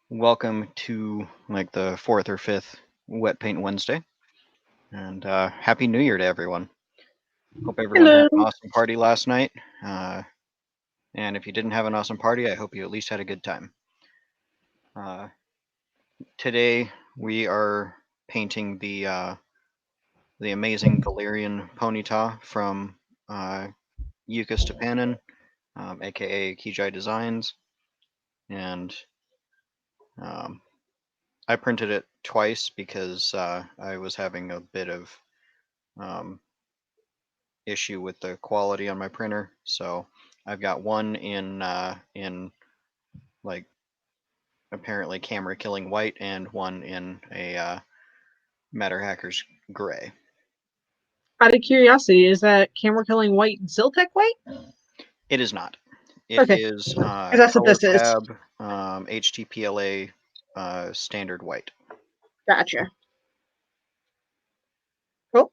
Welcome to like the fourth or fifth Wet Paint Wednesday, and Happy New Year to everyone. Hope everyone had Hello. an awesome party last night. And if you didn't have an awesome party, I hope you at least had a good time. Today we are painting the amazing Galarian Ponyta from Yuka Stepanin, aka Kijai Designs, and um, I printed it twice because I was having a bit of um, issue with the quality on my printer. So I've got one in like apparently camera killing white and one in a Matter Hackers gray. Out of curiosity, is that camera killing white Ziltec white? It is not. It Okay, is because that's what Color this is. Pab HTPLA standard white. Gotcha. Cool.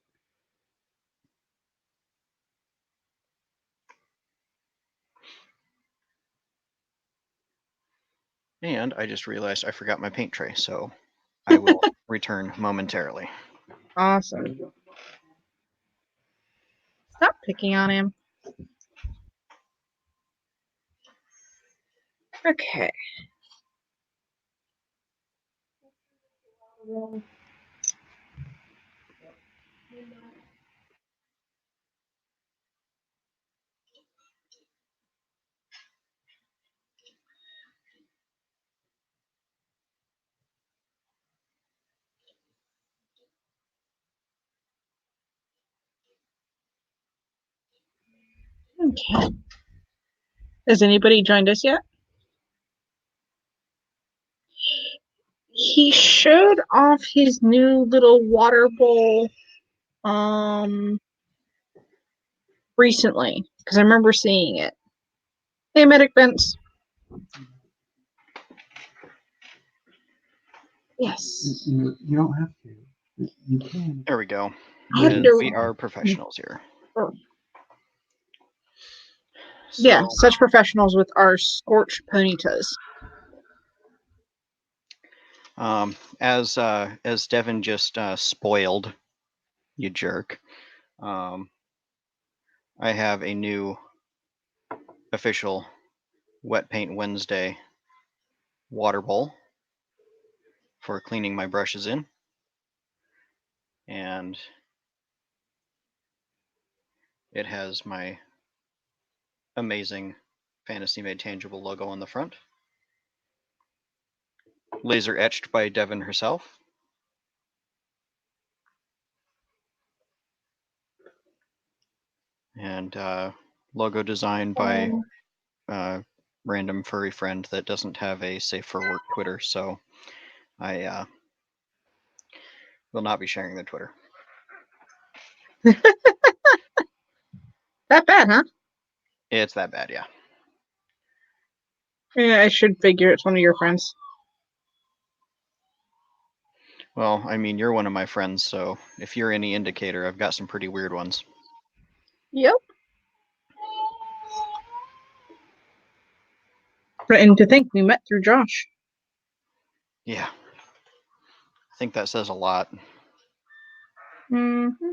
And I just realized I forgot my paint tray, so I will return momentarily. Awesome. Stop picking on him. Okay. Okay. Has anybody joined us yet? He showed off his new little water bowl recently because I remember seeing it. Hey, Medic Vince. Yes. You don't have to. You can. There we go. I have Because to. we are professionals here. So, Yeah, such professionals with our scorched ponytas. As Devin just spoiled, you jerk. I have a new official Wet Paint Wednesday water bowl for cleaning my brushes in, and it has my amazing Fantasy Made Tangible logo on the front, laser etched by Devin herself. And logo designed by random furry friend that doesn't have a safe for work Twitter, so I will not be sharing their Twitter. That bad, huh? It's that bad, yeah. Yeah, I should figure it's one of your friends. Well, I mean, you're one of my friends, so if you're any indicator, I've got some pretty weird ones. Yep. And to think we met through Josh. Yeah. I think that says a lot. Mm-hmm.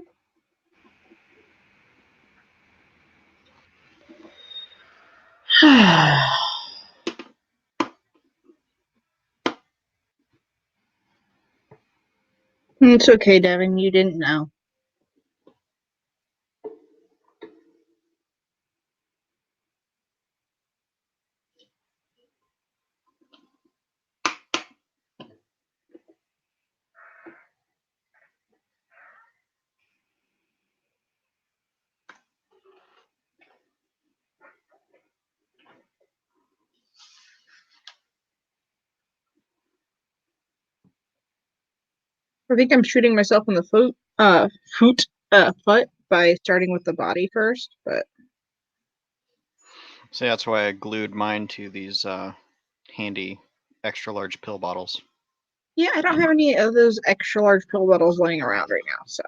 It's okay, Devin. You didn't know. I think I'm shooting myself in the foot by starting with the body first, but So that's why I glued mine to these handy extra large pill bottles. yeah, I don't have any of those extra large pill bottles laying around right now, so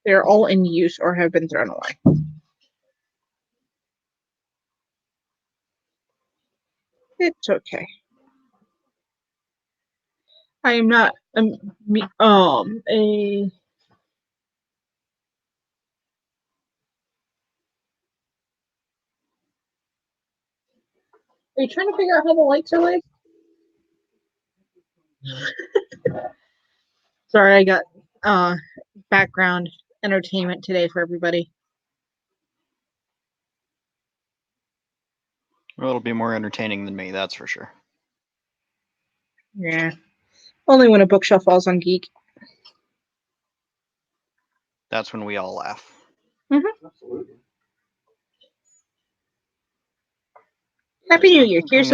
they're all in use or have been thrown away. It's okay. I am not a. Are you trying to figure out how the lights are lit? Sorry, I got background entertainment today for everybody. Well, it'll be more entertaining than me, that's for sure. Yeah. Only when a bookshelf falls on Geek. That's when we all laugh. Absolutely. Happy New Year. Here's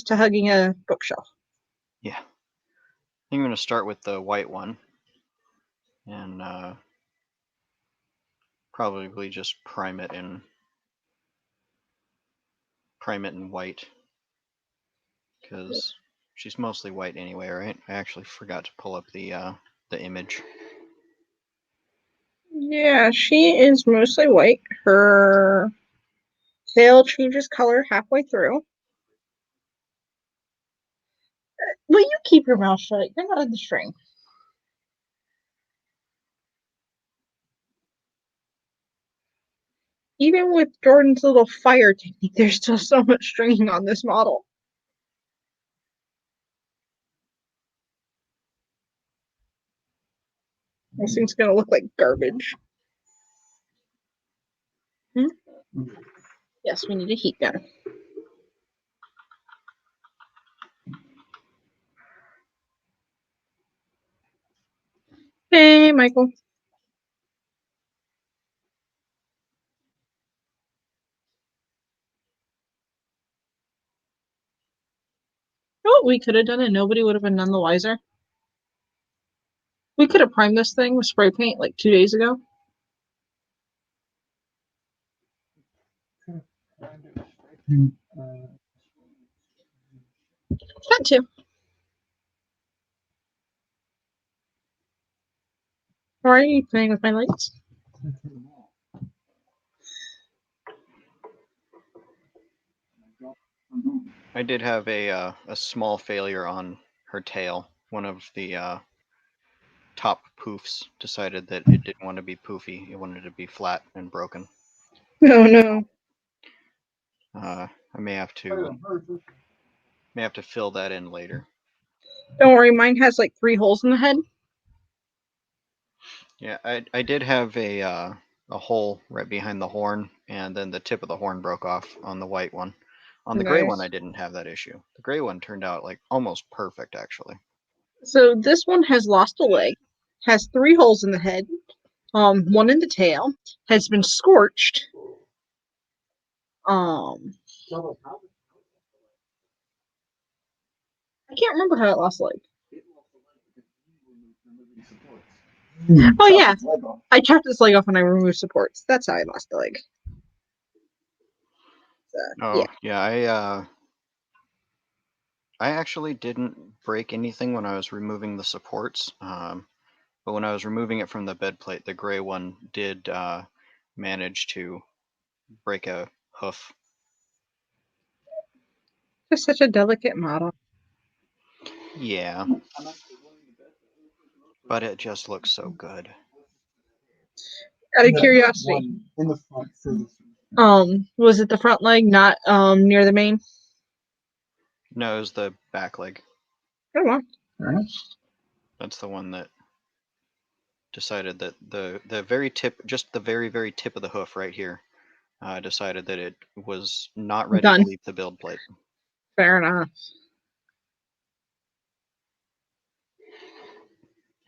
to hugging a bookshelf. Yeah. I'm going to start with the white one. And probably just prime it in white. Because she's mostly white anyway, right? I actually forgot to pull up the image. Yeah, she is mostly white. Her tail changes color halfway through. Will you keep your mouth shut? You're not on the string. Even with Jordan's little fire technique, there's still so much stringing on this model. This thing's gonna look like garbage. Yes, we need a heat gun. Hey, Michael. You know what we could have done and nobody would have been none the wiser? We could have primed this thing with spray paint like 2 days ago. That too. Why are you playing with my lights? I did have a small failure on her tail. One of the top poofs decided that it didn't want to be poofy. It wanted to be flat and broken. No, no. I may have to fill that in later. Don't worry, mine has like 3 holes in the head. Yeah, I did have a hole right behind the horn, and then the tip of the horn broke off on the white one. On the gray one, Nice. I didn't have that issue. The gray one turned out like almost perfect, actually. So this one has lost a leg, has 3 holes in the head, one in the tail, has been scorched. I can't remember how it lost a leg. Oh yeah, I chopped its leg off when I removed supports. That's how I lost the leg. So, Oh yeah, I actually didn't break anything when I was removing the supports, but when I was removing it from the bed plate, the gray one did manage to break a hoof. Just such a delicate model. Yeah, but it just looks so good. Out of curiosity, In the front furthest. was it the front leg, not near the mane? No, it was the back leg. Oh wow. That's the one that decided that the very tip, just the very tip of the hoof right here, decided that it was not ready Done. to leave the build plate. Fair enough.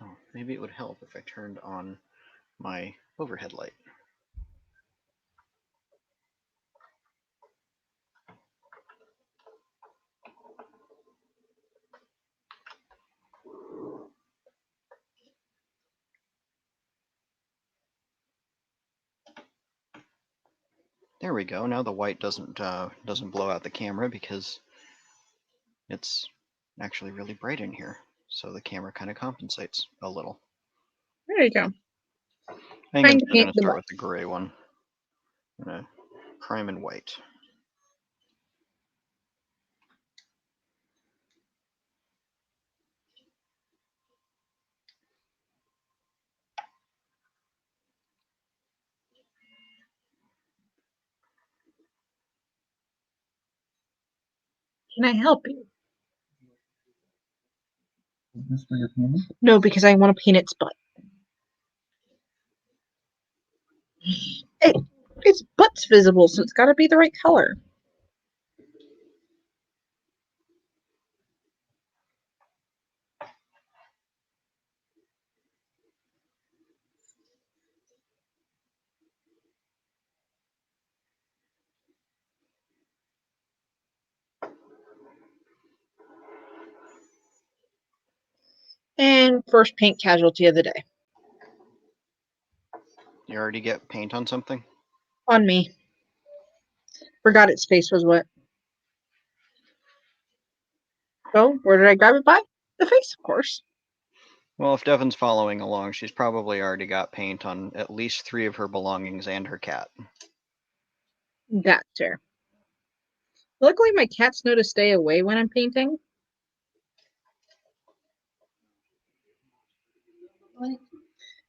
Oh, maybe it would help if I turned on my overhead light. There we go. Now the white doesn't blow out the camera because it's actually really bright in here. So the camera kind of compensates a little. There you go. I think Trying I'm to still paint going to the start box. with the gray one. I'm going to prime in white. Can I help you? Is this for your family? No, because I want to paint its butt. Hey, its butt's visible, so it's got to be the right color. And first paint casualty of the day. You already get paint on something? On me. Forgot its face was wet. So, where did I grab it by? The face, of course. Well, if Devon's following along, she's probably already got paint on at least 3 of her belongings and her cat. That's fair. Luckily, my cats know to stay away when I'm painting.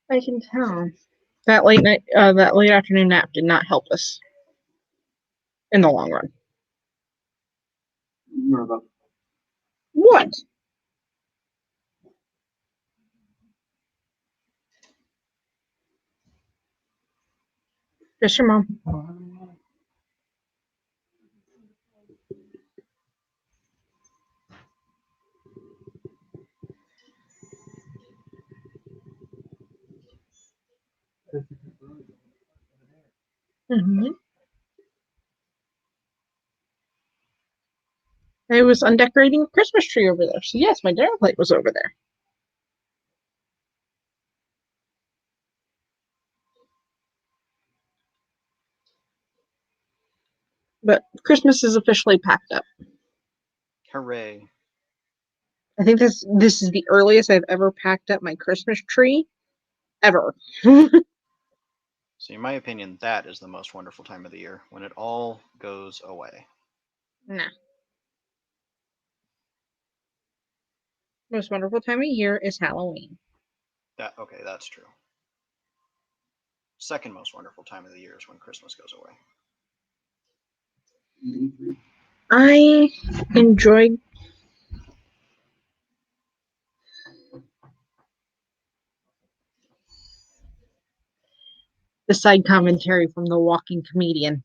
I can tell. That late afternoon nap did not help us in the long run. You're about What? Just your mom. Mm-hmm. I was undecorating a Christmas tree over there. So yes, my dinner plate was over there. But Christmas is officially packed up. Hooray. I think this is the earliest I've ever packed up my Christmas tree ever. So, in my opinion, that is the most wonderful time of the year, when it all goes away. Nah. Most wonderful time of year is Halloween. Okay, that's true. Second most wonderful time of the year is when Christmas goes away. I enjoy the side commentary from the walking comedian.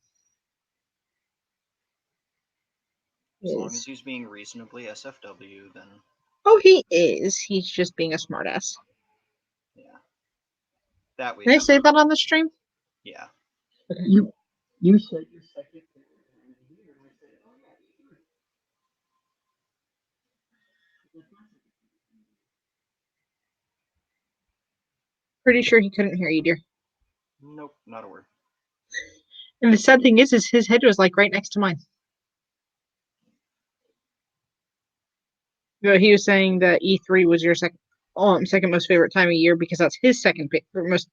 As long as he's being reasonably SFW, then Oh, he is. He's just being a smartass. yeah. That we Can I say that on the stream? Yeah. You said your second favorite time of the year, and I said, oh yeah, sure. Pretty sure he couldn't hear you, dear. Nope, not a word. And the sad thing is his head was like right next to mine. But he was saying that E3 was your second most favorite time of year because that's his second most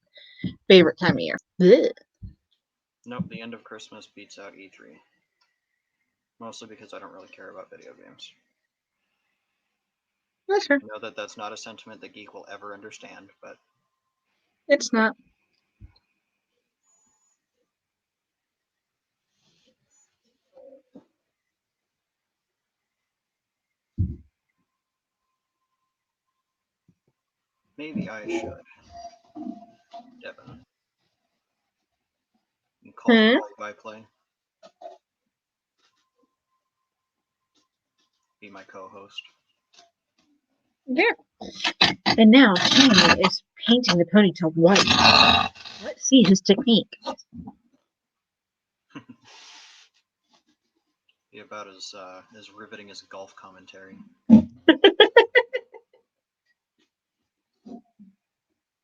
favorite time of year. Ugh. Nope, the end of Christmas beats out E3. Mostly because I don't really care about video games. That's fair. I know that that's not a sentiment that Geek will ever understand, but It's not. maybe I should. Devin. And call play-by-play. Be my co-host. Yeah. And now Tom is painting the ponytail white. Let's see his technique. Be about as riveting as golf commentary.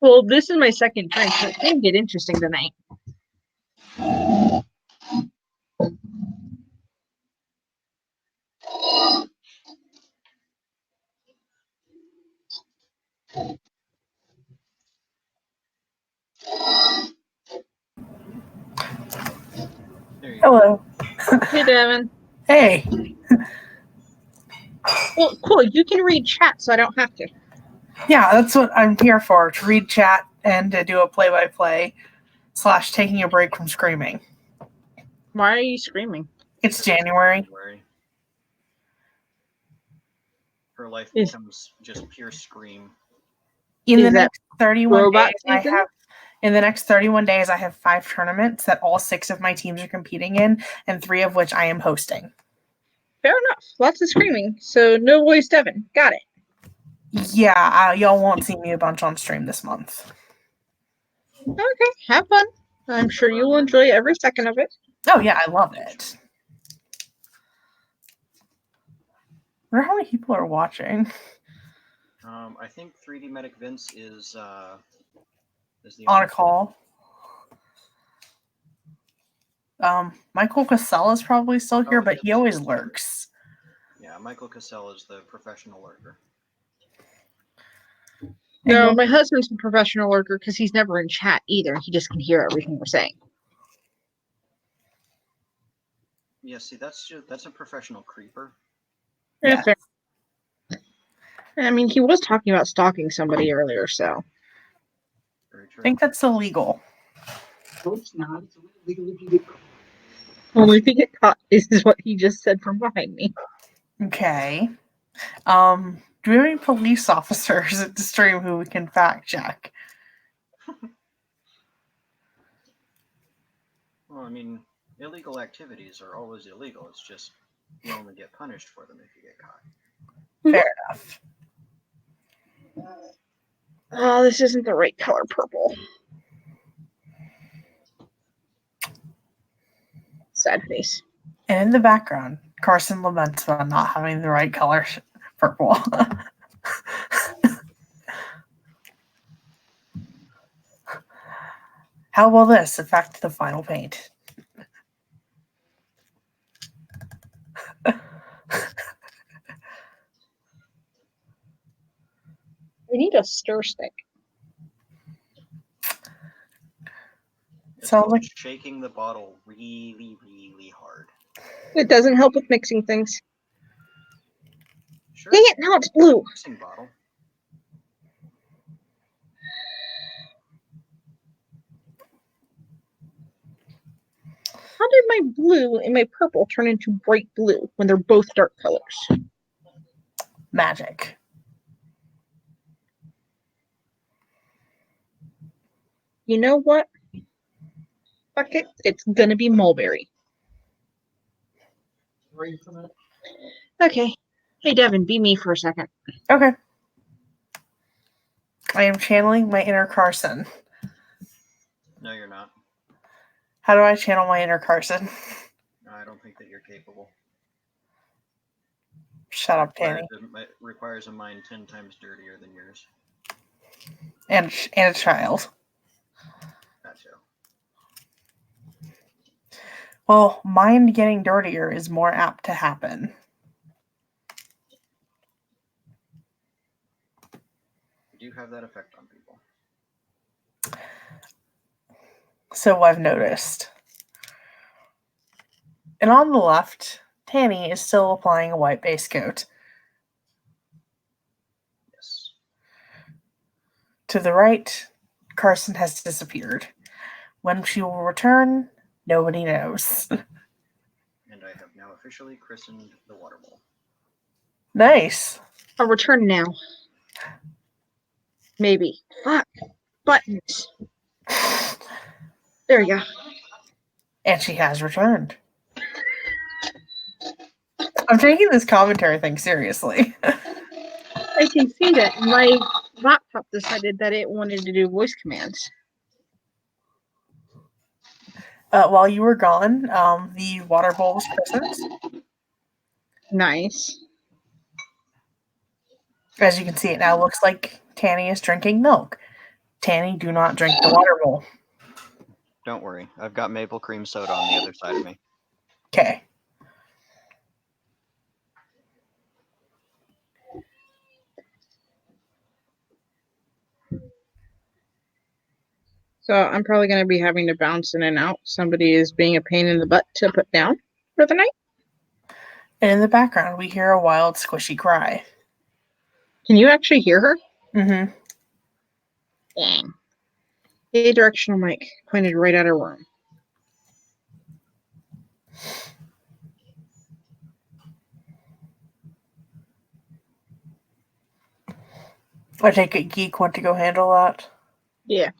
Well, this is my second try, so it's gonna get interesting tonight. There you Hello. Hey, Devin. Hey. Well, cool. You can read chat, so I don't have to. Yeah, that's what I'm here for, to read chat and to do a play-by-play / taking a break from screaming. Why are you screaming? It's January. Her life Is- becomes just pure scream. In Is the that next 31 robot days, I season? have in the next 31 days I have 5 tournaments that all 6 of my teams are competing in, and 3 of which I am hosting. Fair enough. Lots of screaming. So no voice Devin. Got it. Yeah, y'all won't see me a bunch on stream this month. Okay, have fun. I'm sure you will enjoy every second of it. Oh yeah, I love it. I wonder how many people are watching. I think 3D Medic Vince is the On only a call. Michael Casella is probably still here, but he always lurks. Yeah, Michael Cassell is the professional lurker. No, my husband's a professional lurker because he's never in chat either. He just can hear everything we're saying. Yeah, see, that's a professional creeper. Yeah. Fair. I mean, he was talking about stalking somebody earlier, so. Very I true. think that's illegal. No, it's not. It's illegal if you get caught. Only if you get caught is what he just said from behind me. Okay. Do we have any police officers at the stream who we can fact check? Well, I mean, illegal activities are always illegal. It's just you only get punished for them if you get caught. Fair enough. Oh, this isn't the right color purple. Sad face. And in the background, Karsen laments about not having the right color purple. How will this affect the final paint? We need a stir stick. It's Sounds called like shaking the bottle really, really hard. It doesn't help with mixing things. Sure. Dang it, now it's blue. Mixing bottle. How did my blue and my purple turn into bright blue when they're both dark colors? magic. You know what? Fuck it. It's gonna be mulberry. Ready for that? Okay. Hey, Devin, be me for a second. Okay. I am channeling my inner Karsen. No, you're not. How do I channel my inner Karsen? No, I don't think that you're capable. Shut up, Tanny. It requires a mind 10 times dirtier than yours. And a child. That too. Well, mind getting dirtier is more apt to happen. You do have that effect on people. So I've noticed. And on the left, Tanny is still applying a white base coat. Yes. To the right, Karsen has disappeared. When she will return, nobody knows. And I have now officially christened the water bowl. Nice. I'll return now. Maybe. Fuck. Buttons. There we go. And she has returned. I'm taking this commentary thing seriously. I can see that my laptop decided that it wanted to do voice commands. While you were gone, the water bowl was christened. Nice. As you can see, it now looks like Tanny is drinking milk. Tanny, do not drink the water bowl. Don't worry, I've got maple cream soda on the other side of me. Okay. So I'm probably going to be having to bounce in and out. Somebody is being a pain in the butt to put down for the night. And in the background, we hear a wild, squishy cry. Can you actually hear her? Mm-hmm. Dang. A directional mic pointed right at her room. I take it Geek went to go handle that. Yeah.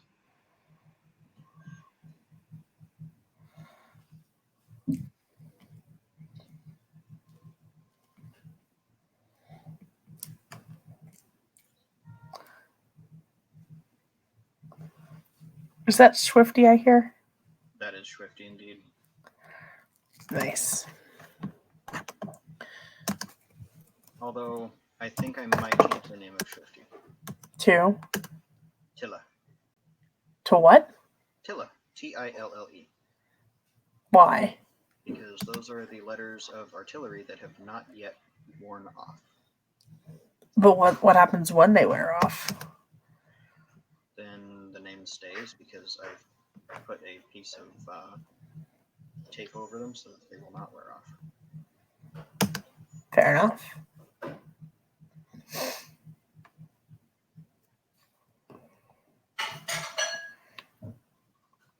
Is that Swifty I hear? That is Swifty indeed. Nice. Although, I think I might change the name of Swifty. To Tilla. what? Tilla. Tille. Why? Because those are the letters of artillery that have not yet worn off. But what happens when they wear off? Then the name stays because I've put a piece of tape over them so that they will not wear off. Fair enough.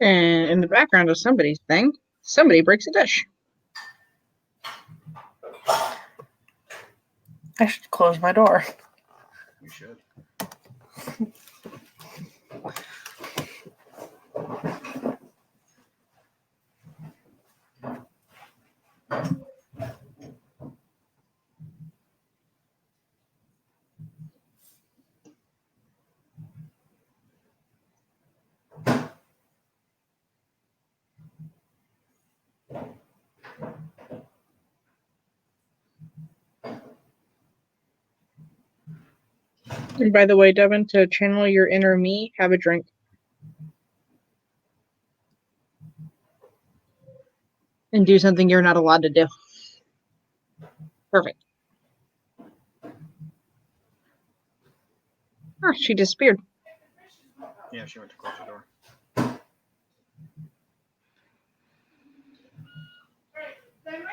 And in the background of somebody's thing, somebody breaks a dish. I should close my door. You should. And by the way, Devin, to channel your inner me, have a drink. And do something you're not allowed to do. Perfect. Oh, she disappeared. Yeah, she went to close the door. Right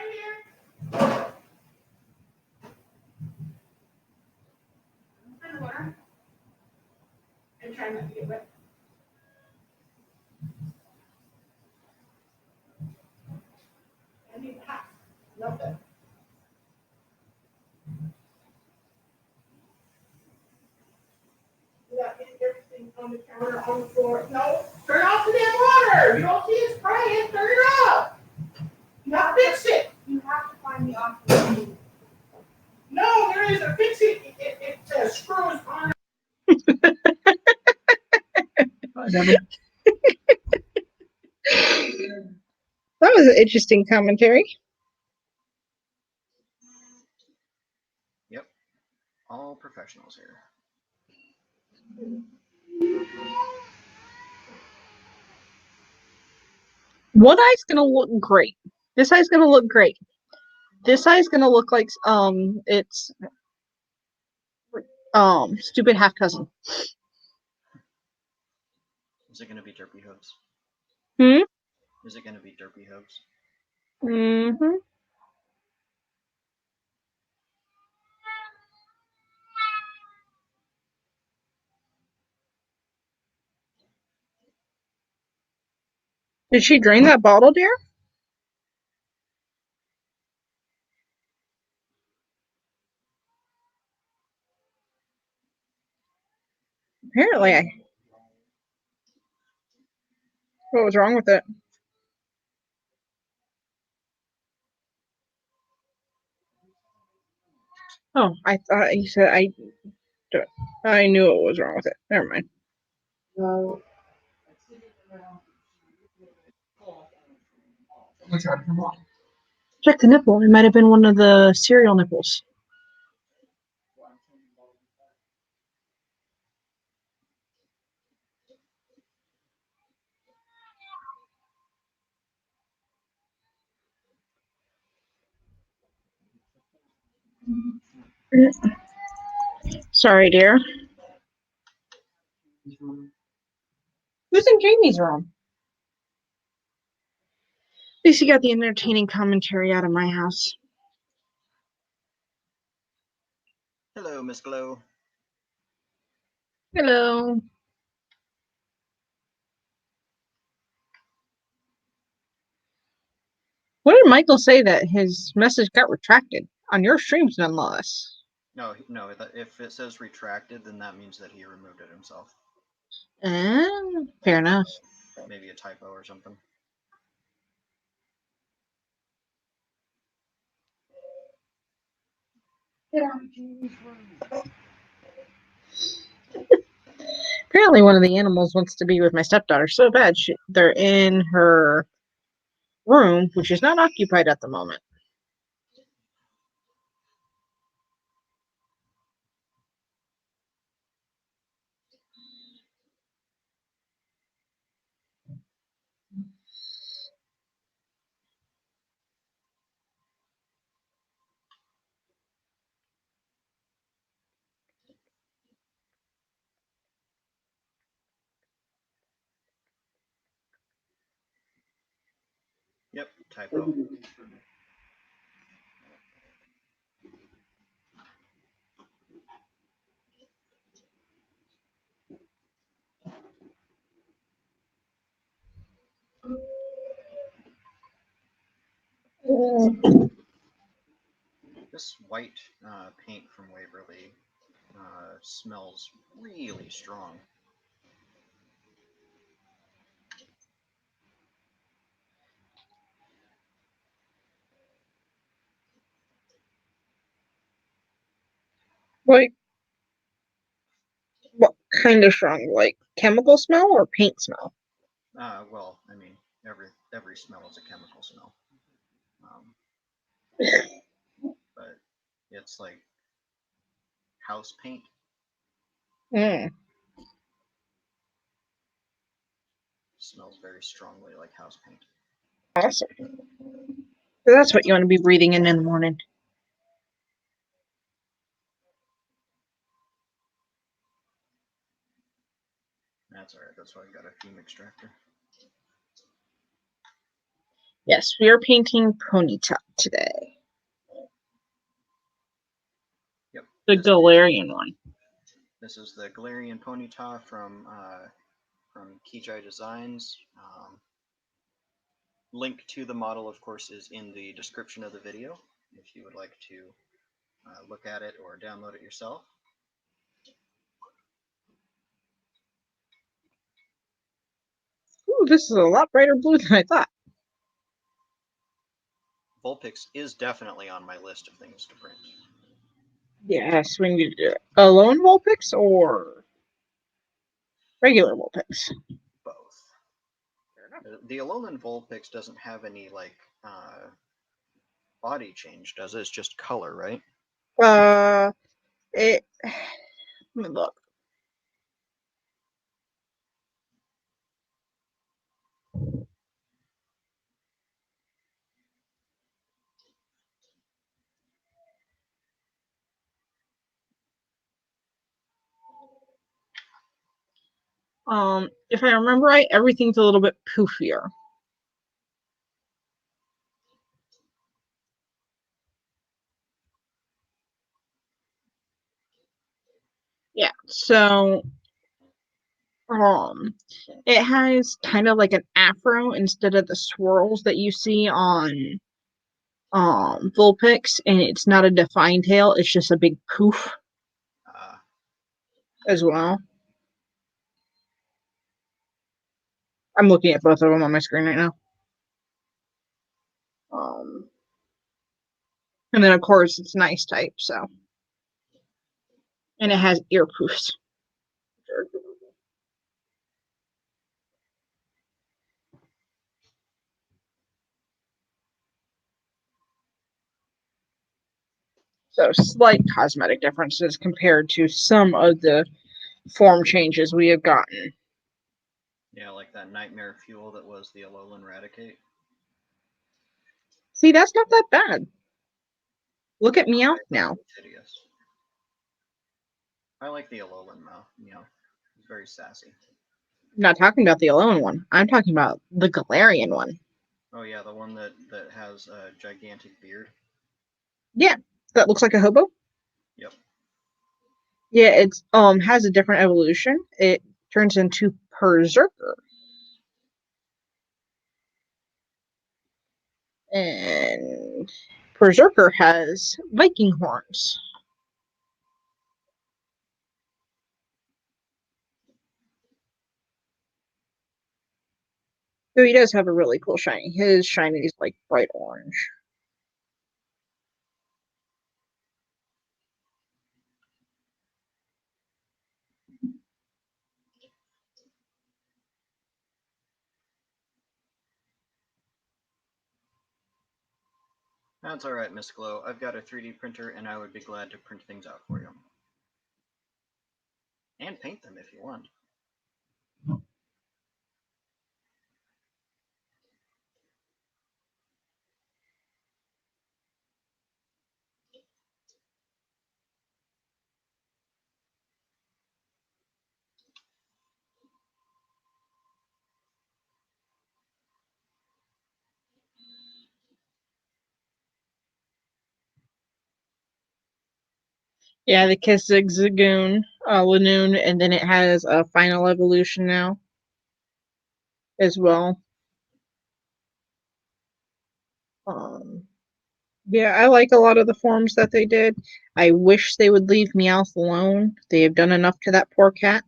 here. Underwater. And try not to get wet. I need hot. Nothing. Without getting everything on the counter, on the floor. No, turn off the damn water. You don't see it spraying. Turn it off. You have to fix it. You have to find the option. No, there is a fix it. It says screws on. That was an interesting commentary. Yep. All professionals here. One eye's gonna look great. This eye's gonna look great. This eye's gonna look like it's stupid half cousin. Is it going to be Derpy Hooves? Hmm? Is it going to be Derpy Hooves? Mm-hmm. Did she drain that bottle, dear? Apparently. What was wrong with it? Oh, I thought you said I knew what was wrong with it. Never mind. No. Check the nipple. It might have been one of the cereal nipples. Sorry, dear. Who's in Jamie's room? At least you got the entertaining commentary out of my house. Hello, Miss Glow. Hello. What did Michael say that his message got retracted? On your streams, nonetheless. No, no. If it says retracted, then that means that he removed it himself. Fair enough. Maybe a typo or something. Apparently, one of the animals wants to be with my stepdaughter so bad. They're in her room, which is not occupied at the moment. Yep, typo. This white paint from Waverly smells really strong. Like, what kind of strong? Like chemical smell or paint smell? Well, I mean, every smell is a chemical smell. But it's like house paint. Mm, Smells very strongly like house paint. awesome. So that's what you want to be breathing in the morning. That's alright. That's why I got a fume extractor. Yes, we are painting Ponyta today. Yep. The Galarian one. This is the Galarian Ponyta from Kijai Designs. Link to the model, of course, is in the description of the video if you would like to look at it or download it yourself. Ooh, this is a lot brighter blue than I thought. Vulpix is definitely on my list of things to print. Yes, we need to do it. Alone Vulpix or regular Vulpix? Both. The Alolan Vulpix doesn't have any like body change, does it? It's just color, right? It. Let me look. If I remember right, everything's a little bit poofier. Yeah, so it has kind of like an afro instead of the swirls that you see on Vulpix, and it's not a defined tail, it's just a big poof as well. I'm looking at both of them on my screen right now. And then of course it's nice type, so. And it has ear poofs. So slight cosmetic differences compared to some of the form changes we have gotten. Yeah, like that Nightmare Fuel that was the Alolan Raticate. See, that's not that bad. Look at Meowth now. Hideous. I like the Alolan Meowth. It's very sassy. I'm not talking about the Alolan one. I'm talking about the Galarian one. Oh yeah, the one that has a gigantic beard. Yeah, that looks like a hobo. Yep. Yeah, it's has a different evolution. It turns into Berserker. And Berserker has Viking horns. So he does have a really cool shiny. His shiny is like bright orange. That's all right, Miss Glow. I've got a 3D printer, and I would be glad to print things out for you. And paint them if you want. Yeah, the Kizigzagoon, Lanoon, and then it has a final evolution now as well. Yeah, I like a lot of the forms that they did. I wish they would leave Meowth alone. They have done enough to that poor cat.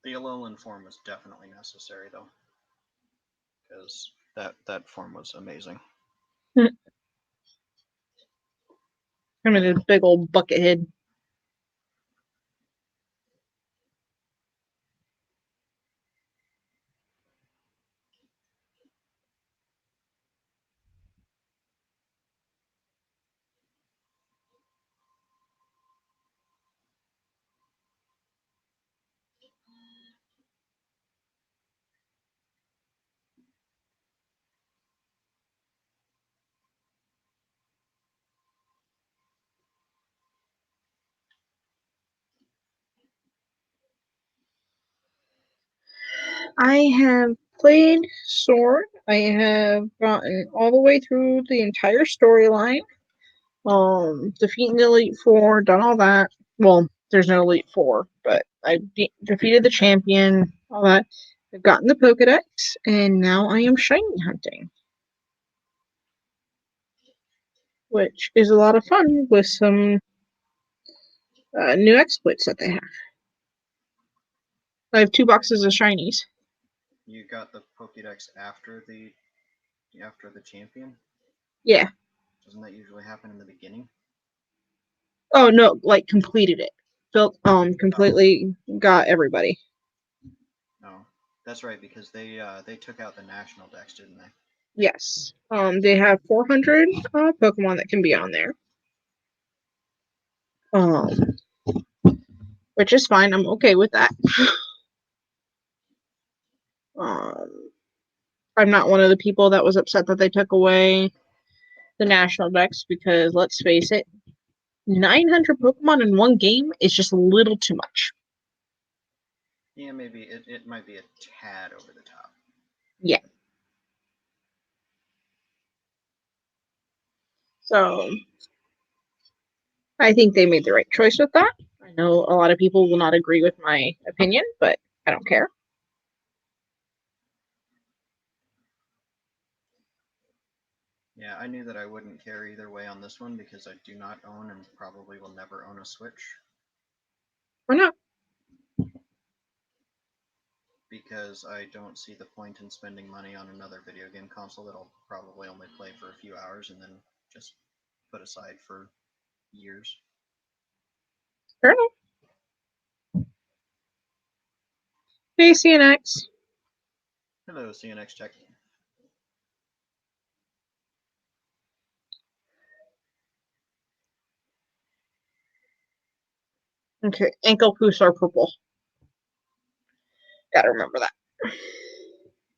The Alolan form was definitely necessary, though, because that form was amazing. I mean, this big old bucket head. I have played Sword. I have gotten all the way through the entire storyline. Defeating the Elite Four, done all that. Well, there's no Elite Four, but I defeated the champion, all that. I've gotten the Pokedex, and now I am shiny hunting, which is a lot of fun with some new exploits that they have. I have 2 boxes of shinies. You got the Pokédex after the champion? Yeah. Doesn't that usually happen in the beginning? Oh no, like completed it. Built completely got everybody. No, that's right, because they took out the national dex, didn't they? Yes. They have 400 Pokemon that can be on there. Which is fine. I'm okay with that. I'm not one of the people that was upset that they took away the national dex because let's face it, 900 Pokemon in one game is just a little too much. Yeah, maybe it might be a tad over the top. Yeah. So I think they made the right choice with that. I know a lot of people will not agree with my opinion, but I don't care. Yeah, I knew that I wouldn't care either way on this one because I do not own and probably will never own a Switch. Why not? Because I don't see the point in spending money on another video game console that I'll probably only play for a few hours and then just put aside for years. Fair enough. Hey, CNX. Hello, CNX Tech. Okay, ankle poos are purple. Gotta remember that.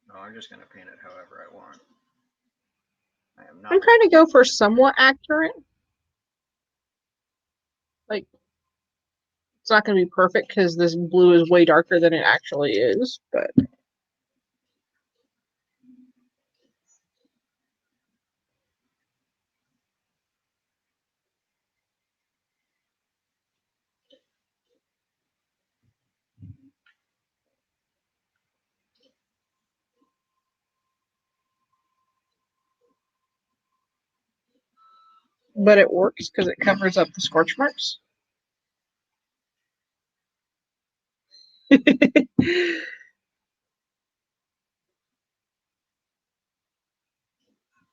No, I'm just gonna paint it however I want. I am not. I'm trying to go for somewhat accurate. Like, it's not going to be perfect because this blue is way darker than it actually is, but but it works because it covers up the scorch marks.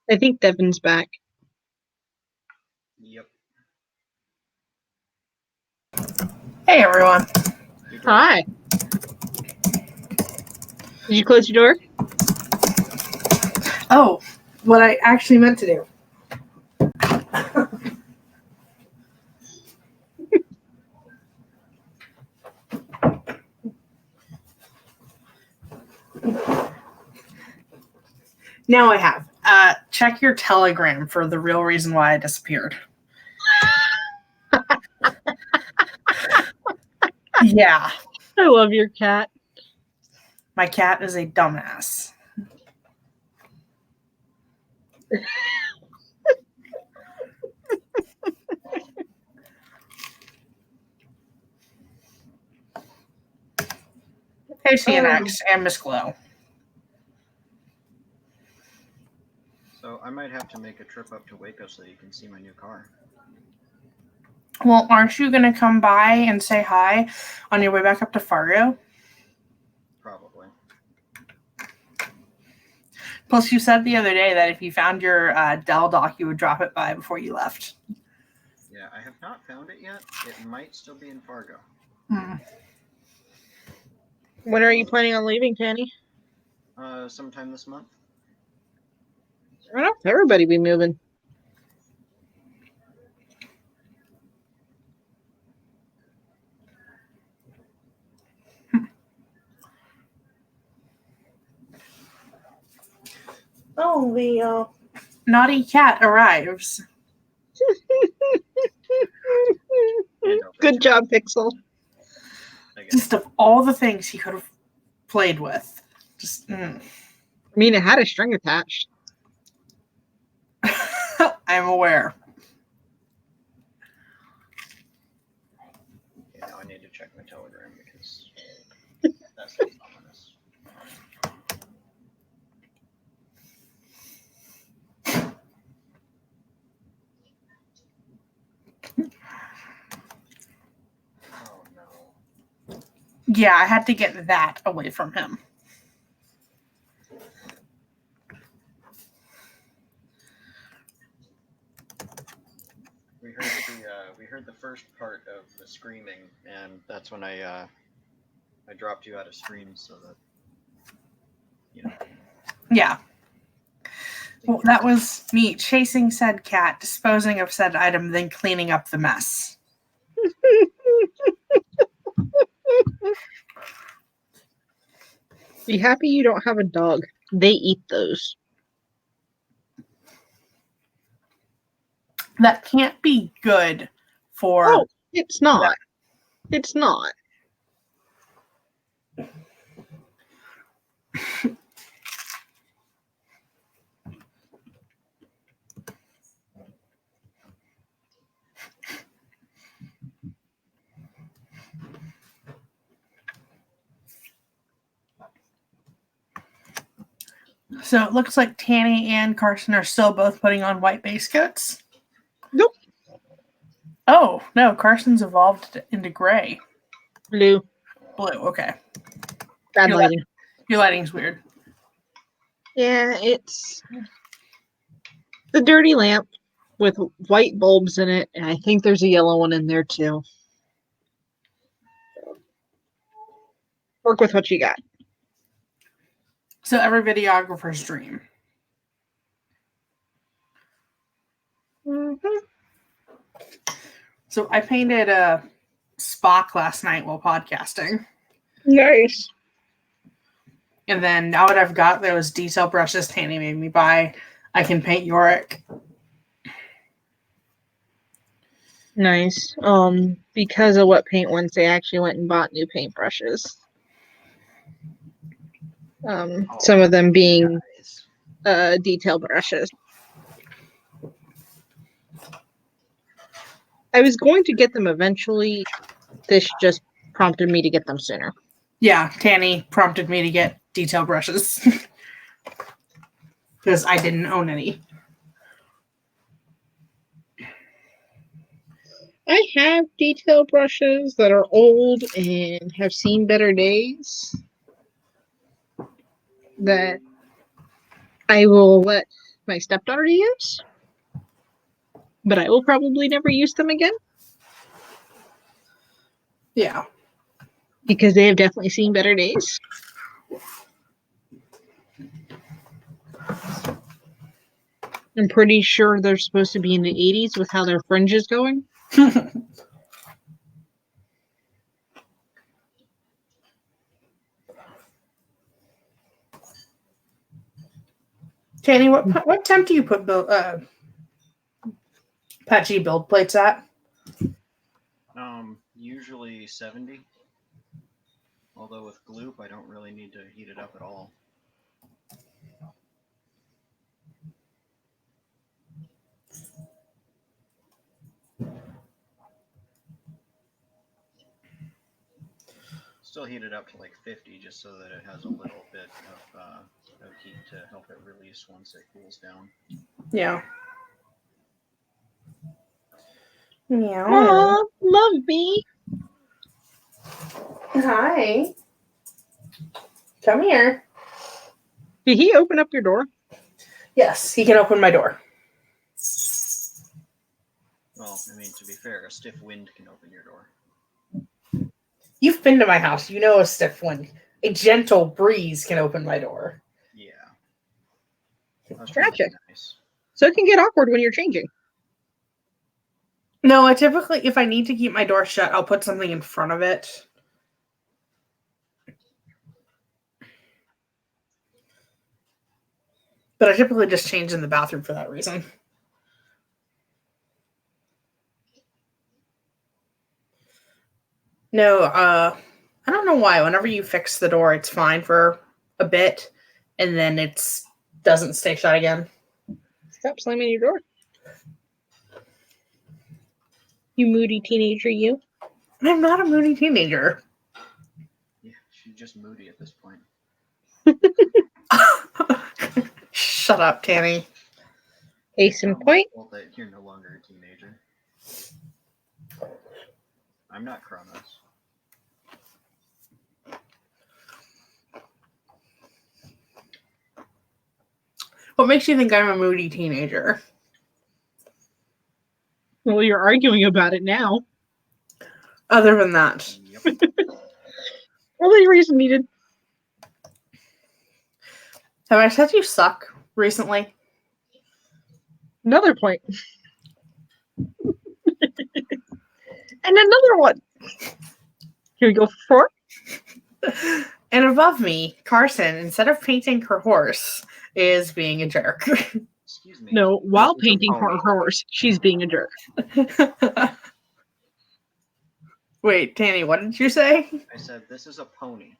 I think Devin's back. Yep. Hey, everyone. Hey, George. Hi. Did you close your door? Oh, what I actually meant to do. Now I have. Check your Telegram for the real reason why I disappeared. Yeah, I love your cat. my cat is a dumbass. Hey, CNX and Miss Glow. So I might have to make a trip up to Waco so you can see my new car. Well, aren't you going to come by and say hi on your way back up to Fargo? Probably. Plus, you said the other day that if you found your Dell dock, you would drop it by before you left. Yeah, I have not found it yet. It might still be in Fargo. When are you planning on leaving, Tanny? Sometime this month. I don't know if everybody be moving. Oh, the Naughty cat arrives. Good job, Pixel. Just of all the things he could have played with. Just, I mean, it had a string attached. I'm aware. Okay, now I need to check my Telegram because that's ominous. Oh no. Yeah, I had to get that away from him. We heard the first part of the screaming, and that's when I dropped you out of stream so that Yeah. Well, that was me chasing said cat, disposing of said item, then cleaning up the mess. Be happy you don't have a dog. They eat those. That can't be good for... Oh, it's not. It's not. So it looks like Tanny and Karsen are still both putting on white base coats. Nope. Oh, no, Karsen's evolved into gray. Blue. Blue, okay. Bad lighting. Your lighting's weird. Yeah, it's the dirty lamp with white bulbs in it, and I think there's a yellow one in there too. Work with what you got. So every videographer's dream. Mm-hmm. So I painted a Spock last night while podcasting. Nice. And then now that I've got those detail brushes Tanny made me buy, I can paint Yorick. Nice. Because of what Paint Wednesday, I actually went and bought new paintbrushes. Some of them being detail brushes. I was going to get them eventually. This just prompted me to get them sooner. Yeah, Tanny prompted me to get detail brushes. Because I didn't own any. I have detail brushes that are old and have seen better days that I will let my stepdaughter use, but I will probably never use them again Yeah. because they have definitely seen better days. I'm pretty sure they're supposed to be in the 80s with how their fringe is going. Tanny, what temp do you put patchy build plates at? Usually 70. Although with gloop, I don't really need to heat it up at all. Still heat it up to like 50 just so that it has a little bit of heat to help it release once it cools down. Yeah. Meow. Aw, love me. Hi. Come here. Did he open up your door? Yes, he can open my door. Well, I mean, to be fair, a stiff wind can open your door. You've been to my house. You know a stiff wind. A gentle breeze can open my door. Yeah. I was trying to Gotcha. be nice. So it can get awkward when you're changing. No, I typically, if I need to keep my door shut, I'll put something in front of it. But I typically just change in the bathroom for that reason. No, I don't know why. Whenever you fix the door, it's fine for a bit, and then it doesn't stay shut again. Stop slamming your door. You moody teenager, you. I'm not a moody teenager. Yeah, she's just moody at this point. Shut up, Tanny. Case in point. Well, that you're no longer a teenager. I'm not Kronos. What makes you think I'm a moody teenager? Well, you're arguing about it now. Other than that. Yep. Only reason needed. Have I said you suck recently? Another point. And another one. Here we go for 4. And above me, Karsen, instead of painting her horse, is being a jerk. Excuse me. No, while This is a painting her pony. horse, she's being a jerk. Wait, Tanny, what did you say? I said this is a pony.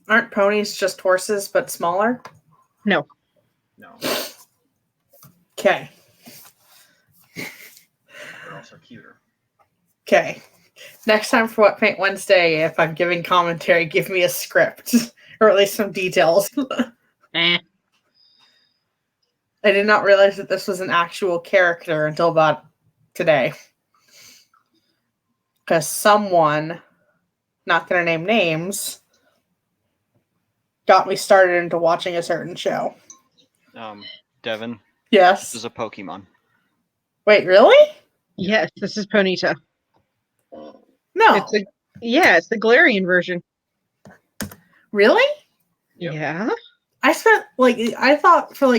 Aren't ponies just horses but smaller? No. No, Okay. they're also cuter. Okay. Next time for What Paint Wednesday, if I'm giving commentary, give me a script. Or at least some details. Eh. I did not realize that this was an actual character until about today. Because someone, not going to name names, got me started into watching a certain show. Devin, this Yes. is a Pokemon. Wait, really? Yes, this is Ponyta. No. It's the Galarian version. Really? Yep. Yeah. I thought for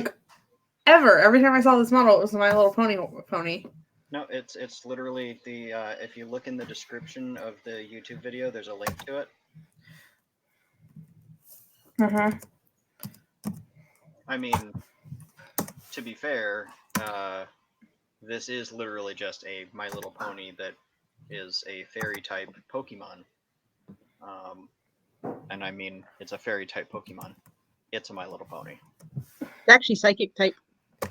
every time I saw this model, it was My Little Pony. No, it's literally the if you look in the description of the YouTube video, there's a link to it. Mm-hmm. I mean, to be fair, this is literally just a My Little Pony that is a fairy type Pokemon. And I mean, it's a fairy type Pokemon. It's a My Little Pony. It's actually psychic type. I'm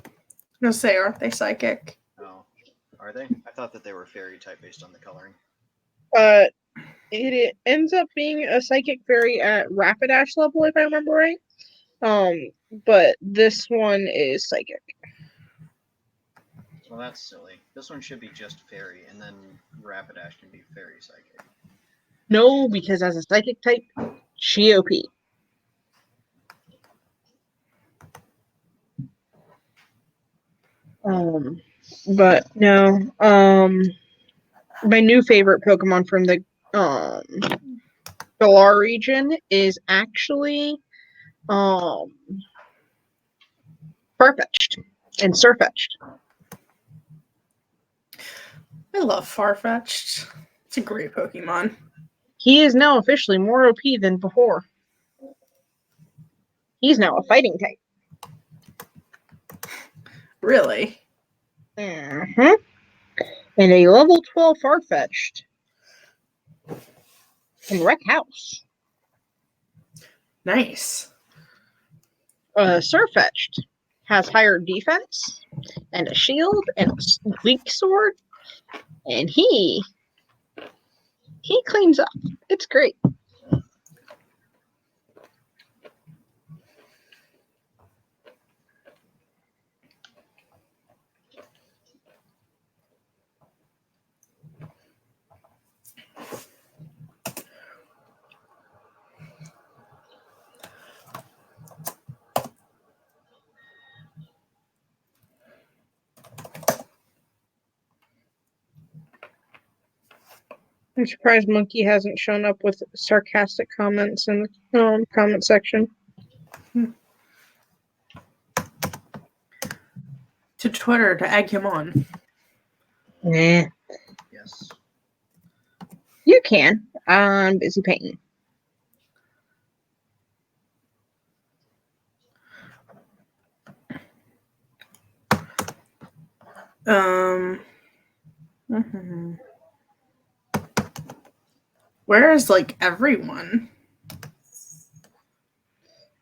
gonna say, aren't they psychic? Oh, are they? I thought that they were fairy type based on the coloring. It ends up being a psychic fairy at Rapidash level, if I remember right. But this one is psychic. Well, that's silly. This one should be just fairy, and then Rapidash can be fairy psychic. No, because as a psychic type, she OP. But no. My new favorite Pokemon from the Galar region is actually Farfetch'd and Sirfetch'd. I love Farfetch'd. It's a great Pokemon. He is now officially more OP than before. He's now a fighting type. Really? Mm-hmm. And a level 12 Farfetch'd can wreck house. Nice. Sirfetch'd has higher defense and a shield and a weak sword, and he cleans up. It's great. I'm surprised Monkey hasn't shown up with sarcastic comments in the comment section. To Twitter to egg him on. Nah. Yes. You can. I'm busy painting. Where is like everyone?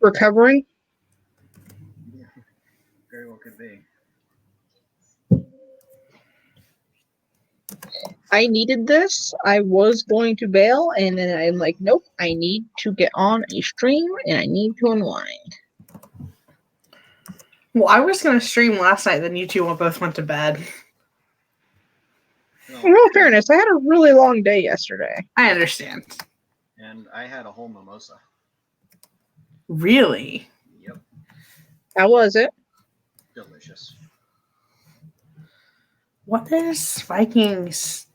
Recovering. Yeah. Very well could be. I needed this. I was going to bail, and then I'm like, nope, I need to get on a stream, and I need to unwind. Well, I was going to stream last night, then you two both went to bed. In all fairness, I had a really long day yesterday. I understand. And I had a whole mimosa. Really? Yep. How was it? Delicious. What is Viking's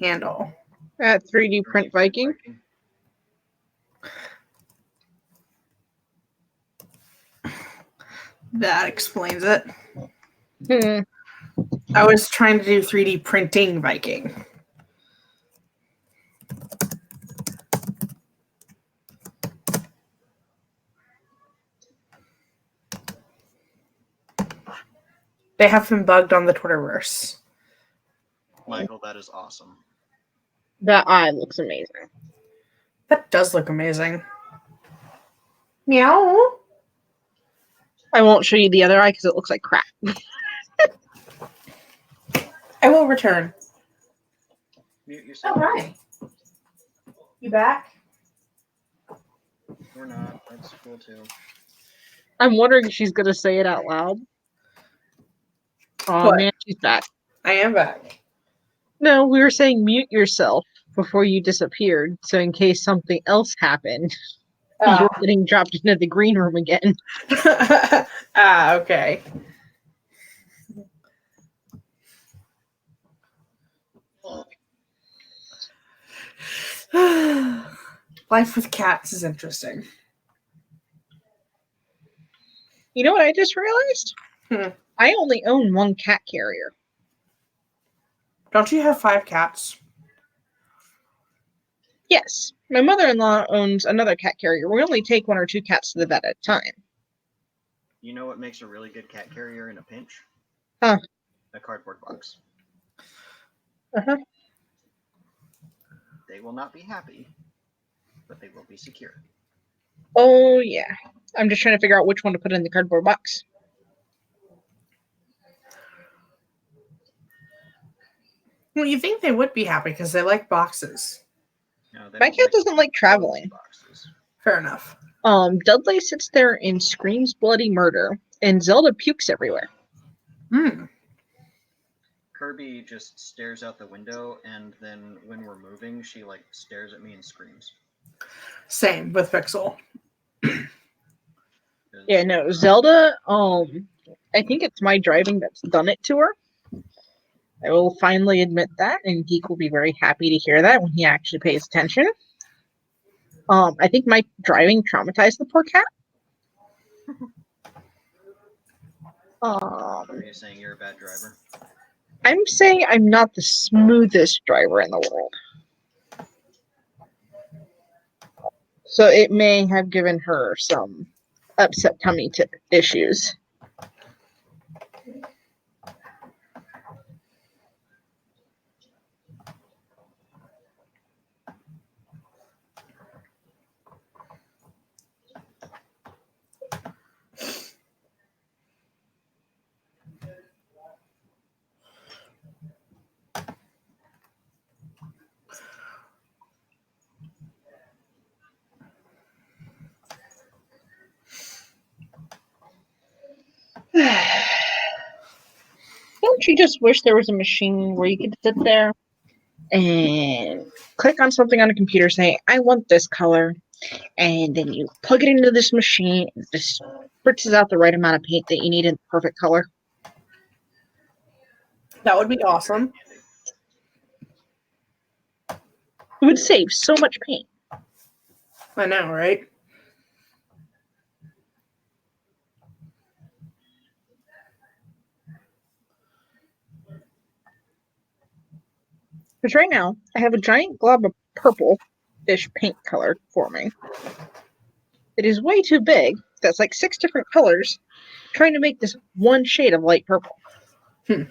handle? At 3D Print Viking. That explains it. Hmm. I was trying to do 3D printing Viking. They have been bugged on the Twitterverse. Michael, that is awesome. That eye looks amazing. That does look amazing. Meow. I won't show you the other eye because it looks like crap. I will return. Mute yourself. Oh, hi. You back? Or not. That's cool too. I'm wondering if she's going to say it out loud. Oh, What? man, she's back. I am back. No, we were saying mute yourself before you disappeared, so in case something else happened, you're getting dropped into the green room again. Okay. Life with cats is interesting. You know what I just realized? I only own one cat carrier. Don't you have 5 cats? Yes. My mother-in-law owns another cat carrier. We only take 1 or 2 cats to the vet at a time. You know what makes a really good cat carrier in a pinch? Huh. A cardboard box. Uh-huh. They will not be happy, but they will be secure. Oh, yeah. I'm just trying to figure out which one to put in the cardboard box. Well, you think they would be happy because they like boxes. No, they My don't cat doesn't like traveling. boxes. Fair enough. Dudley sits there and screams bloody murder, and Zelda pukes everywhere. Hmm. Kirby just stares out the window, and then when we're moving, she like stares at me and screams. Same with Pixel. Yeah, no, Zelda, I think it's my driving that's done it to her. I will finally admit that, and Geek will be very happy to hear that when he actually pays attention. I think my driving traumatized the poor cat. Are you saying you're a bad driver? I'm saying I'm not the smoothest driver in the world. So it may have given her some upset tummy issues. Don't you just wish there was a machine where you could sit there and click on something on a computer saying, I want this color, and then you plug it into this machine and it just spritzes out the right amount of paint that you need in the perfect color? That would be awesome. It would save so much paint. I know, right? Because right now, I have a giant glob of purple-ish paint color forming. It is way too big. That's like 6 different colors trying to make this one shade of light purple. You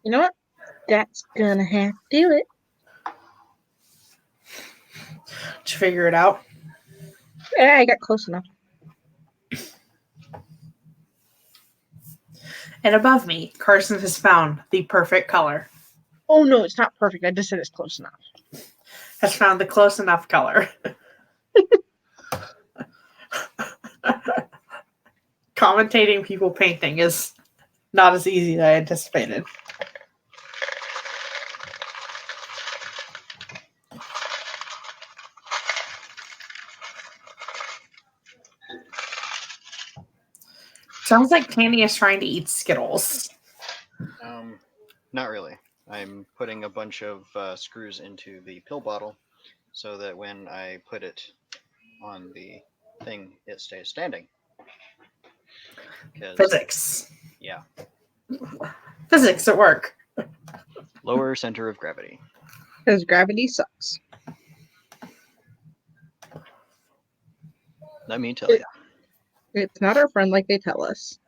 know what? That's gonna have to do it. Did you figure it out? Yeah, I got close enough. And above me, Karsen has found the perfect color. Oh no, it's not perfect. I just said it's close enough. Has found the close enough color. Commentating people painting is not as easy as I anticipated. Sounds like Tanny is trying to eat Skittles. Not really. I'm putting a bunch of screws into the pill bottle so that when I put it on the thing, it stays standing. Physics. Yeah. Physics at work. Lower center of gravity. Because gravity sucks. Let me tell you. It's not our friend like they tell us.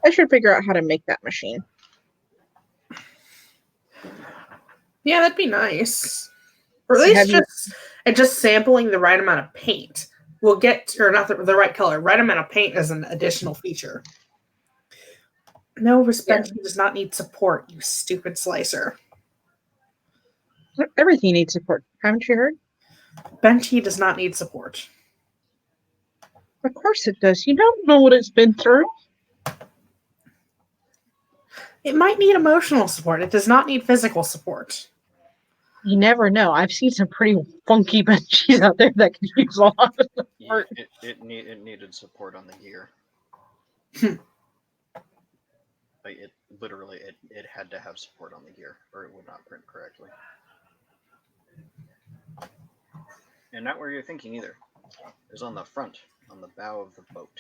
I should figure out how to make that machine. Yeah, that'd be nice. Or at least just sampling the right amount of paint. We'll get, or not the right color. Right amount of paint is an additional feature. No, respect, he does not need support, you stupid slicer. Everything needs support. Haven't you heard? Benchy does not need support. Of course it does. You don't know what it's been through. It might need emotional support. It does not need physical support. You never know. I've seen some pretty funky benchies out there that could use a lot of support. Yeah, it needed support on the gear. Like it literally it had to have support on the gear or it would not print correctly. And not where you're thinking either. It was on the front, on the bow of the boat.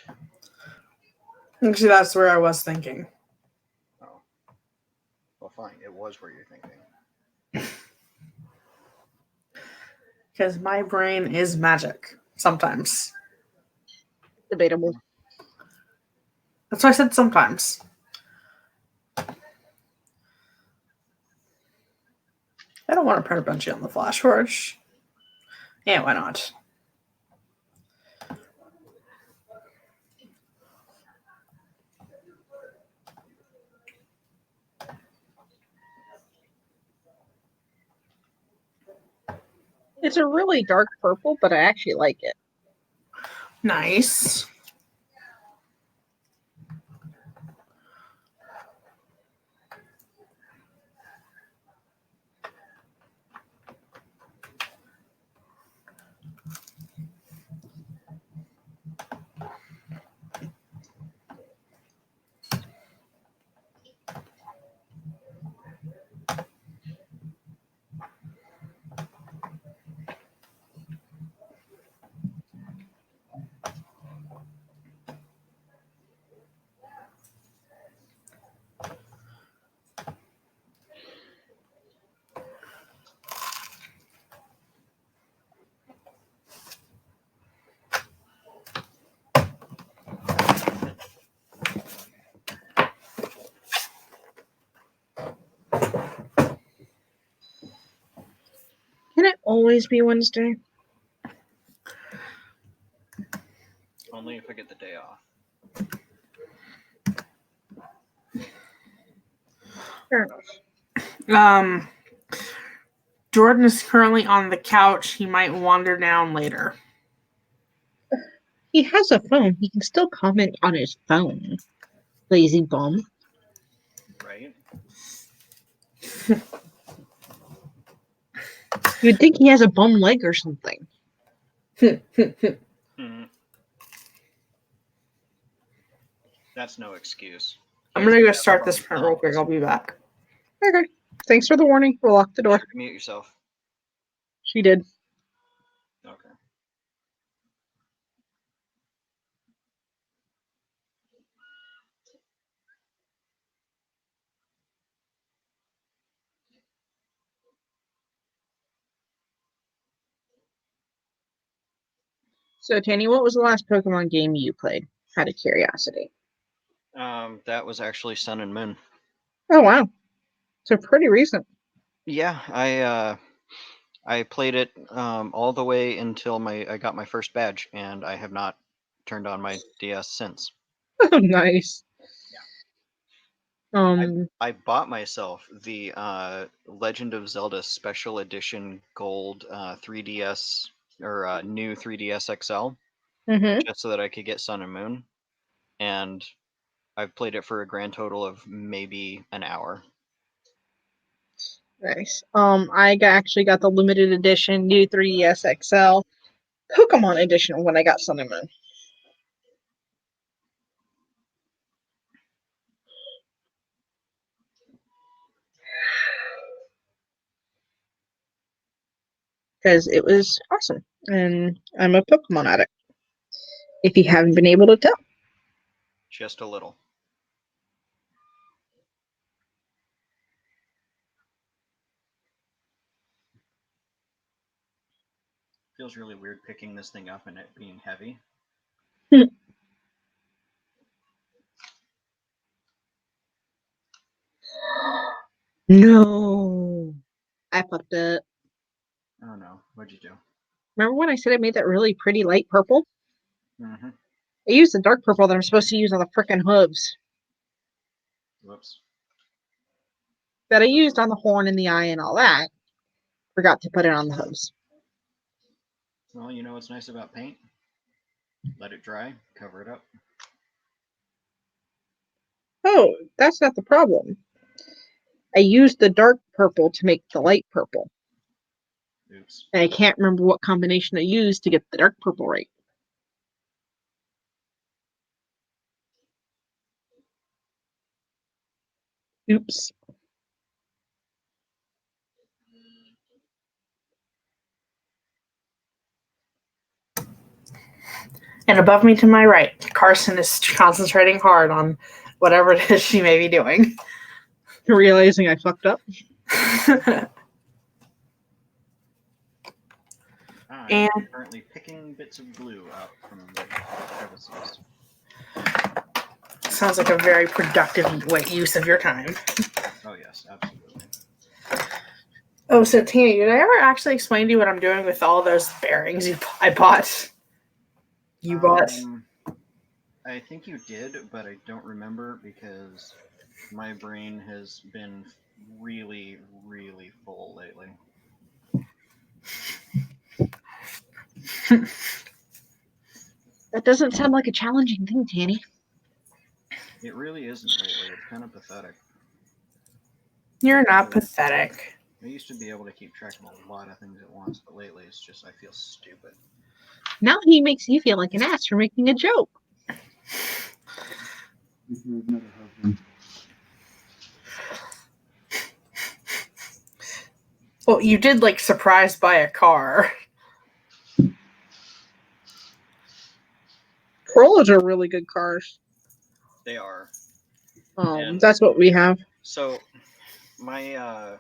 Actually, that's where I was thinking. Oh. Well, fine. It was where you're thinking. Because my brain is magic. Sometimes. Debatable. That's why I said sometimes. I don't want to print a Benchy on the Flash Forge. Yeah, why not? It's a really dark purple, but I actually like it. Nice. Can it always be Wednesday? Only if I get the day off. Fair enough. Jordan is currently on the couch. He might wander down later. He has a phone. He can still comment on his phone. Lazy bum. Right? You'd think he has a bum leg or something. That's no excuse. I'm going to go start this print real quick. I'll be back. Okay. Thanks for the warning. We'll lock the door. Mute yourself. She did. Okay. So, Tanny, what was the last Pokemon game you played? Out of curiosity. That was actually Sun and Moon. Oh, wow. So pretty recent. Yeah, I played it all the way until I got my first badge, and I have not turned on my DS since. Oh, nice. I bought myself the Legend of Zelda Special Edition Gold 3DS or new 3DS XL just so that I could get Sun and Moon, and I've played it for a grand total of maybe an hour. Nice. Actually got the limited edition new 3DS XL Pokemon edition when I got Sun and Moon. Because it was awesome. And I'm a Pokemon addict. If you haven't been able to tell. Just a little. Feels really weird picking this thing up and it being heavy. No. I fucked up. Oh no, what'd you do? Remember when I said I made that really pretty light purple? Mm-hmm. I used the dark purple that I'm supposed to use on the frickin' hooves. Whoops. That I used on the horn and the eye and all that. Forgot to put it on the hooves. Well, you know what's nice about paint? Let it dry, cover it up. Oh, that's not the problem. I used the dark purple to make the light purple. Oops. And I can't remember what combination I used to get the dark purple right. Oops. And above me to my right, Karsen is concentrating hard on whatever it is she may be doing. Realizing I fucked up. I'm currently picking bits of glue out from the crevices. Sounds like a very productive use of your time. Oh yes, absolutely. Oh, so Tina, did I ever actually explain to you what I'm doing with all those bearings I bought? You bought? I think you did, but I don't remember because my brain has been really, really full lately. That doesn't sound like a challenging thing, Tanny. It really isn't lately. It's kind of pathetic. You're not pathetic. I used to be able to keep track of a lot of things at once, but lately it's just I feel stupid. Now he makes you feel like an ass for making a joke. Well, you did like surprised by a car. Corollas are really good cars. They are. That's what we have. So, my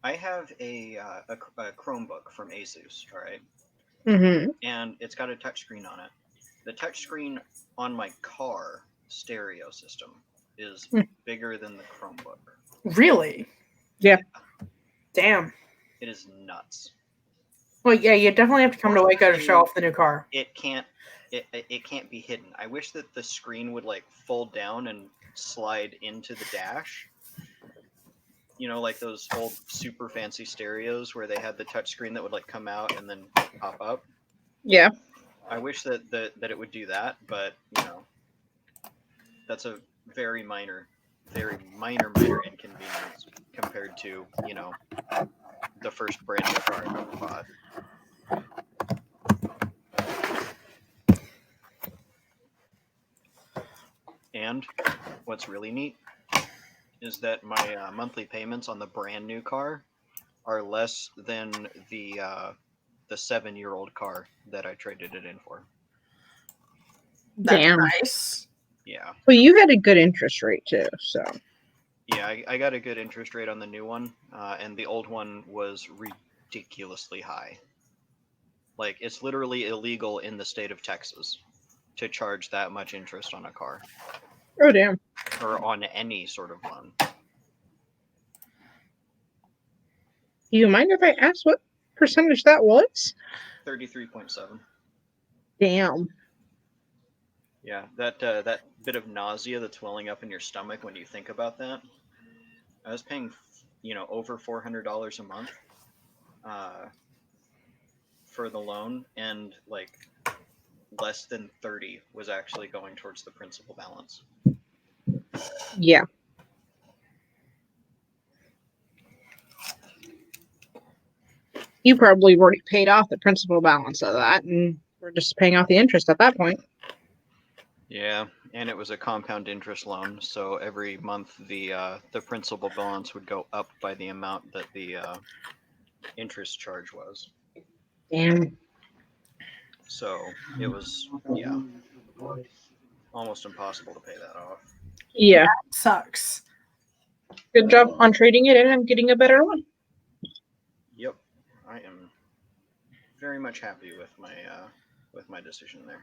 I have a Chromebook from Asus, all right, and it's got a touchscreen on it. The touchscreen on my car stereo system is bigger than the Chromebook. Really? Yeah. Damn. It is nuts. Well, yeah, you definitely have to come to Waco to show off the new car. It can't be hidden. I wish that the screen would like fold down and slide into the dash. You know, like those old super fancy stereos where they had the touchscreen that would like come out and then pop up. Yeah. I wish that it would do that, but you know, that's a very minor inconvenience compared to, you know, the first brand new car I've ever bought. And what's really neat is that my monthly payments on the brand new car are less than the 7-year-old car that I traded it in for. That's Damn. nice. Yeah. Well, you had a good interest rate too, so. Yeah, I got a good interest rate on the new one, and the old one was ridiculously high. Like, it's literally illegal in the state of Texas to charge that much interest on a car. Oh, damn. Or on any sort of loan. Do you mind if I ask what percentage that was? 33.7. Damn. Yeah, that bit of nausea that's welling up in your stomach when you think about that. I was paying, you know, over $400 a month for the loan, and like less than 30 was actually going towards the principal balance. Yeah. You probably already paid off the principal balance of that, and we're just paying off the interest at that point. Yeah, and it was a compound interest loan, so every month the principal balance would go up by the amount that the interest charge was. Damn. So it was, yeah, almost impossible to pay that off. Yeah. Sucks. Good job on trading it in and getting a better one. Yep, I am very much happy with my decision there.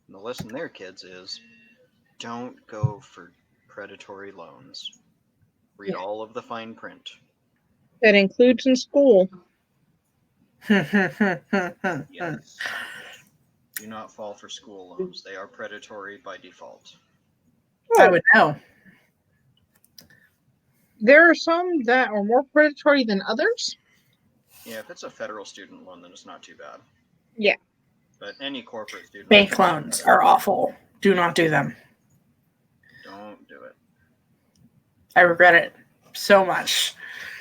And the lesson there, kids, is don't go for predatory loans. Read all of the fine print. That includes in school. Yes. Do not fall for school loans. They are predatory by default. I would know. There are some that are more predatory than others. Yeah, if it's a federal student loan, then it's not too bad. Yeah. But any corporate student Bank loans are awful. Do not do them. Don't do it. I regret it so much.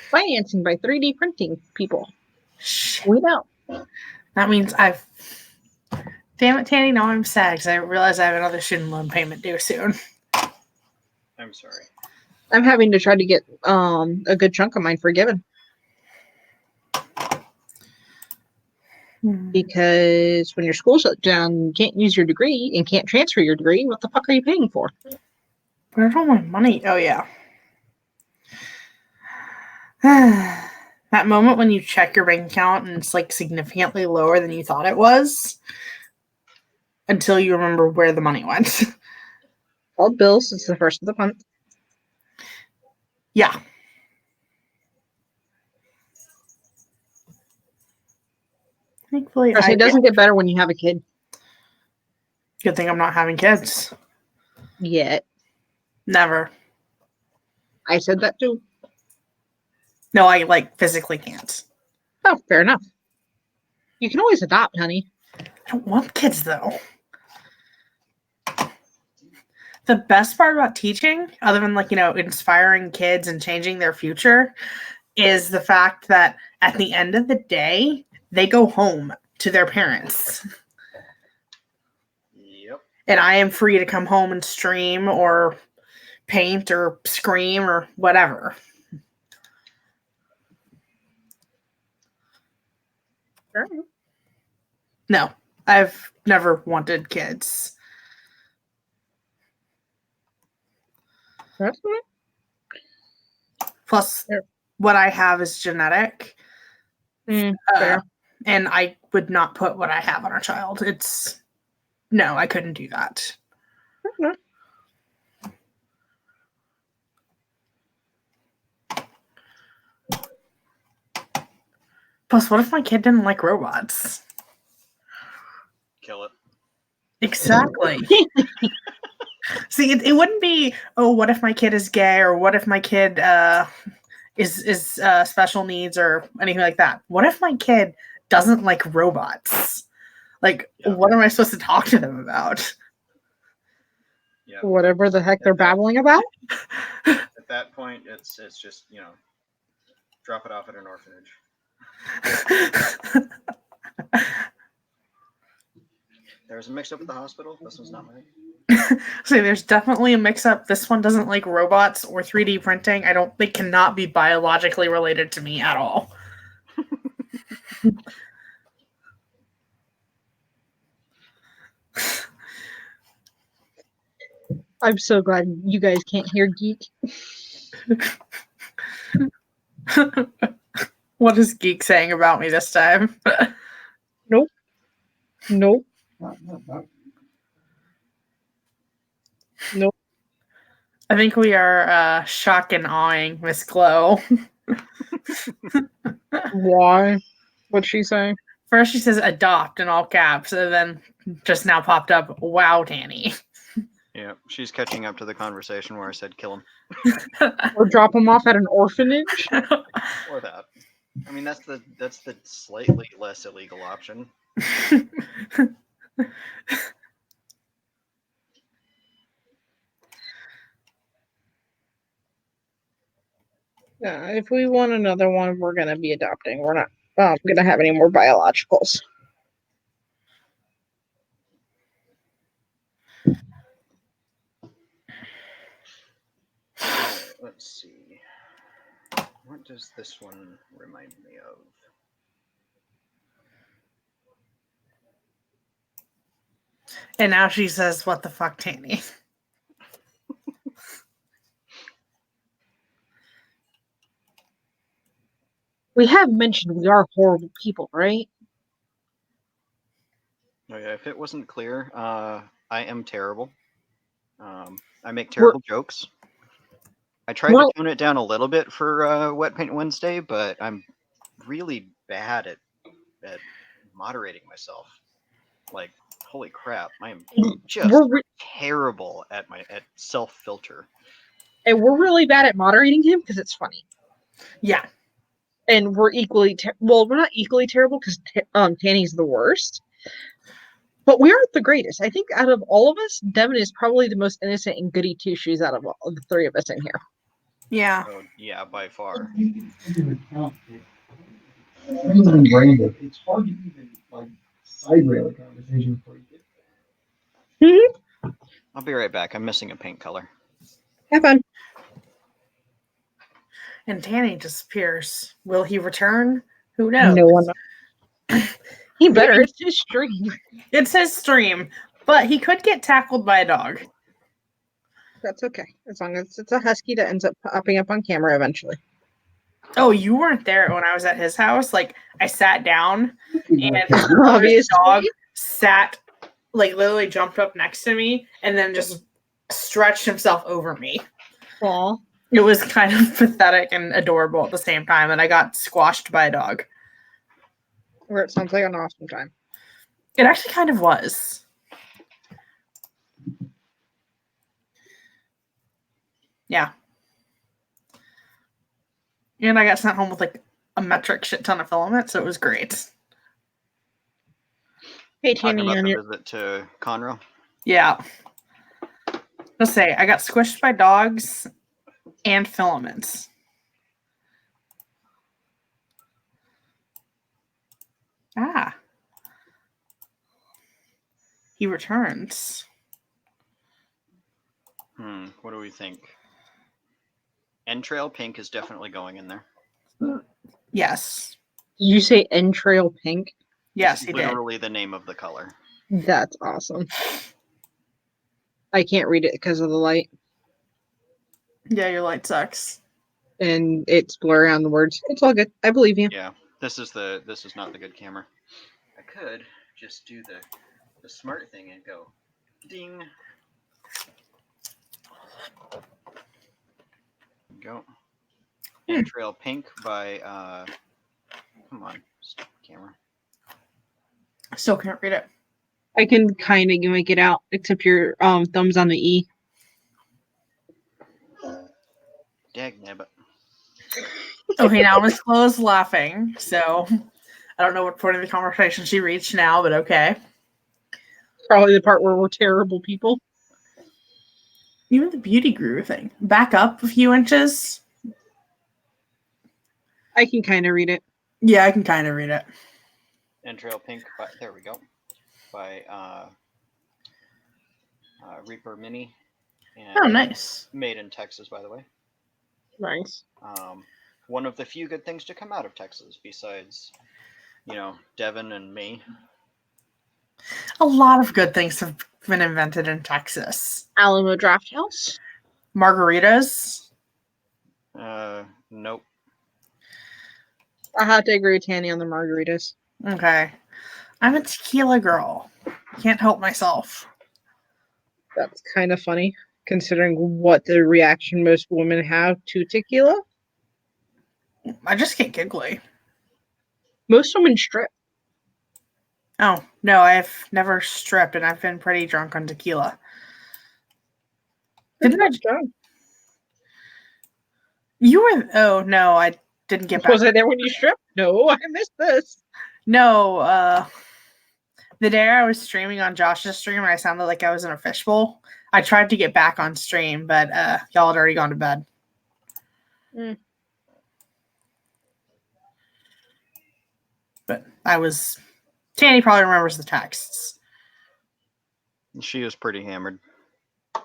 Financing by 3D printing people. Shit. We know. That means I've... Damn it, Tanny, now I'm sad because I realize I have another student loan payment due soon. I'm sorry. I'm having to try to get a good chunk of mine forgiven. Because when your school shut down, you can't use your degree and can't transfer your degree. What the fuck are you paying for? Where's all my money? Oh, yeah. That moment when you check your bank account and it's like significantly lower than you thought it was until you remember where the money went. All bills, it's the first of the month. Yeah. Thankfully, It doesn't get better when you have a kid. Good thing I'm not having kids. Yet. Never. I said that too. No, I like physically can't. Oh, fair enough. You can always adopt, honey. I don't want kids though. The best part about teaching, other than like, inspiring kids and changing their future, is the fact that at the end of the day, they go home to their parents. Yep. And I am free to come home and stream or paint or scream or whatever. Sure. No, I've never wanted kids. That's fine. Plus, Sure. what I have is genetic. Fair. And I would not put what I have on a child. No, I couldn't do that. Fair enough. Plus, what if my kid didn't like robots? Kill it. Exactly. See, it wouldn't be, oh, what if my kid is gay, or what if my kid is special needs or anything like that. What if my kid doesn't like robots? Like, what am I supposed to talk to them about? Yeah. Whatever the heck they're babbling about. At that point, it's just drop it off at an orphanage. There's a mix-up at the hospital. This one's not mine. So there's definitely a mix-up. This one doesn't like robots or 3D printing. They cannot be biologically related to me at all. I'm so glad you guys can't hear Geek. What is Geek saying about me this time? Nope. Nope. Nope. I think we are shock and awing Miss Glow. Why? What's she saying? First she says adopt in all caps, and then just now popped up, wow, Tanny. Yeah, she's catching up to the conversation where I said kill him. Or drop him off at an orphanage? Or that. I mean, that's the slightly less illegal option. Yeah, if we want another one, we're going to be adopting. We're not going to have any more biologicals. Let's see. What does this one remind me of? And now she says, what the fuck, Tanny? We have mentioned we are horrible people, right? Oh yeah, if it wasn't clear, I am terrible. I make terrible jokes. I tried to tone it down a little bit for Wet Paint Wednesday, but I'm really bad at moderating myself. Like, holy crap, I am just terrible at self-filter. And we're really bad at moderating him because it's funny. Yeah. And we're equally we're not equally terrible because Tanny's the worst. But we aren't the greatest. I think out of all of us, Devin is probably the most innocent and goody two-shoes out of all of the three of us in here. Yeah. Oh, yeah, by far. It's hard to even side rail a conversation before you get there. Mm-hmm. I'll be right back. I'm missing a paint color. Have fun. And Tanny disappears. Will he return? Who knows? No one knows. He better. It's his stream. It's his stream, but he could get tackled by a dog. That's okay. As long as it's a husky that ends up popping up on camera eventually. Oh, you weren't there when I was at his house? Like, I sat down and Obviously. his dog sat, like, literally jumped up next to me and then just stretched himself over me. Aw. It was kind of pathetic and adorable at the same time, and I got squashed by a dog. Or it sounds like an awesome time. It actually kind of was. Yeah. And I got sent home with like a metric shit ton of filament, so it was great. Hey, Talking Tanny, about on the your visit to Conroe. Yeah. Let's say I got squished by dogs and filaments. Ah. He returns. What do we think? Entrail pink is definitely going in there. Yes. Did you say entrail pink? Yes, It's he did. literally the name of the color. That's awesome. I can't read it because of the light, Yeah, your light sucks. and it's blurry on the words. It's all good. I believe you. Yeah, this is not the good camera. I could just do the smart thing and go ding. Go. Entrail pink by come on, stop camera. Still can't read it. I can kind of make it out, except your thumbs on the E. Dagnabbit. Okay, now Miss Flo is laughing, so I don't know what point of the conversation she reached now, but okay. Probably the part where we're terrible people. Even the beauty guru thing. Back up a few inches. I can kind of read it. Yeah, I can kind of read it. Entrail pink by there we go. By Reaper Mini. And Oh, nice. made in Texas, by the way. Nice. One of the few good things to come out of Texas, besides, Devin and me. A lot of good things have been invented in Texas. Alamo Draft House. Margaritas. Nope. I have to agree with Tanny on the margaritas. Okay. I'm a tequila girl. Can't help myself. That's kind of funny, considering what the reaction most women have to tequila. I just get giggly. Most women strip. Oh, no, I've never stripped and I've been pretty drunk on tequila. Didn't I? You were. Oh, no, I didn't get back. Was I there when you stripped? No, I missed this. No, the day I was streaming on Josh's stream, I sounded like I was in a fishbowl. I tried to get back on stream, but y'all had already gone to bed. But I was. Tanny probably remembers the texts. She was pretty hammered. I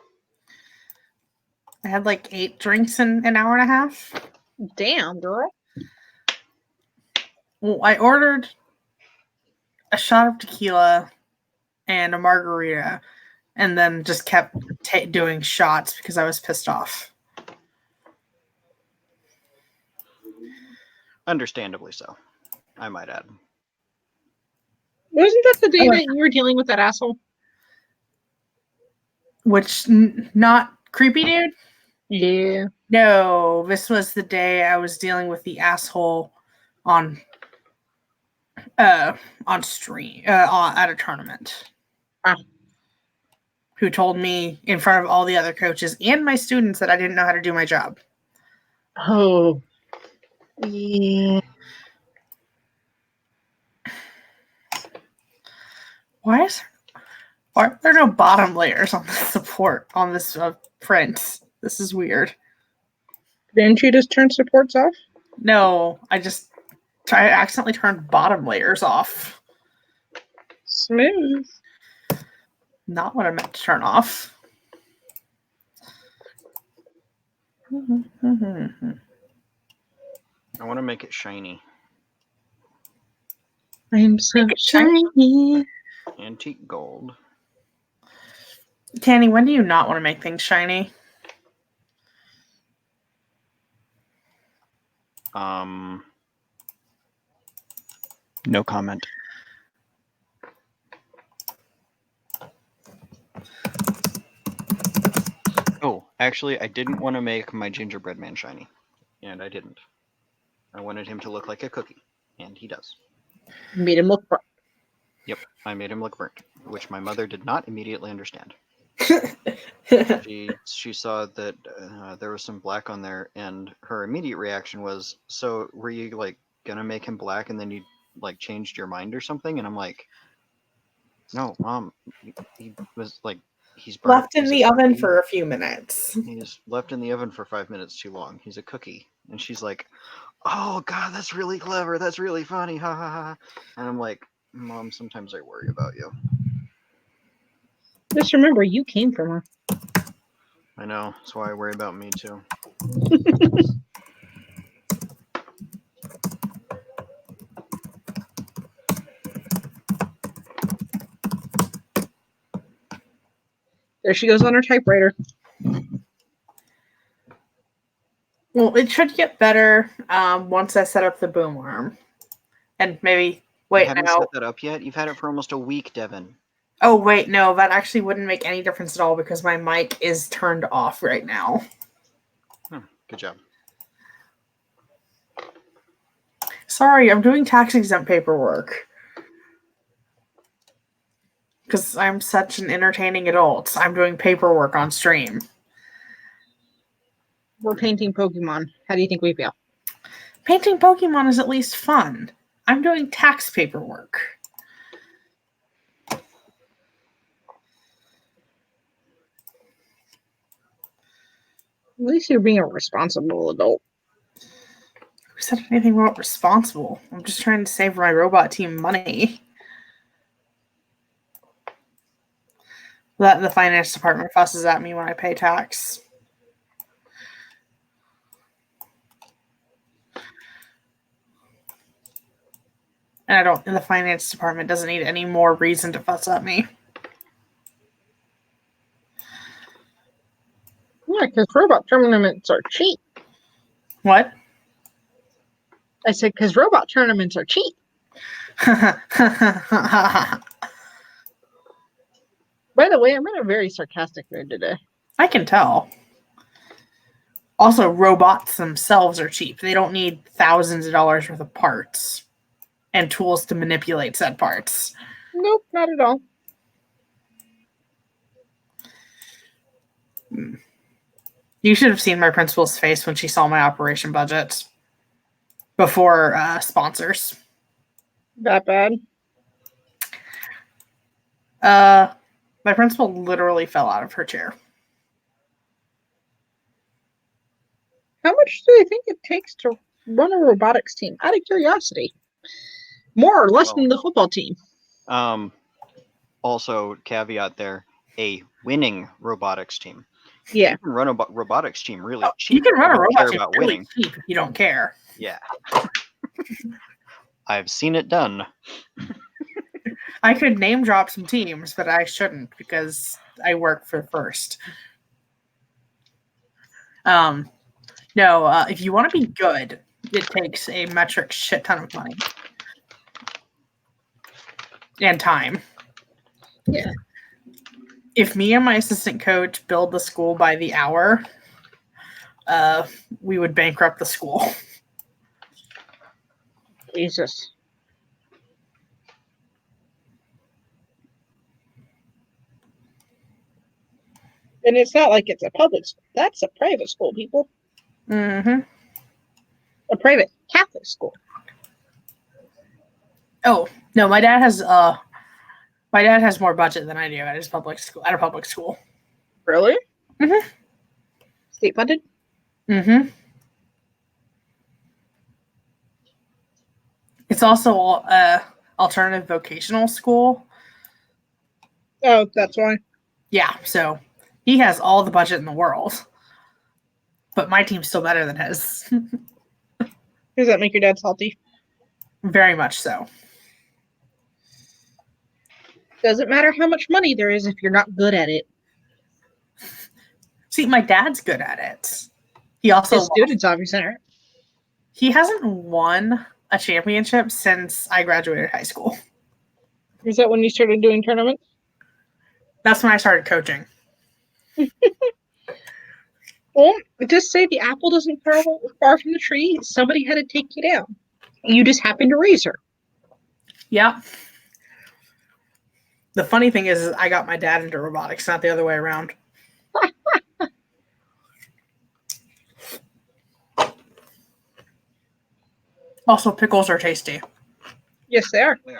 had like 8 drinks in an hour and a half. Damn, girl. Well, I ordered a shot of tequila and a margarita, and then just kept doing shots because I was pissed off. Understandably so, I might add. Wasn't that the day that you were dealing with that asshole? Which, not creepy dude? Yeah. No, this was the day I was dealing with the asshole on stream at a tournament. Who told me in front of all the other coaches and my students that I didn't know how to do my job. Oh. Yeah. Why are there no bottom layers on this support on this print? This is weird. Didn't you just turn supports off? No, I accidentally turned bottom layers off. Smooth. Not what I meant to turn off. I want to make it shiny. I'm so shiny. Antique gold. Tanny, when do you not want to make things shiny? No comment. Oh, actually, I didn't want to make my gingerbread man shiny, and I didn't. I wanted him to look like a cookie, and he does. Made him look burnt. Yep, I made him look burnt, which my mother did not immediately understand. She saw that there was some black on there, and her immediate reaction was, "So were you like gonna make him black, and then you like changed your mind or something?" And I'm like, "No, Mom, he was like he's burnt. Left in He's a the oven cookie. for a few minutes. He's left in the oven for 5 minutes too long. He's a cookie." And she's like, "Oh God, that's really clever. That's really funny. Ha ha ha." And I'm like, "Mom, sometimes I worry about you." Just remember, you came from her. I know. That's why I worry about me too. There she goes on her typewriter. Well, it should get better once I set up the boom arm. And maybe, wait, You haven't no. set that up yet? You've had it for almost a week, Devin. Oh, wait, no, that actually wouldn't make any difference at all because my mic is turned off right now. Good job. Sorry, I'm doing tax-exempt paperwork. Because I'm such an entertaining adult. I'm doing paperwork on stream. We're painting Pokemon. How do you think we feel? Painting Pokemon is at least fun. I'm doing tax paperwork. At least you're being a responsible adult. Who said anything about responsible? I'm just trying to save my robot team money. That the finance department fusses at me when I pay tax. And the finance department doesn't need any more reason to fuss at me. Yeah, because robot tournaments are cheap. What? I said, because robot tournaments are cheap. By the way, I'm in a very sarcastic mood today. I can tell. Also, robots themselves are cheap. They don't need thousands of dollars worth of parts and tools to manipulate said parts. Nope, not at all. You should have seen my principal's face when she saw my operation budget before sponsors. That bad? My principal literally fell out of her chair. How much do they think it takes to run a robotics team? Out of curiosity. More or less than the football team. Also, caveat there, a winning robotics team. Yeah. You can run a robotics team really cheap. You can run a robot team about really winning. cheap if you don't care. Yeah. I've seen it done. I could name drop some teams, but I shouldn't because I work for first. No, if you want to be good, it takes a metric shit ton of money. And time. Yeah. If me and my assistant coach build the school by the hour, we would bankrupt the school. Jesus. And it's not like it's a public school. That's a private school, people. Mm-hmm. A private Catholic school. Oh, no, my dad has more budget than I do at his public school at a public school. Really? Mm-hmm. State funded? Mm-hmm. It's also alternative vocational school. Oh, that's why. Yeah, so he has all the budget in the world. But my team's still better than his. Does that make your dad salty? Very much so. Doesn't matter how much money there is if you're not good at it. See, my dad's good at it. He also His students obviously aren't. He hasn't won a championship since I graduated high school. Is that when you started doing tournaments? That's when I started coaching. Well, just say the apple doesn't fall far from the tree. Somebody had to take you down. You just happened to raise her. Yeah. The funny thing is I got my dad into robotics, not the other way around. Also, pickles are tasty. Yes, they are. Yeah.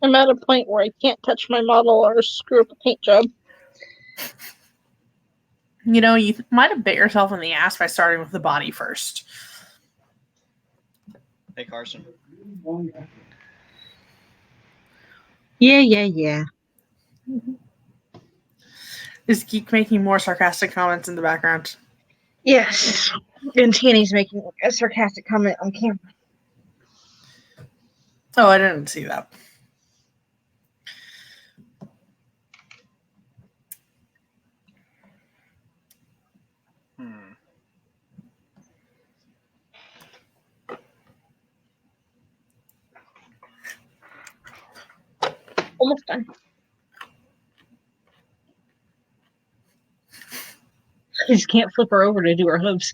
I'm at a point where I can't touch my model or screw up a paint job. You know, you might have bit yourself in the ass by starting with the body first. Hey, Karsen. Yeah. Is Geek making more sarcastic comments in the background? Yes. And Tanny's making a sarcastic comment on camera. Oh, I didn't see that. Hmm. Almost done. I just can't flip her over to do her hooves.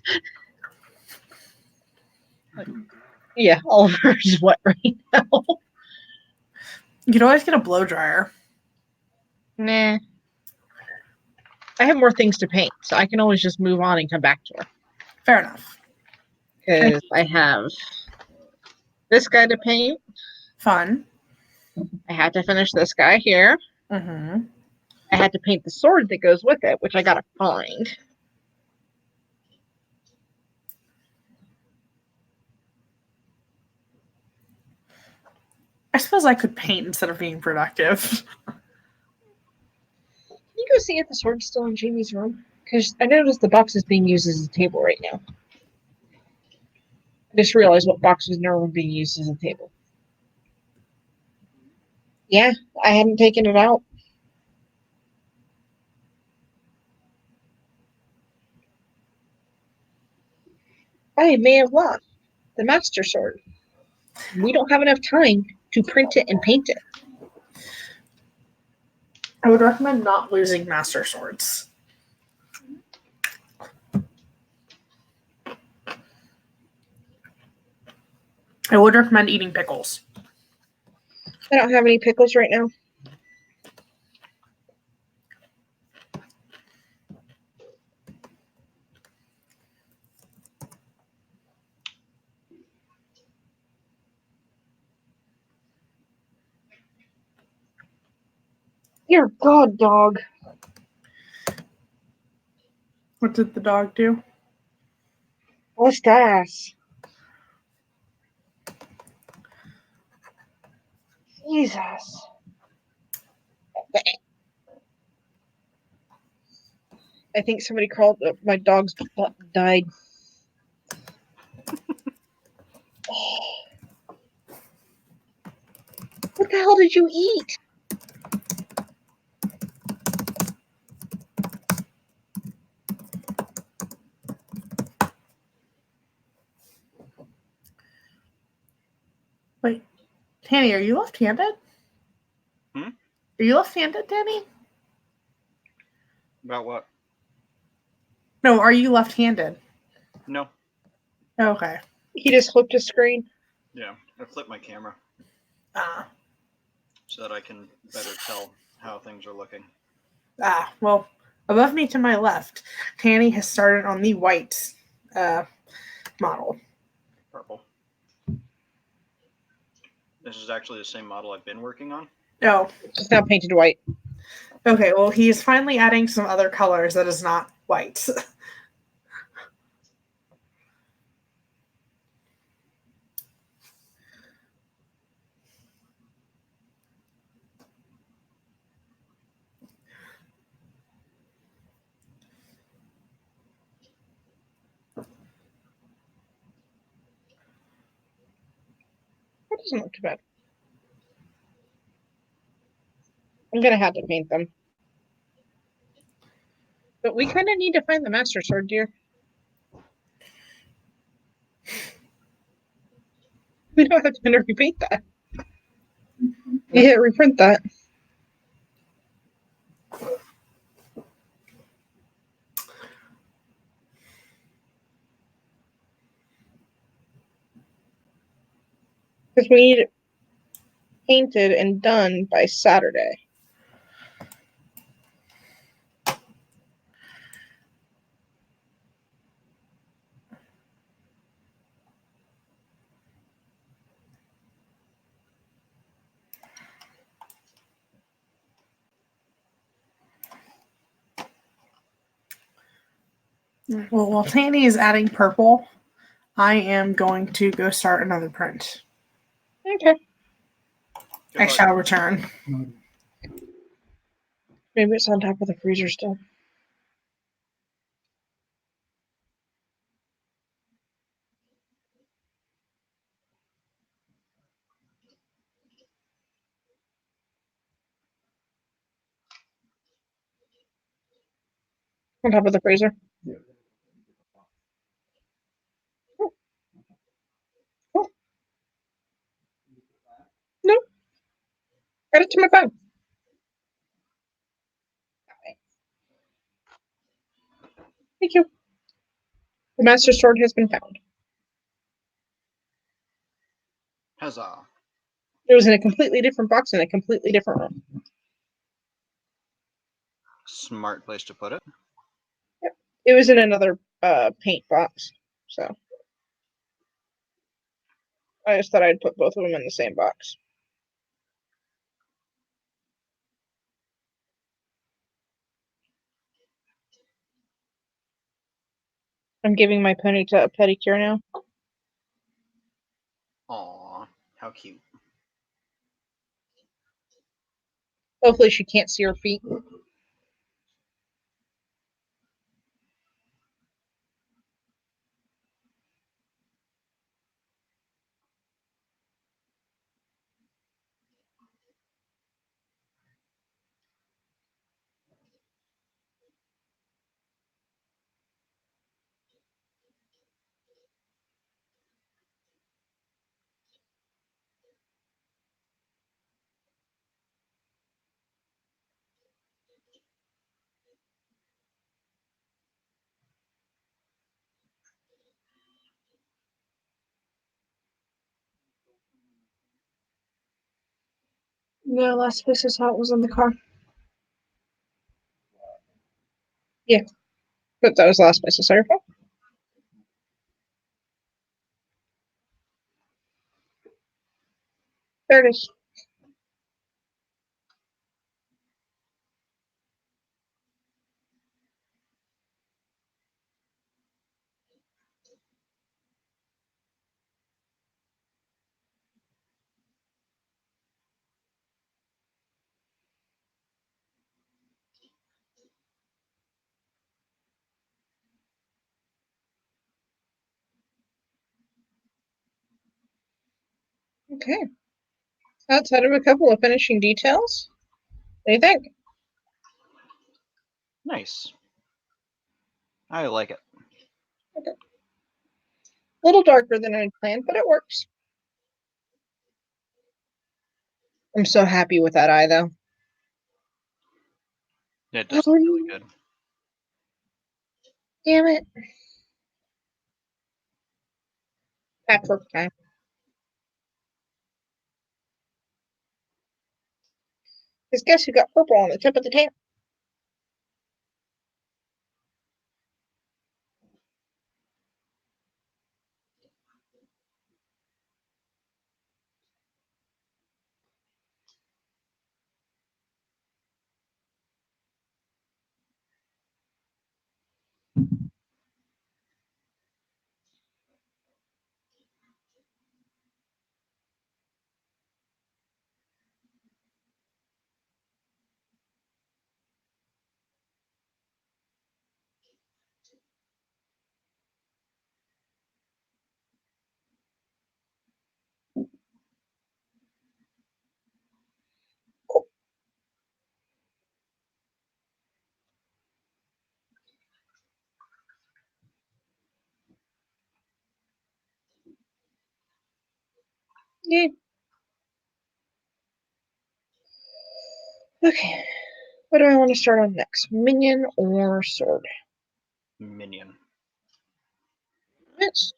Yeah, all of her is wet right now. You could always get a blow dryer. Nah. I have more things to paint, so I can always just move on and come back to her. Fair enough. Because I have this guy to paint. Fun. I had to finish this guy here. Mm-hmm. I had to paint the sword that goes with it, which I gotta find. I suppose I could paint instead of being productive. Can you go see if the sword's still in Jamie's room? Because I noticed the box is being used as a table right now. I just realized what box was never being used as a table. Yeah, I hadn't taken it out. I may have lost the Master Sword. We don't have enough time to print it and paint it. I would recommend not losing Master Swords. I would recommend eating pickles. I don't have any pickles right now. Dear God, dog. What did the dog do? What's that? Jesus. I think somebody crawled up my dog's butt and died. What the hell did you eat? Wait, Tanny, are you left-handed? Hmm? Are you left-handed, Tanny? About what? No, are you left-handed? No. Okay. He just flipped his screen. Yeah. I flipped my camera Ah. so that I can better tell how things are looking. Well, above me to my left, Tanny has started on the white model. Purple. This is actually the same model I've been working on. Oh, It's now painted white. okay. Well, he's finally adding some other colors that is not white. That doesn't look too bad. I'm gonna have to paint them. But we kind of need to find the Master Sword, dear. We don't have to repaint that. Yeah, reprint that. Because we need it painted and done by Saturday. Well, while Tanny is adding purple, I am going to go start another print. Okay. I shall return. Maybe it's on top of the freezer still. On top of the freezer. Oh. Oh. No. Add it to my phone. Thank you. The Master Sword has been found. Huzzah. It was in a completely different box in a completely different room. Smart place to put it. Yep. It was in another paint box. So I just thought I'd put both of them in the same box. I'm giving my Ponyta a pedicure now. Aw, how cute. Hopefully she can't see her feet. No, last place I saw it was in the car. Yeah. But that was the last place I saw your phone. There it is. Okay. Outside of a couple of finishing details, what do you think? Nice. I like it. Okay. A little darker than I planned, but it works. I'm so happy with that eye, though. It does look really good. Damn it. Patchwork time. Because guess who got purple on the tip of the tail? Cool. Yeah. Okay. What do I want to start on next? Minion or sword? Minion. Yes.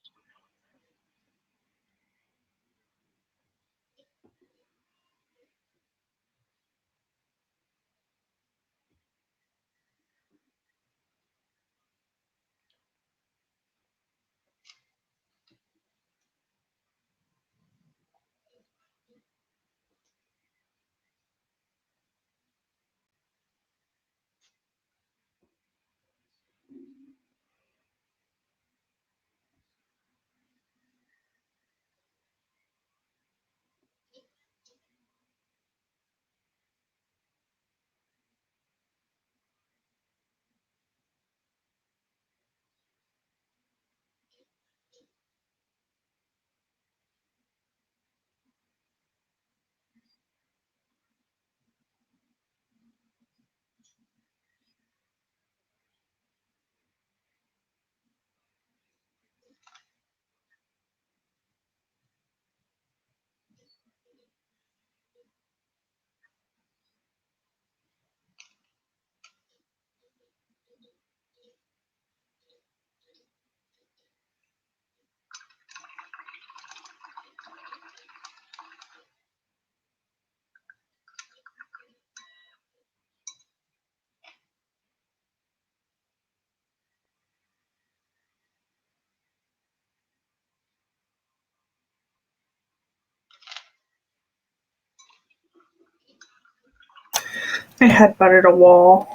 I had buttered a wall.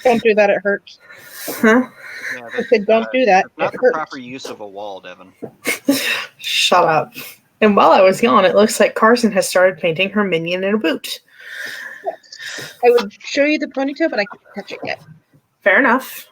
Don't do that, it hurts. Huh? Yeah, I said, don't do that. that's not It the hurts. proper use of a wall, Devin. Shut up. And while I was gone, it looks like Karsen has started painting her minion in a boot. I would show you the Ponyta, but I can't touch it yet. Fair enough.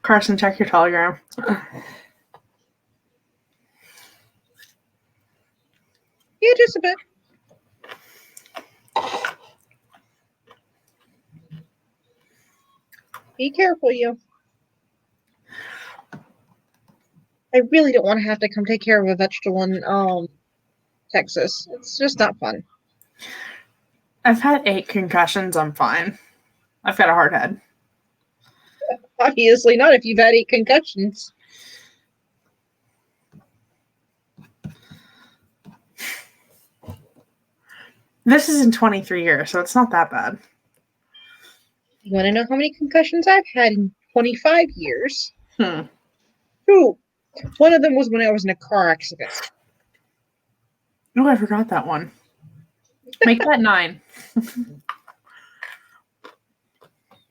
Karsen, check your telegram. Yeah, just a bit. Be careful, you. I really don't want to have to come take care of a vegetable in Texas. It's just not fun. I've had 8 concussions. I'm fine. I've got a hard head. Obviously not if you've had 8 concussions. This is in 23 years, so it's not that bad. You want to know how many concussions I've had in 25 years? Hmm. 2. One of them was when I was in a car accident. Oh, I forgot that one. Make that 9.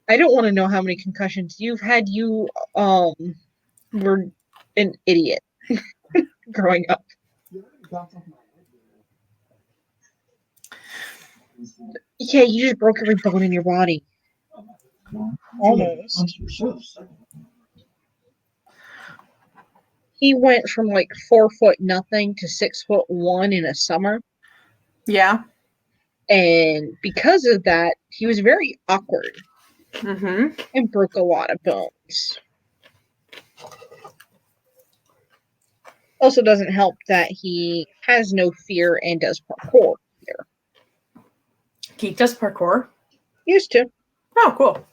I don't want to know how many concussions you've had. You were an idiot growing up. Yeah, you just broke every bone in your body. Almost. He went from like 4 foot nothing to 6'1" in a summer. Yeah. And because of that, he was very awkward Mm-hmm. and broke a lot of bones. Also doesn't help that he has no fear and does parkour here. Geek does parkour. Used to. Oh, cool.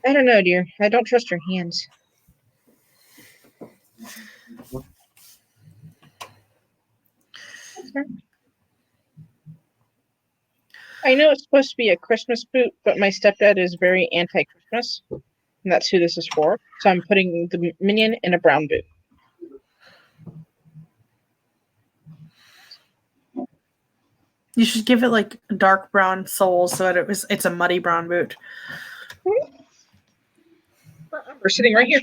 I don't know, dear. I don't trust your hands. I know it's supposed to be a Christmas boot, but my stepdad is very anti-Christmas, and that's who this is for. So I'm putting the minion in a brown boot. You should give it like dark brown soles so that it's a muddy brown boot. We're sitting right here.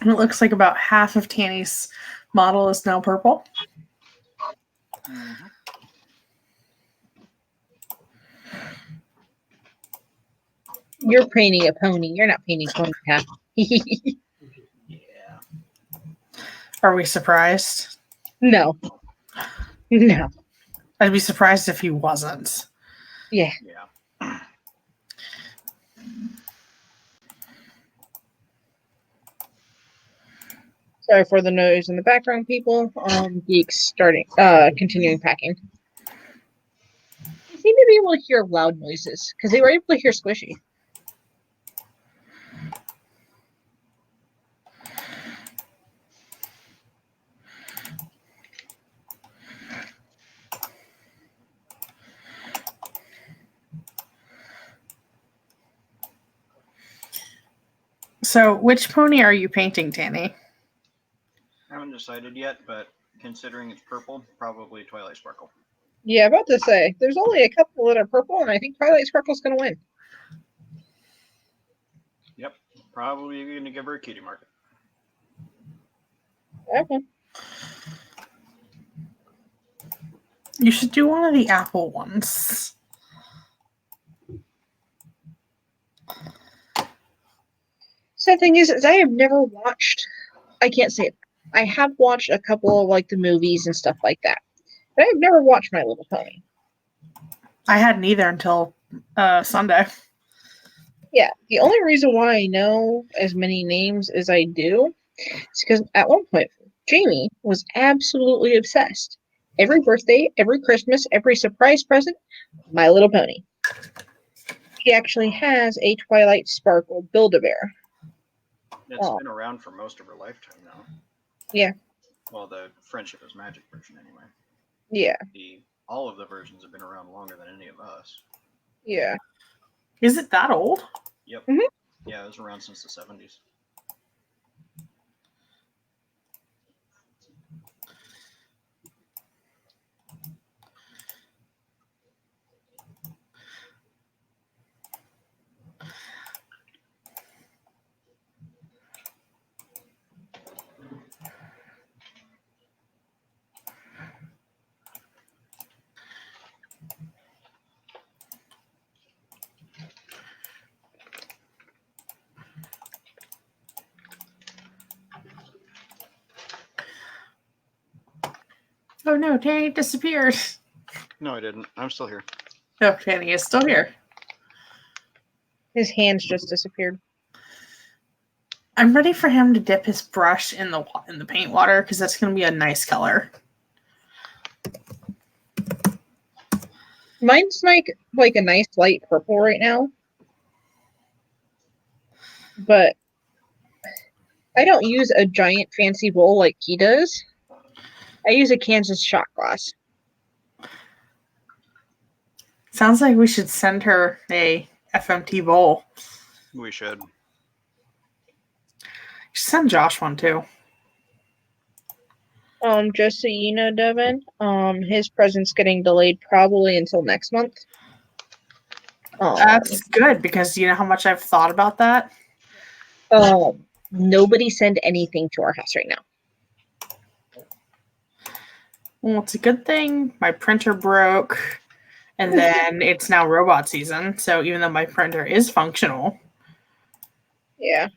And it looks like about half of Tanny's model is now purple. Mm-hmm. You're painting a pony. You're not painting Ponyta. Yeah. Are we surprised? No. No. I'd be surprised if he wasn't. Yeah. Yeah. Sorry for the noise in the background, people. Geeks continuing packing. They seem to be able to hear loud noises because they were able to hear Squishy. So, which pony are you painting, Tanny? I haven't decided yet, but considering it's purple, probably Twilight Sparkle. Yeah, about to say. There's only a couple that are purple, and I think Twilight Sparkle's going to win. Yep. Probably going to give her a cutie mark. Okay. You should do one of the apple ones. Sad thing is I have never watched. I can't say it. I have watched a couple of like the movies and stuff like that, but I've never watched My Little Pony. I hadn't either until Sunday. Yeah, the only reason why I know as many names as I do is because at one point, Jamie was absolutely obsessed. Every birthday, every Christmas, every surprise present, My Little Pony. She actually has a Twilight Sparkle Build-A-Bear. It's been around for most of her lifetime now. Yeah. Well, the Friendship is Magic version, anyway. Yeah. All of the versions have been around longer than any of us. Yeah. Is it that old? Yep. Mhm. Yeah, it was around since the 70s. Oh no, Danny disappeared. No, I didn't. I'm still here. No, Danny is still here. His hands just disappeared. I'm ready for him to dip his brush in the paint water because that's going to be a nice color. Mine's like a nice light purple right now. But I don't use a giant fancy bowl like he does. I use a Kansas shot glass. Sounds like we should send her a FMT bowl. We should. Send Josh one too. Just so you know, Devin, his present's getting delayed probably until next month. That's good because you know how much I've thought about that. Nobody send anything to our house right now. Well, it's a good thing my printer broke, and then it's now robot season. So even though my printer is functional, yeah.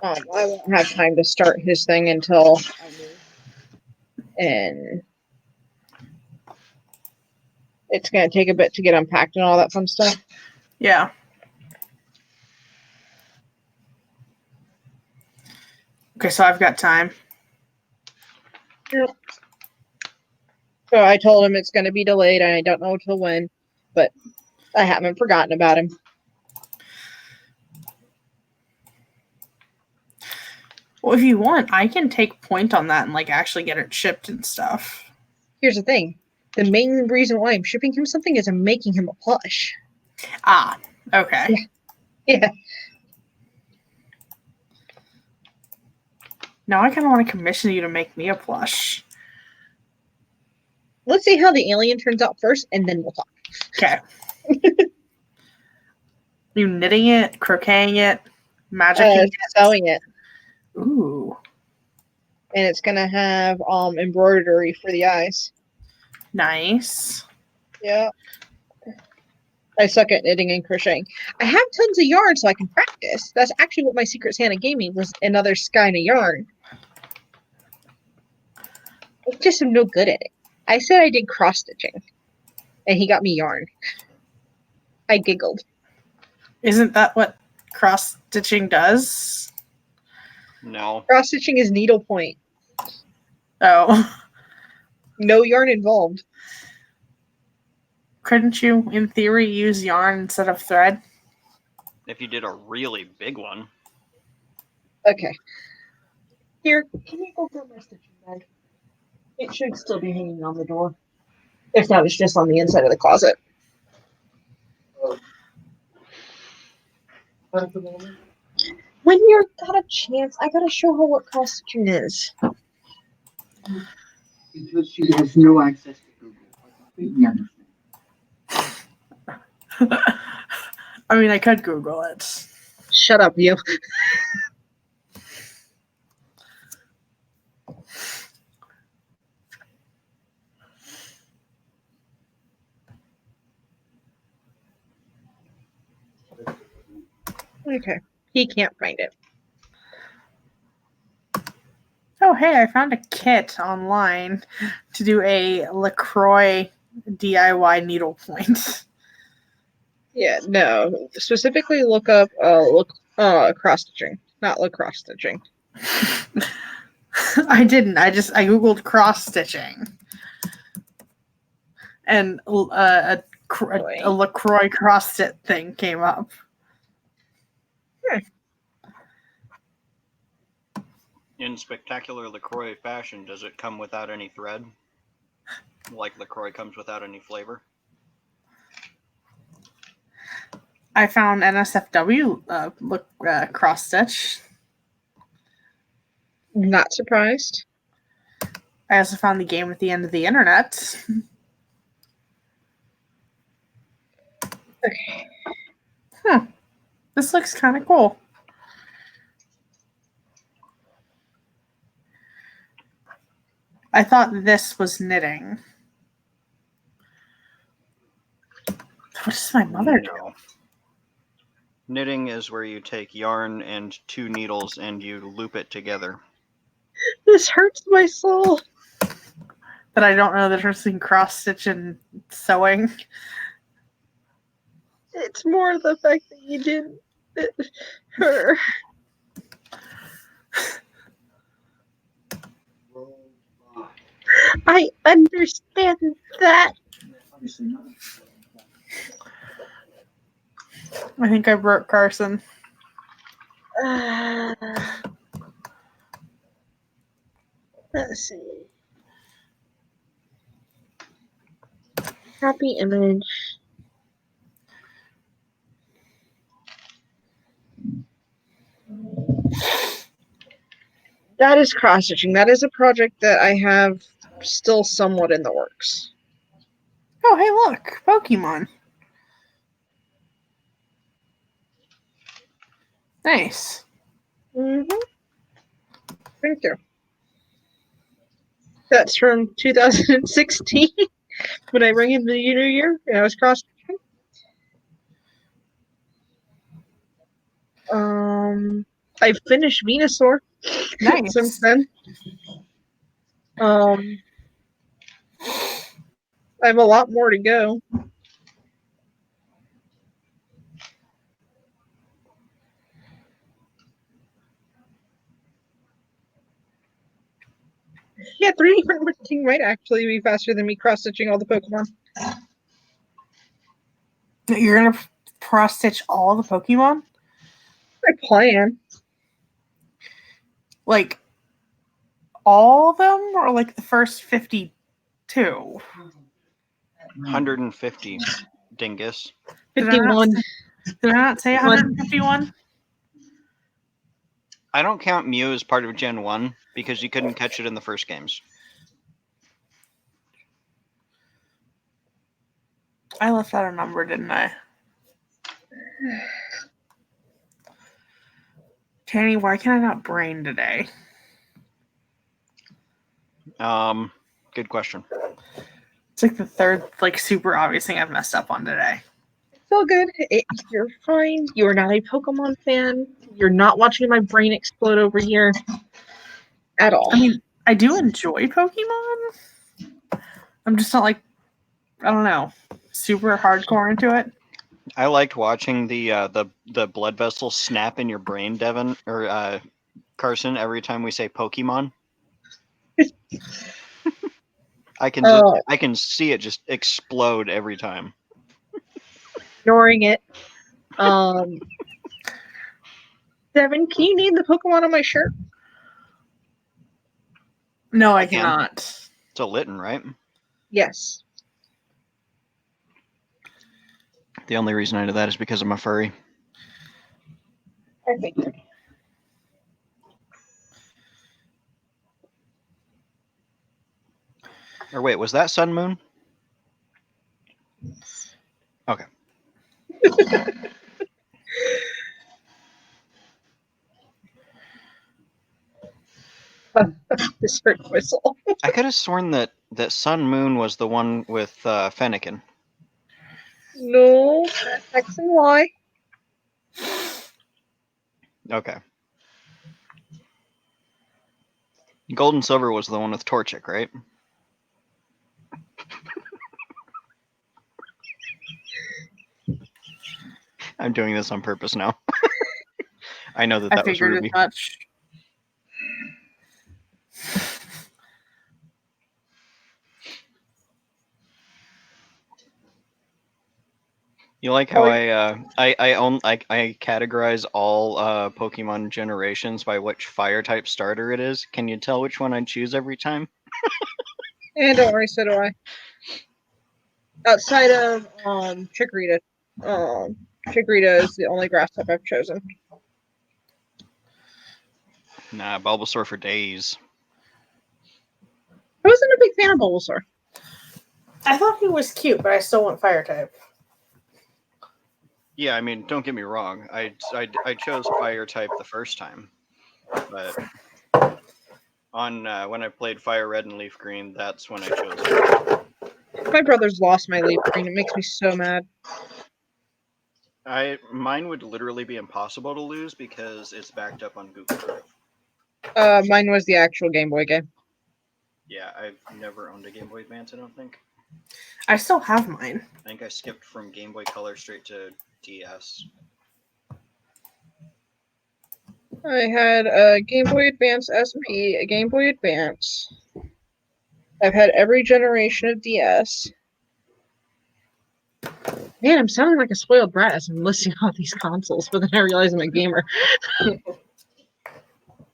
I won't have time to start his thing until I move. And it's going to take a bit to get unpacked and all that fun stuff. yeah. Okay, so I've got time. Yep. So I told him it's going to be delayed, and I don't know till when, but I haven't forgotten about him. Well, if you want, I can take point on that and like actually get it shipped and stuff. Here's the thing. The main reason why I'm shipping him something is I'm making him a plush. Ah, okay. Yeah. Now I kind of want to commission you to make me a plush. Let's see how the alien turns out first, and then we'll talk. Okay. You knitting it, crocheting it, magicking it? Sewing it. Ooh. And it's going to have embroidery for the eyes. Nice. Yeah. I suck at knitting and crocheting. I have tons of yarn so I can practice. That's actually what my Secret Santa gave me, was another skein of yarn. I just am no good at it. I said I did cross-stitching, and he got me yarn. I giggled. Isn't that what cross-stitching does? No. Cross-stitching is needlepoint. Oh. No yarn involved. Couldn't you, in theory, use yarn instead of thread? If you did a really big one. Okay. Here, can you go grab my stitching bag? It should still be hanging on the door. If not, it's just on the inside of the closet. When you're got a chance, I gotta show her what cross stitching is. Because she has no access to Google. I completely understand. I mean, I could Google it. Shut up, you. Okay. He can't find it. Oh, hey, I found a kit online to do a LaCroix DIY needlepoint. Yeah, no. Specifically, look up cross stitching, not lacrosse stitching. I didn't. I googled cross stitching, and a LaCroix cross stitch thing came up. In spectacular LaCroix fashion, does it come without any thread? Like LaCroix comes without any flavor? I found NSFW cross stitch. Not surprised. I also found the game at the end of the internet. Okay. This looks kind of cool. I thought this was knitting. What does my mother do? No. Knitting is where you take yarn and 2 needles and you loop it together. This hurts my soul. But I don't know the difference between cross stitch and sewing. It's more the fact that you didn't her. I understand that. Obviously not. I think I broke Karsen. Let's see. Happy image. That is cross stitching. That is a project that I have still somewhat in the works. Oh, hey, look, Pokemon. Nice. Mm-hmm. Thank you. That's from 2016 when I rang in the new year and I was cross stitching. I've finished Venusaur Nice. since then. I have a lot more to go. Yeah, 3D printing might actually be faster than me cross stitching all the Pokemon. You're going to cross stitch all the Pokemon? I plan. Like, all of them? Or like the first 52? 150, dingus. 51. Did I not say 151? I don't count Mew as part of Gen 1 because you couldn't catch it in the first games. I left out a number, didn't I? Tanny, why can I not brain today? Good question. It's like the third, like, super obvious thing I've messed up on today. It's all good. You're fine. You're not a Pokemon fan. You're not watching my brain explode over here at all. I mean, I do enjoy Pokemon. I'm just not like, I don't know, super hardcore into it. I liked watching the blood vessels snap in your brain, Devin or Karsen, every time we say Pokemon. I can see it just explode every time. Ignoring it. Devin, can you name the Pokemon on my shirt? No, I can. cannot. It's a Litten, right? Yes. The only reason I know that is because I'm a furry. I figured. Or wait, was that Sun Moon? Okay. This hurt my soul. I could have sworn that Sun Moon was the one with Fennekin. No, X and Y. Okay. Gold and Silver was the one with Torchic, right? I'm doing this on purpose now. I know that I that was figured as Ruby. much. You like how Oh, I categorize all Pokemon generations by which fire type starter it is? Can you tell which one I choose every time? and don't worry, so do I. Outside of Chikorita, Chikorita is the only grass type I've chosen. Nah, Bulbasaur for days. I wasn't a big fan of Bulbasaur. I thought he was cute, but I still want fire type. Yeah, I mean, don't get me wrong. I chose fire type the first time, but on when I played Fire Red and Leaf Green, that's when I chose fire. My brother's lost my Leaf Green. It makes me so mad. Mine would literally be impossible to lose because it's backed up on Google Drive. Mine was the actual Game Boy game. Yeah, I've never owned a Game Boy Advance, I don't think. I still have mine. I think I skipped from Game Boy Color straight to DS. I had a Game Boy Advance SP, a Game Boy Advance. I've had every generation of DS. Man, I'm sounding like a spoiled brat as I'm listing all these consoles, but then I realize I'm a gamer.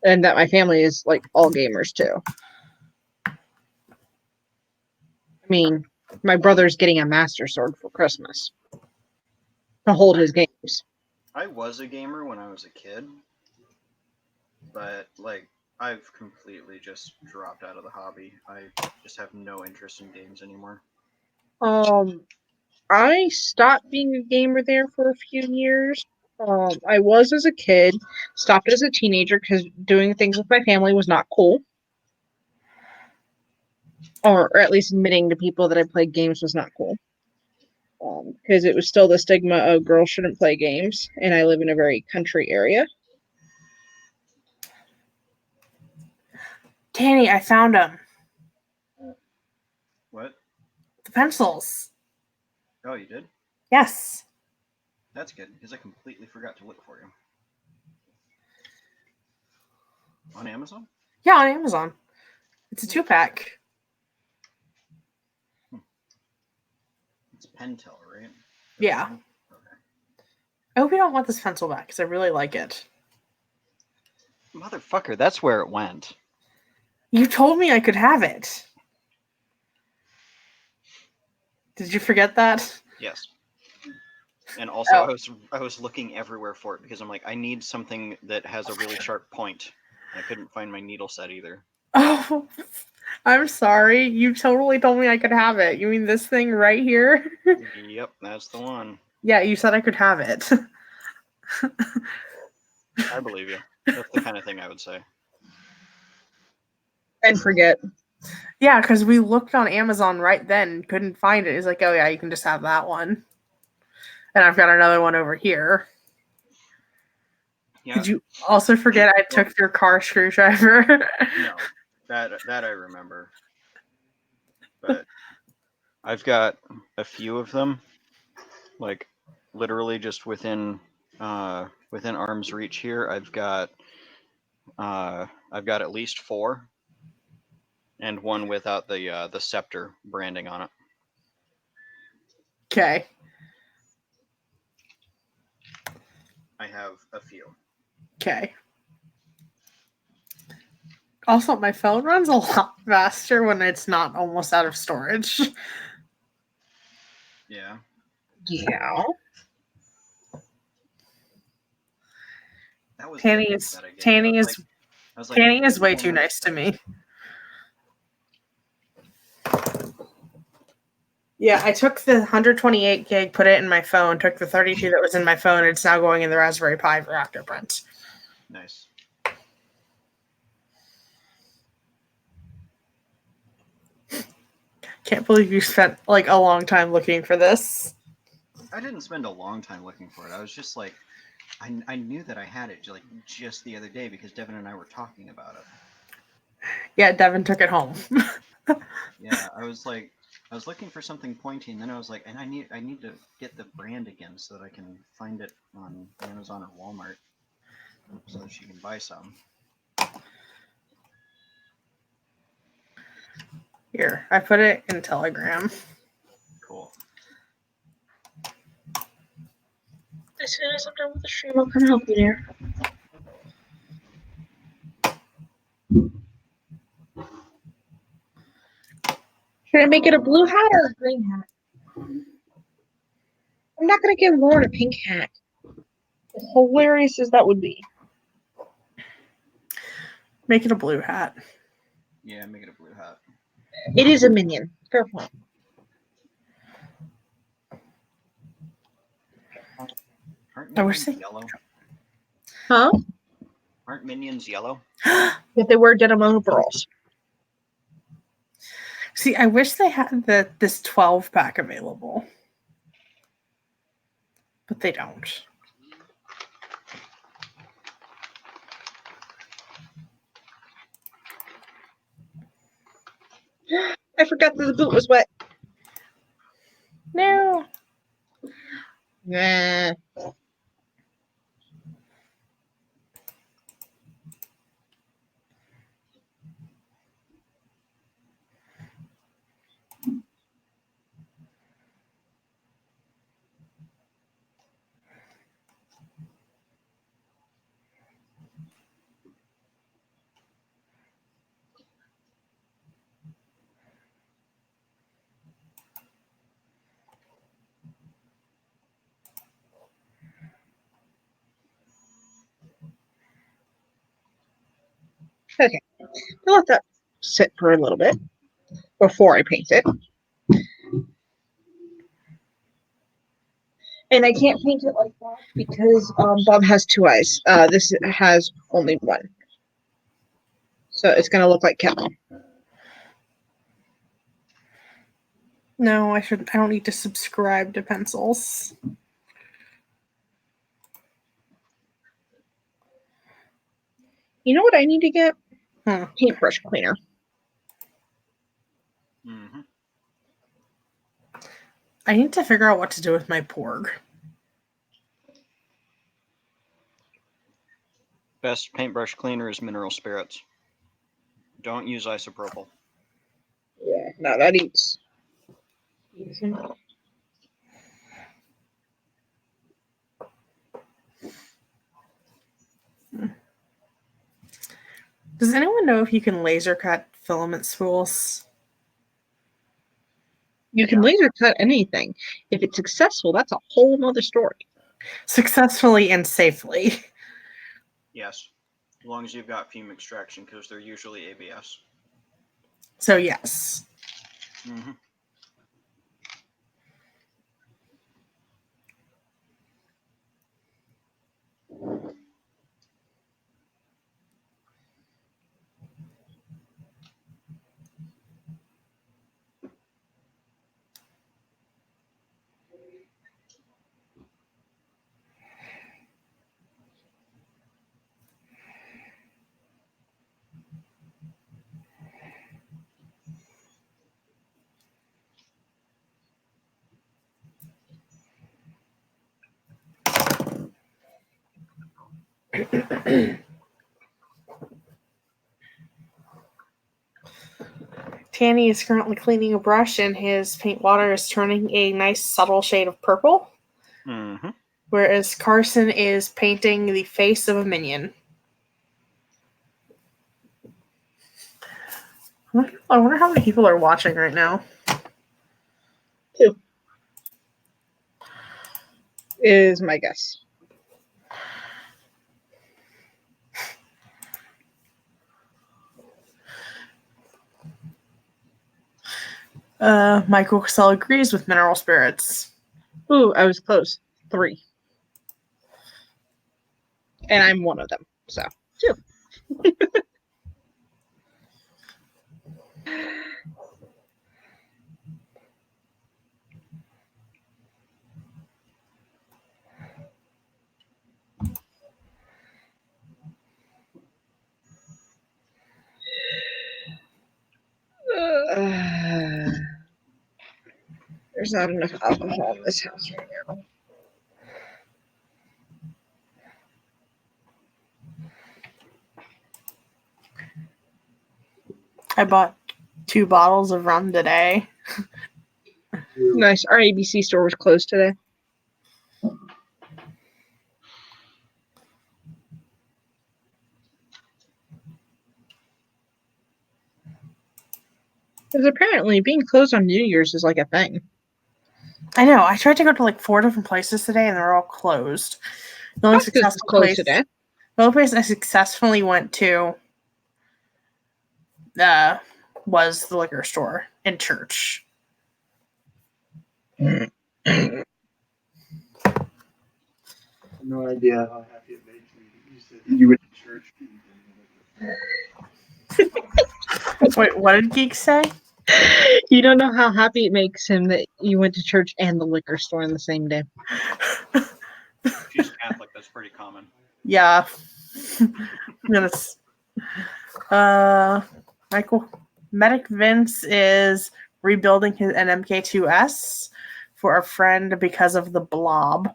And that my family is like all gamers too. I mean, my brother's getting a Master Sword for Christmas to hold his games. I was a gamer when I was a kid, but like I've completely just dropped out of the hobby. I just have no interest in games anymore. I stopped being a gamer there for a few years. I was as a kid, stopped as a teenager because doing things with my family was not cool. Or at least admitting to people that I played games was not cool. Because it was still the stigma of girls shouldn't play games, and I live in a very country area. Danny, I found them. What? The pencils. Oh, you did? Yes. That's good, because I completely forgot to look for you. On Amazon? Yeah, on Amazon. It's a 2-pack. It's Pentel, right? Yeah. Okay. I hope you don't want this pencil back because I really like it. Motherfucker, that's where it went. You told me I could have it. Did you forget that? Yes. And also, Oh. I was looking everywhere for it because I'm like, I need something that has a really sharp point. I couldn't find my needle set either. Oh, I'm sorry. You totally told me I could have it. You mean this thing right here? Yep, that's the one. Yeah, you said I could have it. I believe you. That's the kind of thing I would say. And forget. Yeah, because we looked on Amazon right then, couldn't find it. It's like, oh yeah, you can just have that one. And I've got another one over here. Yeah. Did you also forget I took your car screwdriver? No, that I remember. But I've got a few of them, like literally just within arm's reach here. I've got at least 4, and one without the scepter branding on it. Okay. I have a few. Okay. Also, my phone runs a lot faster when it's not almost out of storage. Yeah. Yeah. That was Tanny the is that I gave Tanny you. is I was like, Tanny is way one too more- nice to me. Yeah, I took the 128 gig, put it in my phone, took the 32 that was in my phone, and it's now going in the Raspberry Pi for Afterprint. Nice. Can't believe you spent like a long time looking for this. I didn't spend a long time looking for it. I was just like, I knew that I had it like just the other day because Devin and I were talking about it. Yeah, Devin took it home. Yeah, I was like, I was looking for something pointy, and then I was like, and I need to get the brand again so that I can find it on Amazon or Walmart, so that she can buy some. Here, I put it in Telegram. Cool. As soon as I'm done with the stream, I'll come help you there. Should I make it a blue hat or a green hat? I'm not gonna give Lauren a pink hat. As hilarious as that would be. Make it a blue hat. Yeah, make it a blue hat. It is a minion. Fair point. Aren't I wish minions they- yellow? Huh? Aren't minions yellow? But they wear denim overalls. See, I wish they had this 12 pack available. But they don't. I forgot that the boot was wet. No. Nah. Okay. I'll let that sit for a little bit before I paint it. And I can't paint it like that because Bob has two eyes. This has only one. So it's going to look like Kevin. No, I don't need to subscribe to pencils. You know what I need to get? Hmm. Paintbrush cleaner. Mm-hmm. I need to figure out what to do with my porg. Best paintbrush cleaner is mineral spirits. Don't use isopropyl. Yeah, no, that eats. Does anyone know if you can laser cut filament spools? You can laser cut anything. If it's successful, that's a whole nother story. Successfully and safely. Yes, as long as you've got fume extraction, because they're usually ABS. So yes. Mm-hmm. Tanny is currently cleaning a brush and his paint water is turning a nice subtle shade of purple. Mm-hmm. Whereas Karsen is painting the face of a minion. I wonder how many people are watching right now. 2 is my guess. Michael Cassell agrees with mineral spirits. Ooh, I was close. 3. And I'm one of them. So, 2. There's not enough alcohol in this house right now. I bought 2 bottles of rum today. Nice. Our ABC store was closed today. Because apparently being closed on New Year's is like a thing. I know. I tried to go to like 4 different places today, and they're all closed. The only Costco's is successful closed place, today. the only place I successfully went to, was the liquor store and church. No idea how happy it makes me. You said you went to church. Wait, what did Geek say? You don't know how happy it makes him that you went to church and the liquor store in the same day. She's Catholic. That's pretty common. Yeah. Yes. Michael Medic Vince is rebuilding an MK2S for a friend because of the blob.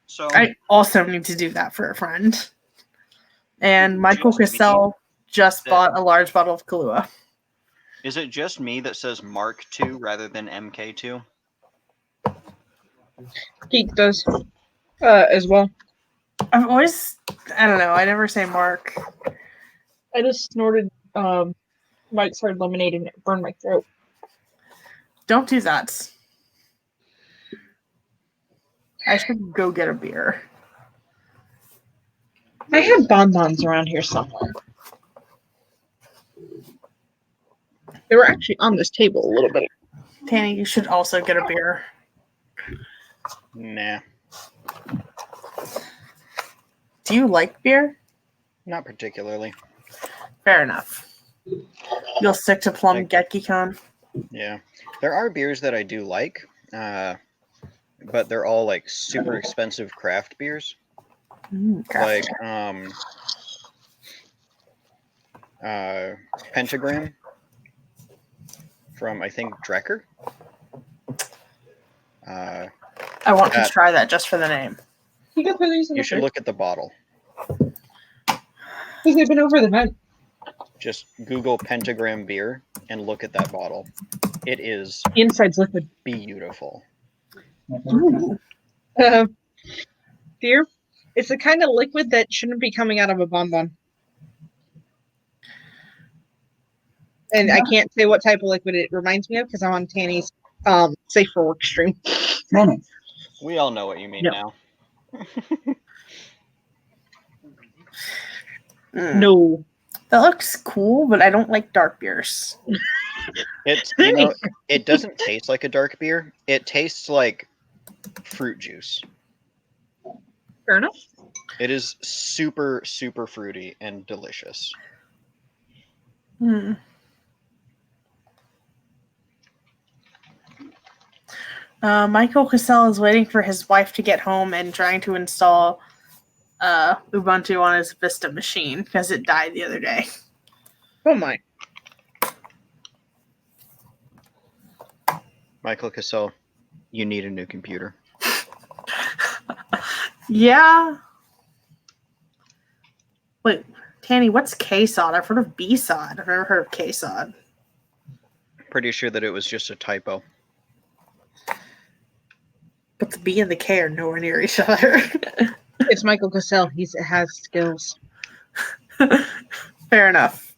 So I also need to do that for a friend. And Michael Just me? Cassell just bought a large bottle of Kahlua. is it just me that says Mark II rather than MK2? Geek does as well. I've always, I don't know, I never say Mark. I just snorted White Star lemonade and it burned my throat. Don't do that. I should go get a beer. I have bonbons around here somewhere. They were actually on this table a little bit. Tanny, you should also get a beer. Nah, Do you like beer? not particularly. Fair enough. You'll stick to Plum Like- GetkyCon. Yeah, there are beers that I do like, but they're all like super expensive craft beers. Craft. Like Pentagram from I think Drecker. I want to that- try that just for the name. You can put these in You the should look at the bottle. because they've been over the vent. Just Google Pentagram beer and look at that bottle. It is The inside's liquid. beautiful. Ooh. Beer? It's the kind of liquid that shouldn't be coming out of a bonbon. And I can't say what type of liquid it reminds me of because I'm on Tanny's Safe for Work stream. We all know what you mean No. now. No. That looks cool, but I don't like dark beers. It doesn't taste like a dark beer. It tastes like fruit juice. Fair enough. It is super, super fruity and delicious. Michael Cassell is waiting for his wife to get home and trying to install Ubuntu on his Vista machine because it died the other day. Oh my. Michael Cassell, you need a new computer. Yeah. Wait, Tanny, what's KSOD? I've heard of BSOD. I've never heard of KSOD. Pretty sure that it was just a typo. But the B and the K are nowhere near each other. It's Michael Cassell. He has skills. Fair enough.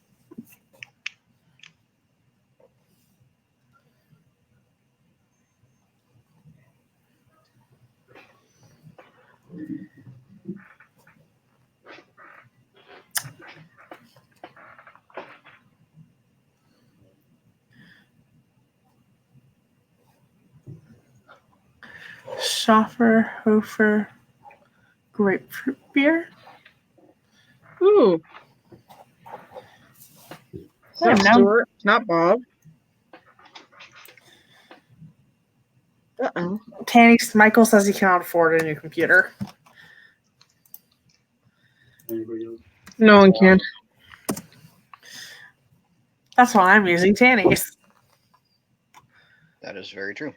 Schafferhofer grapefruit beer. Ooh. It's not now- Stuart. It's not Bob. Uh-oh. Tanny, Michael says he cannot afford a new computer. Anybody else? No one can. That's why I'm using Tanny's. That is very true.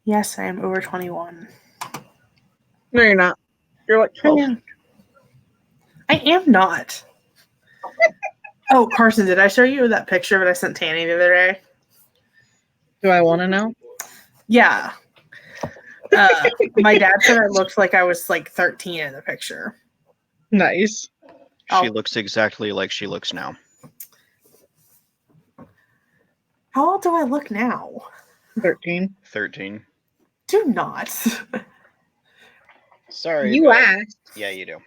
Yes, I am over 21. No, you're not. You're like 12. I am not. Oh, Karsen, did I show you that picture that I sent Tanny the other day? Do I want to know? Yeah. My dad said I looked like I was like 13 in the picture. Nice. She looks exactly like she looks now. How old do I look now? 13. 13. Do not. Sorry. You asked. Yeah, you do.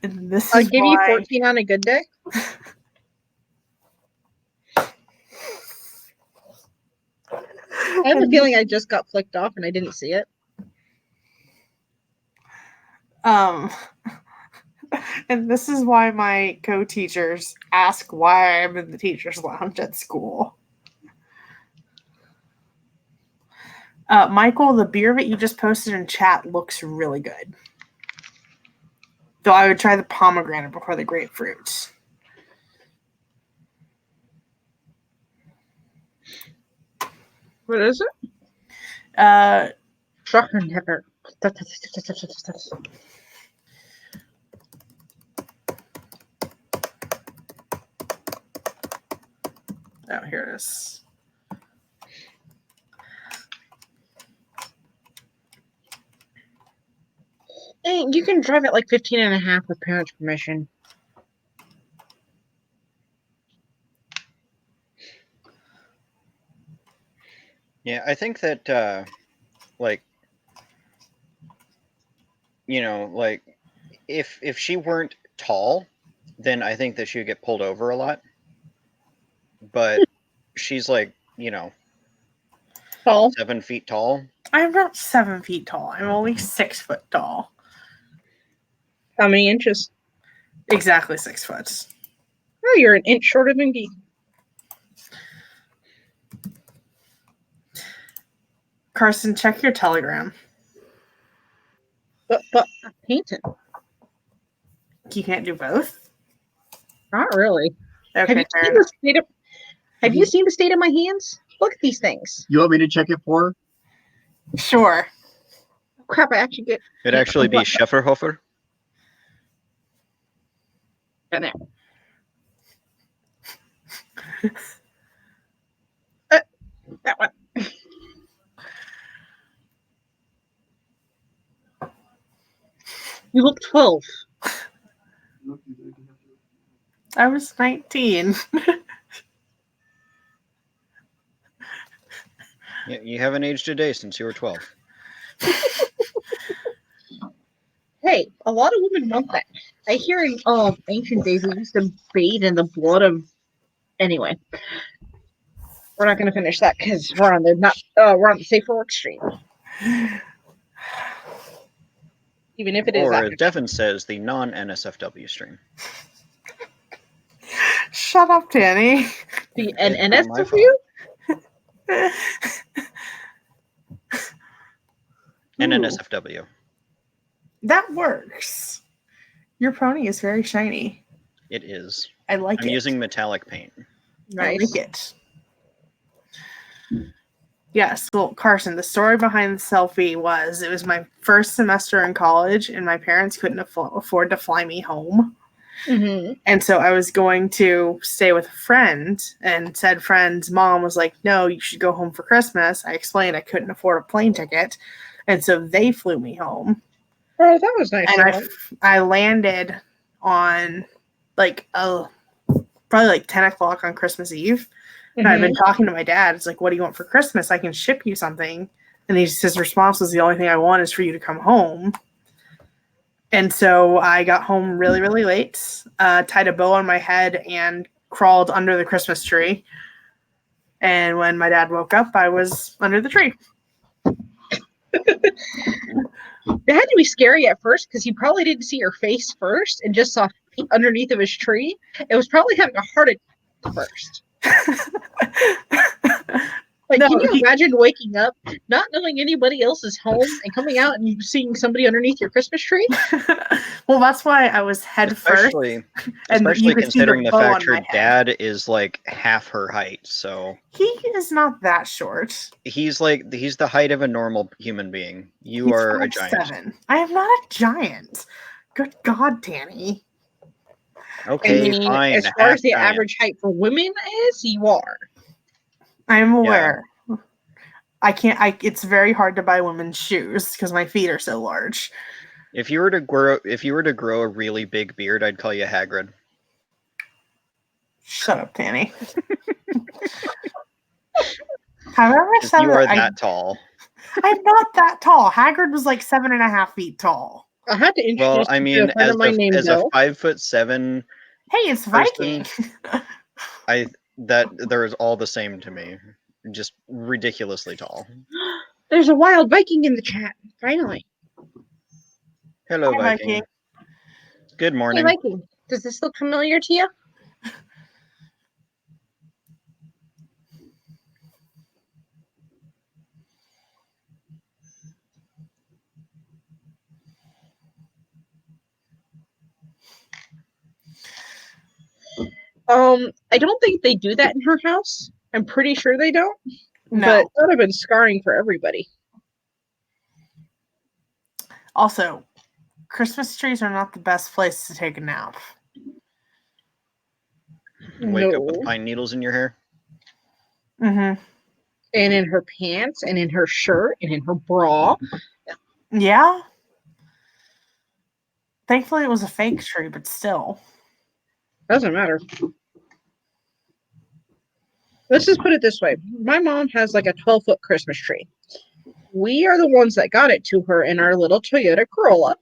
And this I'll is give you 14 on a good day. I have a feeling I just got flicked off and I didn't see it. And this is why my co-teachers ask why I'm in the teacher's lounge at school. Michael, the beer that you just posted in chat looks really good. Though I would try the pomegranate before the grapefruit. What is it? Chocolate pepper. Oh, here it is. Hey, you can drive at like 15 and a half with parents' permission. Yeah, I think that, like, you know, like, if she weren't tall, then I think that she would get pulled over a lot. But she's like, you know, Tall. 7 feet tall. I'm not 7 feet tall. I'm only 6 foot tall. How many inches? Exactly 6 foot. Oh, you're an inch shorter than me. Karsen, check your Telegram. But I'm painting. You can't do both? Not really. Okay, Have you fair seen enough. the state of? Have you seen the state of my hands? Look at these things. You want me to check it for her? Sure. Crap! I actually get. It'd actually be Schefferhofer. In there. That one. You look 12. I was 19. Yeah, you haven't aged a day since you were 12. Hey, a lot of women want that. I hear in ancient days they used to bathe in the blood of. Anyway, we're not going to finish that because we're on the safe for work stream. Even if it is. Or, After as Devin says, the non-NSFW stream. Shut up, Danny. An It's not my NSW? An Ooh, NSFW. that works. Your pony is very shiny. It is. I like I'm it. using metallic paint. I Nice. like it. Yes, well, Karsen, the story behind the selfie was it was my first semester in college, and my parents couldn't afford to fly me home. Mm-hmm. And so I was going to stay with a friend, and said friend's mom was like, no, you should go home for Christmas. I explained I couldn't afford a plane ticket. And so they flew me home. Oh, that was nice. And I landed on like probably like 10 o'clock on Christmas Eve. And I've been talking to my dad. It's like, what do you want for Christmas? I can ship you something. And his response was, the only thing I want is for you to come home. And so I got home really, really late, tied a bow on my head, and crawled under the Christmas tree. And when my dad woke up, I was under the tree. It had to be scary at first because he probably didn't see your face first and just saw underneath of his tree. It was probably having a heart attack first. Like, No, can you imagine waking up, not knowing anybody else is home, and coming out and seeing somebody underneath your Christmas tree? Well, that's why I was head first, Especially, and you especially could see the considering the bow fact on her my head. dad is like half her height. So He is not that short. he's the height of a normal human being. You He's are a giant. 5'7". I am not a giant. Good God, Danny. I Okay, mean, fine. as far Half as the giant. average height for women is, you are. I am aware. I can't. It's very hard to buy women's shoes because my feet are so large. If you were to grow a really big beard, I'd call you Hagrid. Shut up, Danny. However, You are that tall. I'm not that tall. Hagrid was like 7.5 feet tall. I had to introduce Well, I you to a mean, friend of mine named as a Bill. 5'7" Hey, it's Viking. they're all the same to me. Just ridiculously tall. There's a wild Viking in the chat. Finally. Hello, Hi, Viking. Viking. Good Hey, morning. Viking. Does this look familiar to you? I don't think they do that in her house. I'm pretty sure they don't. No. But that would have been scarring for everybody. Also, Christmas trees are not the best place to take a nap. Wake up No. with pine needles in your hair. Mm-hmm. And in her pants, and in her shirt, and in her bra. Yeah. Thankfully, it was a fake tree, but still. Doesn't matter. Let's just put it this way. My mom has like a 12-foot Christmas tree. We are the ones that got it to her in our little Toyota Corolla.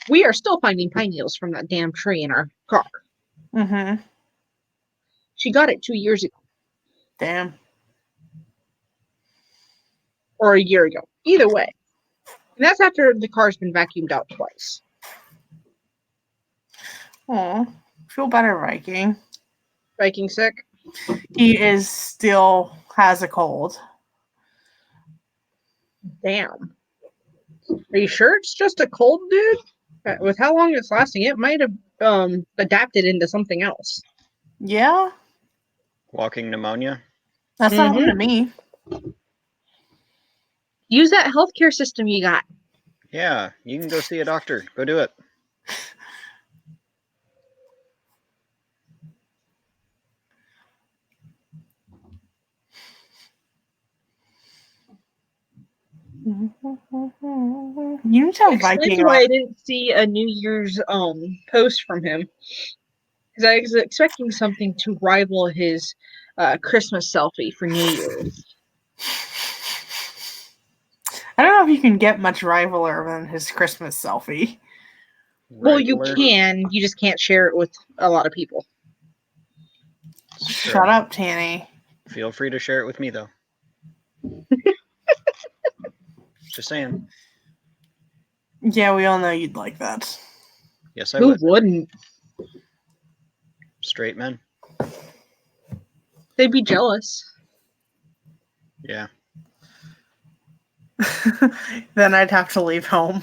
We are still finding pine needles from that damn tree in our car. Mm-hmm. She got it 2 years ago. Damn. Or a year ago. Either way. And that's after the car's been vacuumed out twice. Aw. Feel better, Viking. Viking sick? He still has a cold. Damn. Are you sure it's just a cold, dude? With how long it's lasting, it might have adapted into something else. Yeah? Walking pneumonia. That's not happened to me. Use that healthcare system you got. Yeah, you can go see a doctor. Go do it. You need to have Viking Explains why I didn't see a New Year's post from him. Because I was expecting something to rival his Christmas selfie for New Year's. I don't know if you can get much rivaler than his Christmas selfie. Well, you Regular. can. You just can't share it with a lot of people. Sure. Shut up, Tanny. Feel free to share it with me, though. Just saying. Yeah, we all know you'd like that. Yes, I Who would. wouldn't? Straight men. They'd be jealous. Yeah. Then I'd have to leave home.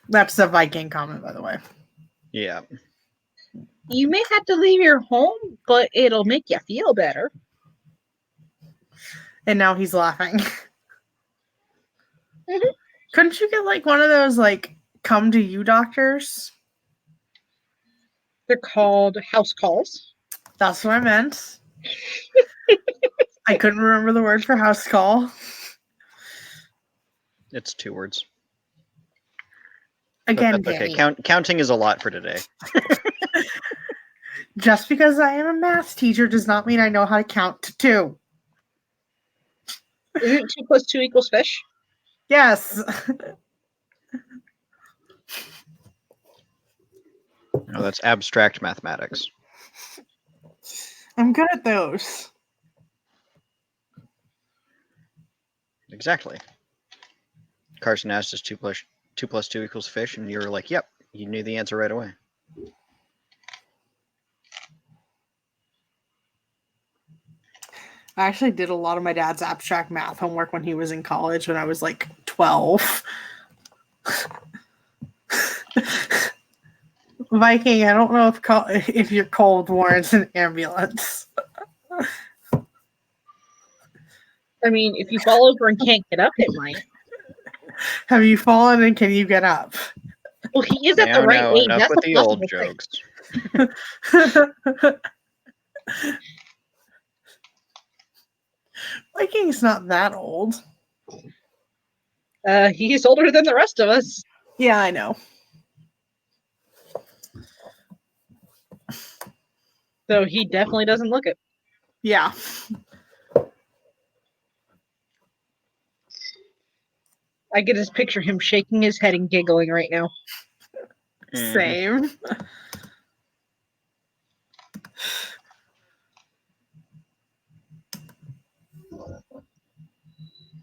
That's a Viking comment, by the way. Yeah. You may have to leave your home, but it'll make you feel better. And now he's laughing. Couldn't you get like one of those like come to you doctors? They're called house calls. That's what I meant. I couldn't remember the word for house call. It's 2 words. Again, That's okay. Danny. Counting is a lot for today. Just because I am a math teacher does not mean I know how to count to 2. Isn't 2 + 2 = fish? Yes. No, that's abstract mathematics. I'm good at those. Exactly. Karsen asked us 2 + 2 = fish, and you were like, "Yep." You knew the answer right away. I actually did a lot of my dad's abstract math homework when he was in college when I was like 12. Viking, I don't know if your cold warrants an ambulance. I mean, if you fall over and can't get up, it might. Have you fallen and can you get up? Well, he is at the right age. Enough That's with a the old possible thing. jokes. Viking's not that old. He's older than the rest of us. Yeah, I know. So he definitely doesn't look it. Yeah. I can just picture him shaking his head and giggling right now. Same.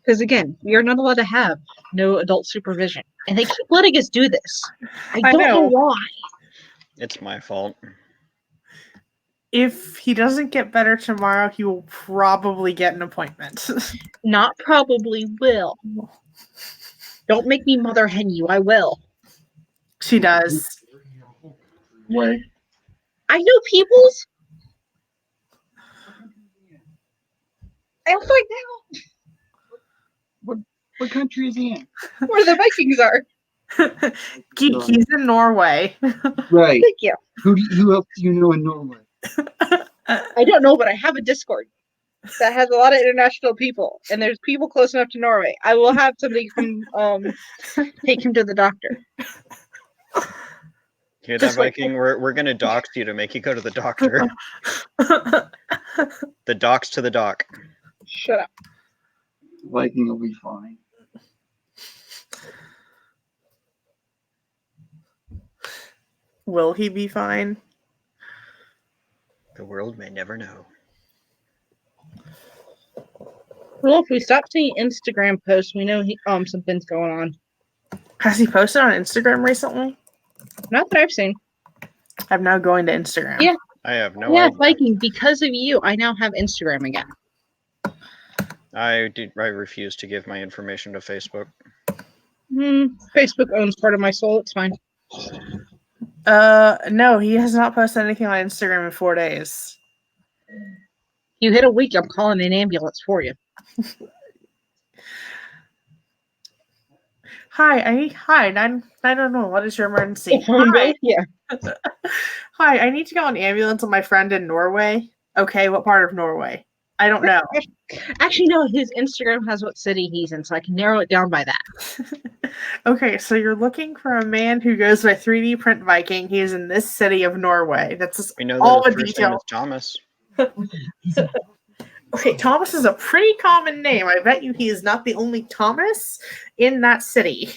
Because again, we are not allowed to have no adult supervision. And they keep letting us do this. I don't know why. It's my fault. If he doesn't get better tomorrow, he will probably get an appointment. Not probably will. Don't make me mother hen you. I will. She does. What? I know people's. I'll find out What country is he in? where the Vikings are. He's in Norway. Right. Thank you. Who else do you know in Norway? I don't know, but I have a Discord that has a lot of international people, and there's people close enough to Norway. I will have somebody come take him to the doctor. Hear that, Viking? We're gonna dox you to make you go to the doctor. The dox to the doc. Shut up. Viking will be fine. Will he be fine? The world may never know. Well, if we stop seeing Instagram posts, we know something's going on. Has he posted on Instagram recently? Not that I've seen. I'm now going to Instagram. Yeah. I have no Yeah, idea. Viking, because of you, I now have Instagram again. I refuse to give my information to Facebook. Facebook owns part of my soul. It's fine. No, he has not posted anything on Instagram in 4 days. You hit a week, I'm calling an ambulance for you. Hi, 911. What is your emergency? Hi. Yeah. Hi, I need to go on ambulance with my friend in Norway. Okay, what part of Norway? I don't know. Actually, no, his Instagram has what city he's in, so I can narrow it down by that. Okay, so you're looking for a man who goes by 3D Print Viking. He is in this city of Norway. That's We know all that the his first name detail. is Thomas. Okay, Thomas is a pretty common name. I bet you he is not the only Thomas in that city.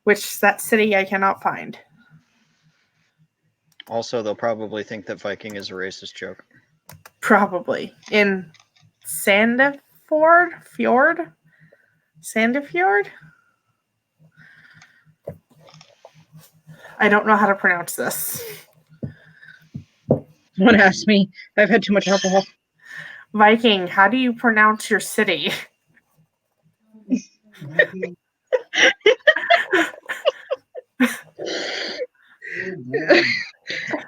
That city I cannot find. Also, they'll probably think that Viking is a racist joke. Probably. In Sandefjord? Sandefjord? I don't know how to pronounce this. Don't ask me. I've had too much alcohol. Viking, how do you pronounce your city?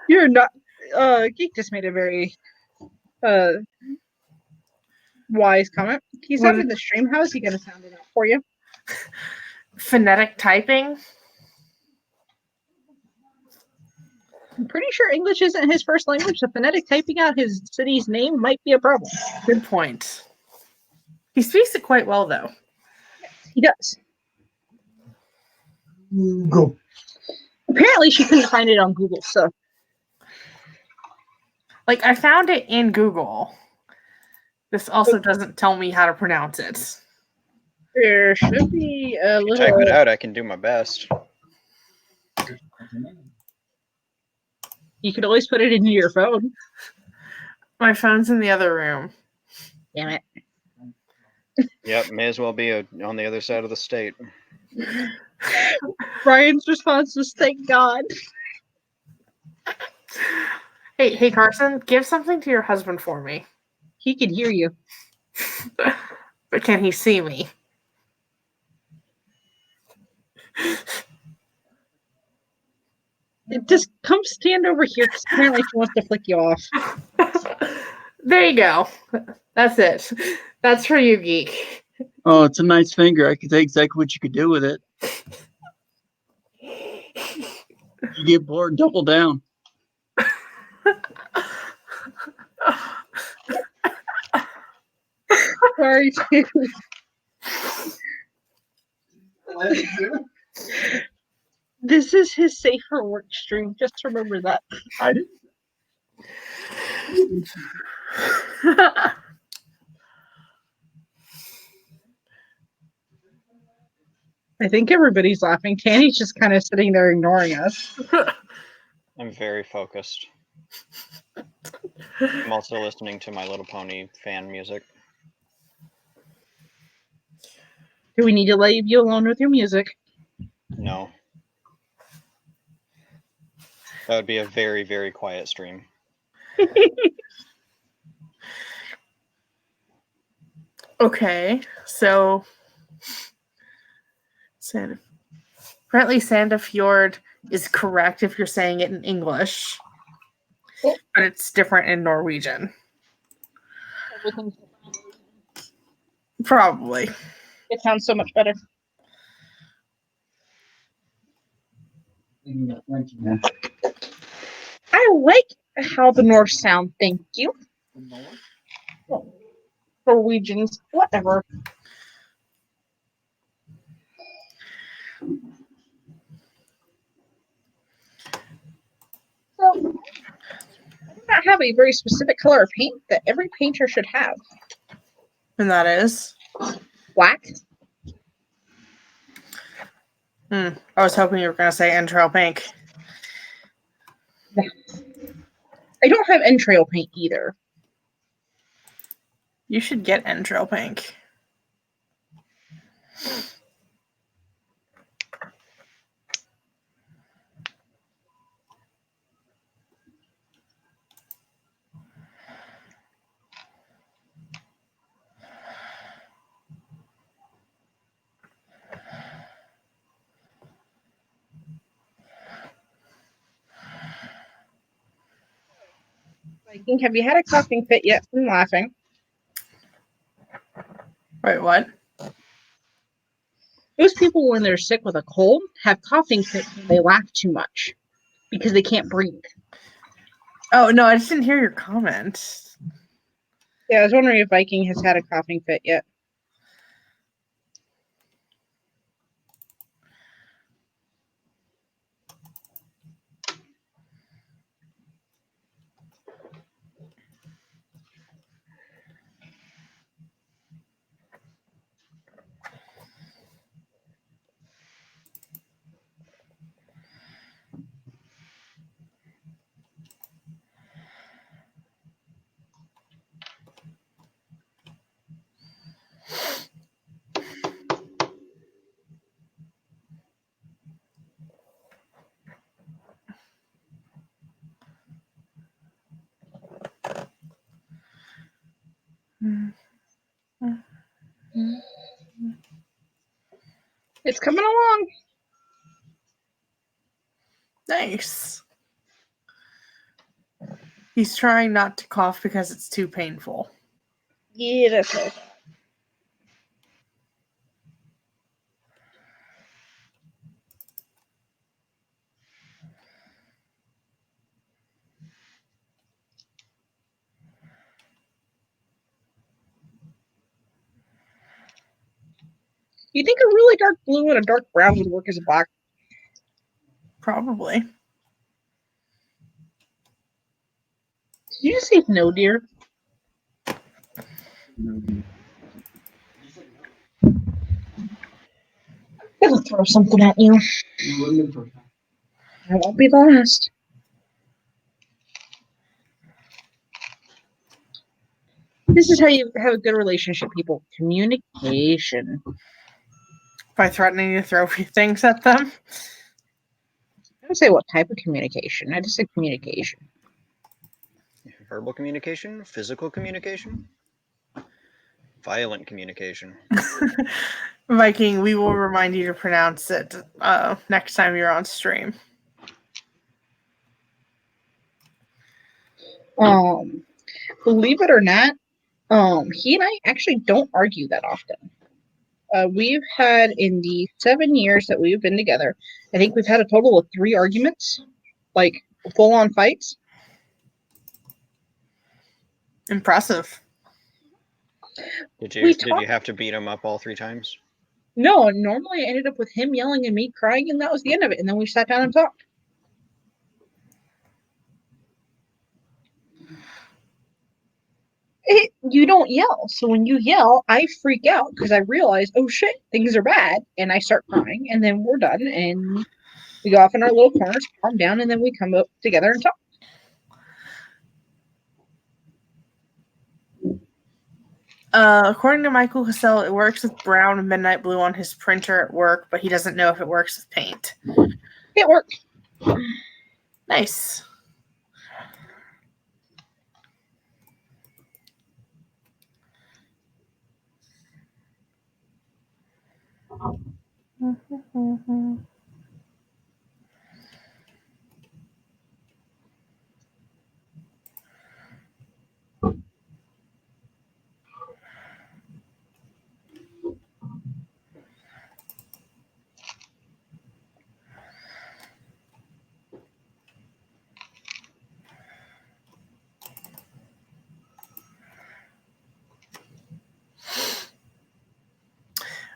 You're not. Geek just made a very wise comment. He's up in the stream house. He gonna sound it out for you. Phonetic typing? I'm pretty sure English isn't his first language, so phonetic typing out his city's name might be a problem. Good point. He speaks it quite well, though. He does. Go. Apparently, she couldn't find it on Google, so. Like, I found it in Google. This also doesn't tell me how to pronounce it. There should be a If you little. type it out, I can do my best. You could always put it into your phone. My phone's in the other room. Damn it. Yep, may as well be on the other side of the state. Brian's response was, thank God. Hey, Karsen, give something to your husband for me. He can hear you. But can he see me? Just come stand over here because apparently she wants to flick you off. There you go. That's it. That's for you, geek. Oh, it's a nice finger. I can tell you exactly what you could do with it. You get bored, double down. Sorry, too. This is his safe for work stream. Just remember that. I didn't. I think everybody's laughing. Tanny's just kind of sitting there ignoring us. I'm very focused. I'm also listening to My Little Pony fan music. Do we need to leave you alone with your music? No. That would be a very, very quiet stream. Okay, so apparently Sandefjord is correct if you're saying it in English, but it's different in Norwegian. Everything's Probably. It sounds so much better. I like how the North sound. Thank you. Norwegians, whatever. So, I do not have a very specific color of paint that every painter should have. And that is? Black. I was hoping you were going to say entrail pink. I don't have entrail paint either. You should get entrail pink. Viking, have you had a coughing fit yet from laughing? Wait, what? Most people, when they're sick with a cold, have coughing fits when they laugh too much because they can't breathe. Oh, no, I just didn't hear your comment. Yeah, I was wondering if Viking has had a coughing fit yet. It's coming along. Nice. He's trying not to cough because it's too painful. Yeah, that's it. You think a really dark blue and a dark brown would work as a black? Probably. Did you just say no, dear? I'm gonna throw something at you. I won't be the last. This is how you have a good relationship, people. Communication. By threatening to throw things at them? I don't say what type of communication. I just said communication. Verbal communication? Physical communication? Violent communication. Viking, we will remind you to pronounce it next time you're on stream. Believe it or not, he and I actually don't argue that often. We've had, in the 7 years that we've been together, I think we've had a total of 3 arguments, like full-on fights. Impressive. Did We you have to beat him up all 3 times? No, normally I ended up with him yelling and me crying, and that was the end of it. And then we sat down and talked. You don't yell. So when you yell, I freak out because I realize, oh shit, things are bad. And I start crying, and then we're done. And we go off in our little corners, calm down, and then we come up together and talk. According to Michael Cassell, it works with brown and midnight blue on his printer at work, but he doesn't know if it works with paint. It worked. Nice.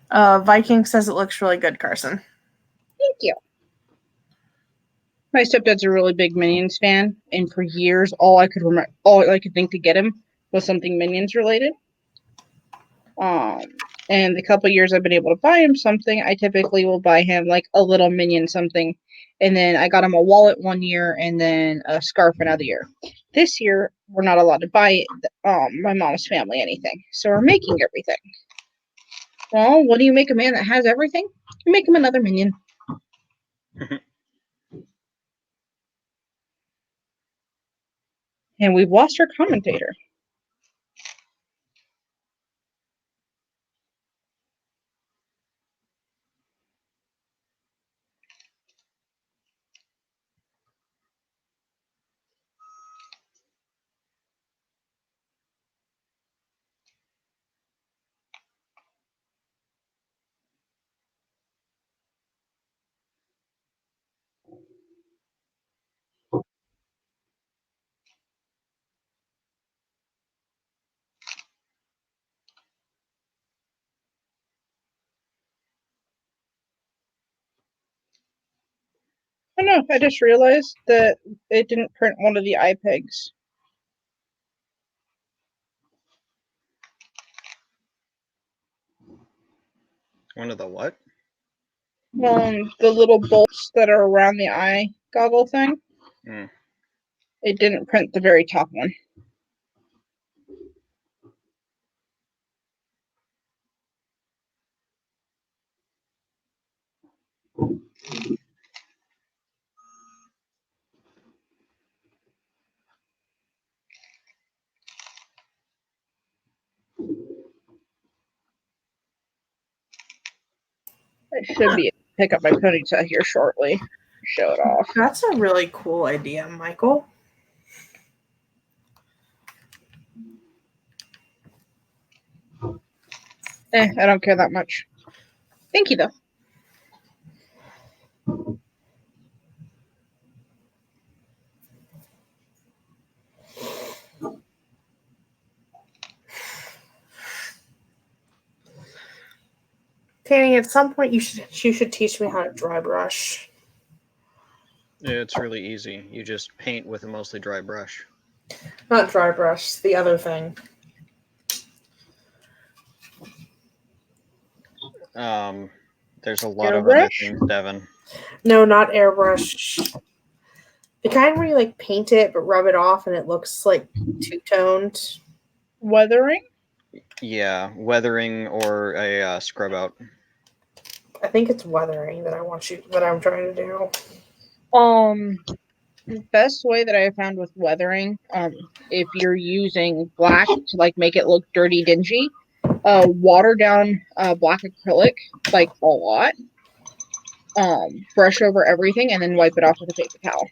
Viking says it looks really good, Karsen. Thank you. My stepdad's a really big Minions fan, and for years, all I could think to get him was something Minions related. And the couple years I've been able to buy him something, I typically will buy him like a little Minion something, and then I got him a wallet one year, and then a scarf another year. This year, we're not allowed to buy my mom's family anything, so we're making everything. Well, what do you make a man that has everything? You make him another Minion. And we've lost our commentator. I don't know. I just realized that it didn't print one of the iPegs. One of the what? The little bolts that are around the eye goggle thing. Mm. It didn't print the very top one. I should be able to pick up my Ponyta here shortly. Show it off. That's a really cool idea, Michael. I don't care that much. Thank you, though. Tanny, at some point you should teach me how to dry brush. It's really easy. You just paint with a mostly dry brush. Not dry brush, the other thing. There's a lot of Airbrush? other things, Devin. No, not airbrush. The kind where you like paint it but rub it off and it looks like two-toned. Weathering? Yeah, weathering or a scrub out. I think it's weathering that I'm trying to do. The best way that I found with weathering, if you're using black to like make it look dirty, dingy, water down black acrylic, like a lot. Brush over everything and then wipe it off with a paper towel.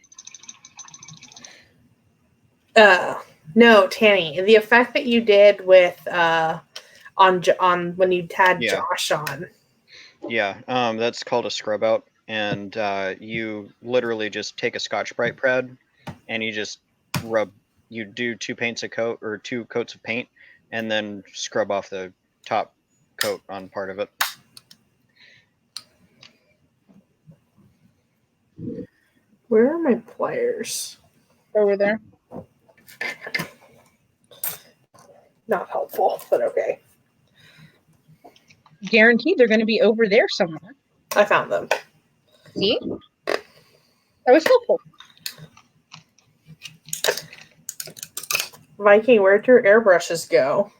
No, Tanny, the effect that you did with on when you had Yeah. Josh on. Yeah, that's called a scrub out, and you literally just take a Scotch-Brite pad, and you just rub. You do 2 paints a coat or 2 coats of paint, and then scrub off the top coat on part of it. Where are my pliers? Over there. Not helpful, but okay. Guaranteed they're going to be over there somewhere. I found them. See? That was helpful. Viking, where'd your airbrushes go?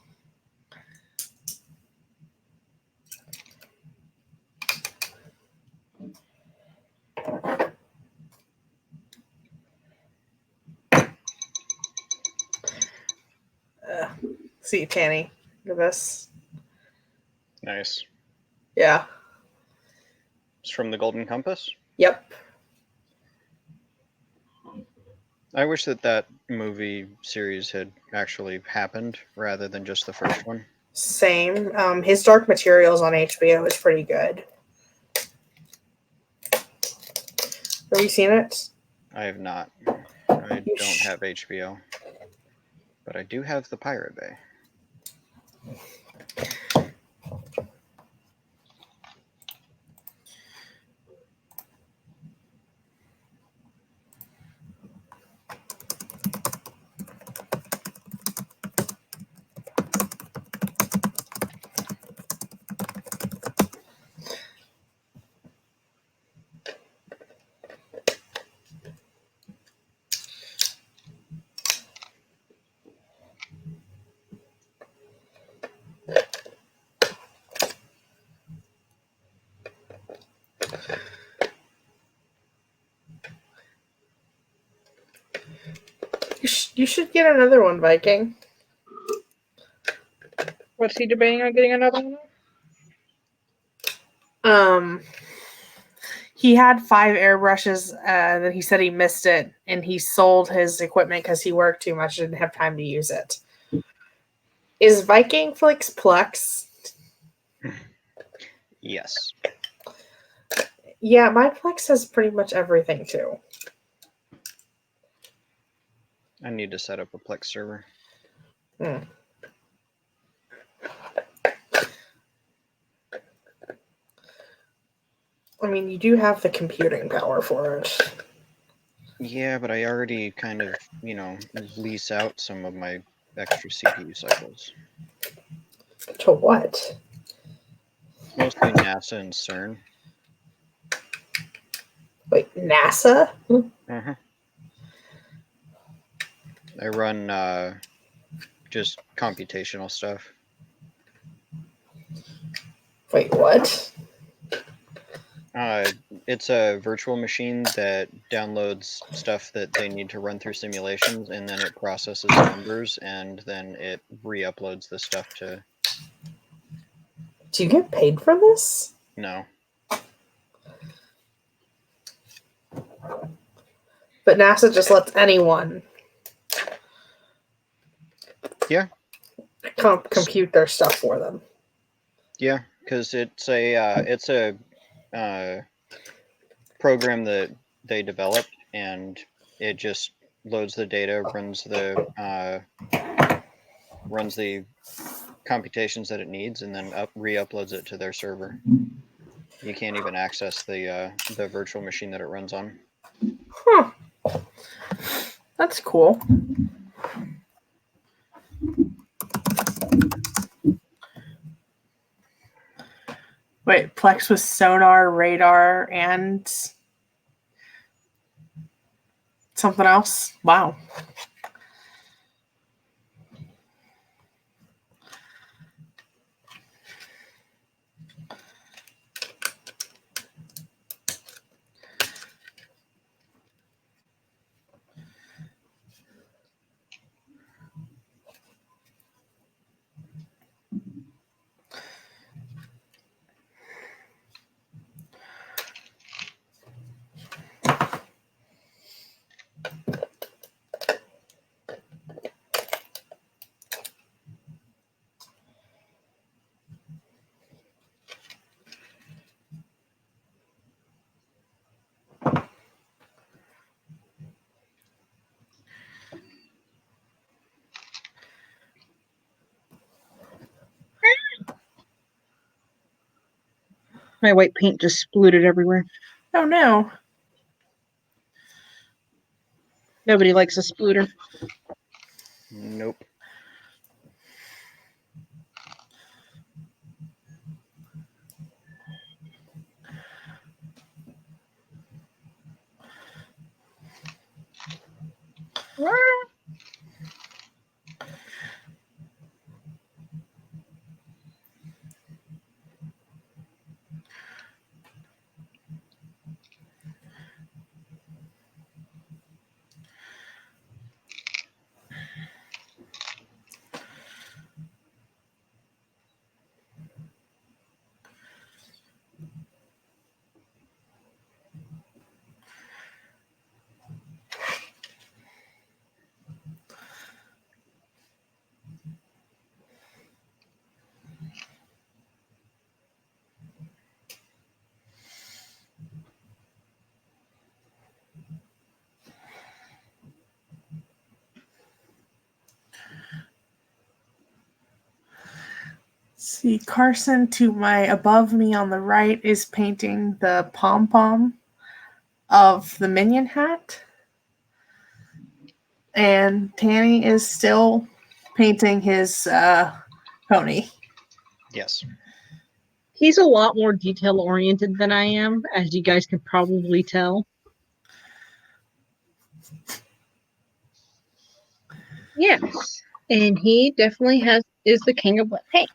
See, Tanny, look at this. Nice. Yeah. It's from the Golden Compass. Yep. I wish that movie series had actually happened rather than just the first one. Same. His Dark Materials on HBO is pretty good. Have you seen it? I have not. I don't have HBO, but I do have the Pirate Bay. You should get another one, Viking. What's he debating on getting another one? He had 5 airbrushes, and he said he missed it, and he sold his equipment because he worked too much and didn't have time to use it. Is Viking Flix Plex? Yes. Yeah, my Plex has pretty much everything too. I need to set up a Plex server. I mean, you do have the computing power for it. Yeah, but I already kind of, lease out some of my extra CPU cycles. To what? Mostly NASA and CERN. Wait, NASA? Uh-huh. I run just computational stuff. Wait, what? It's a virtual machine that downloads stuff that they need to run through simulations, and then it processes numbers, and then it re-uploads the stuff to... Do you get paid for this? No. But NASA just lets anyone compute their stuff for them. Yeah, because it's a program that they developed, and it just loads the data, runs the computations that it needs, and then re-uploads it to their server. You can't even access the virtual machine that it runs on. Huh. That's cool. Wait, Plex with sonar, radar, and something else? Wow. My white paint just splooted everywhere. Oh no. Nobody likes a splooter. Nope. See, Karsen to my above me on the right is painting the pom-pom of the minion hat. And Tanny is still painting his pony. Yes. He's a lot more detail-oriented than I am, as you guys can probably tell. Yes, and he definitely is the king of wet paint.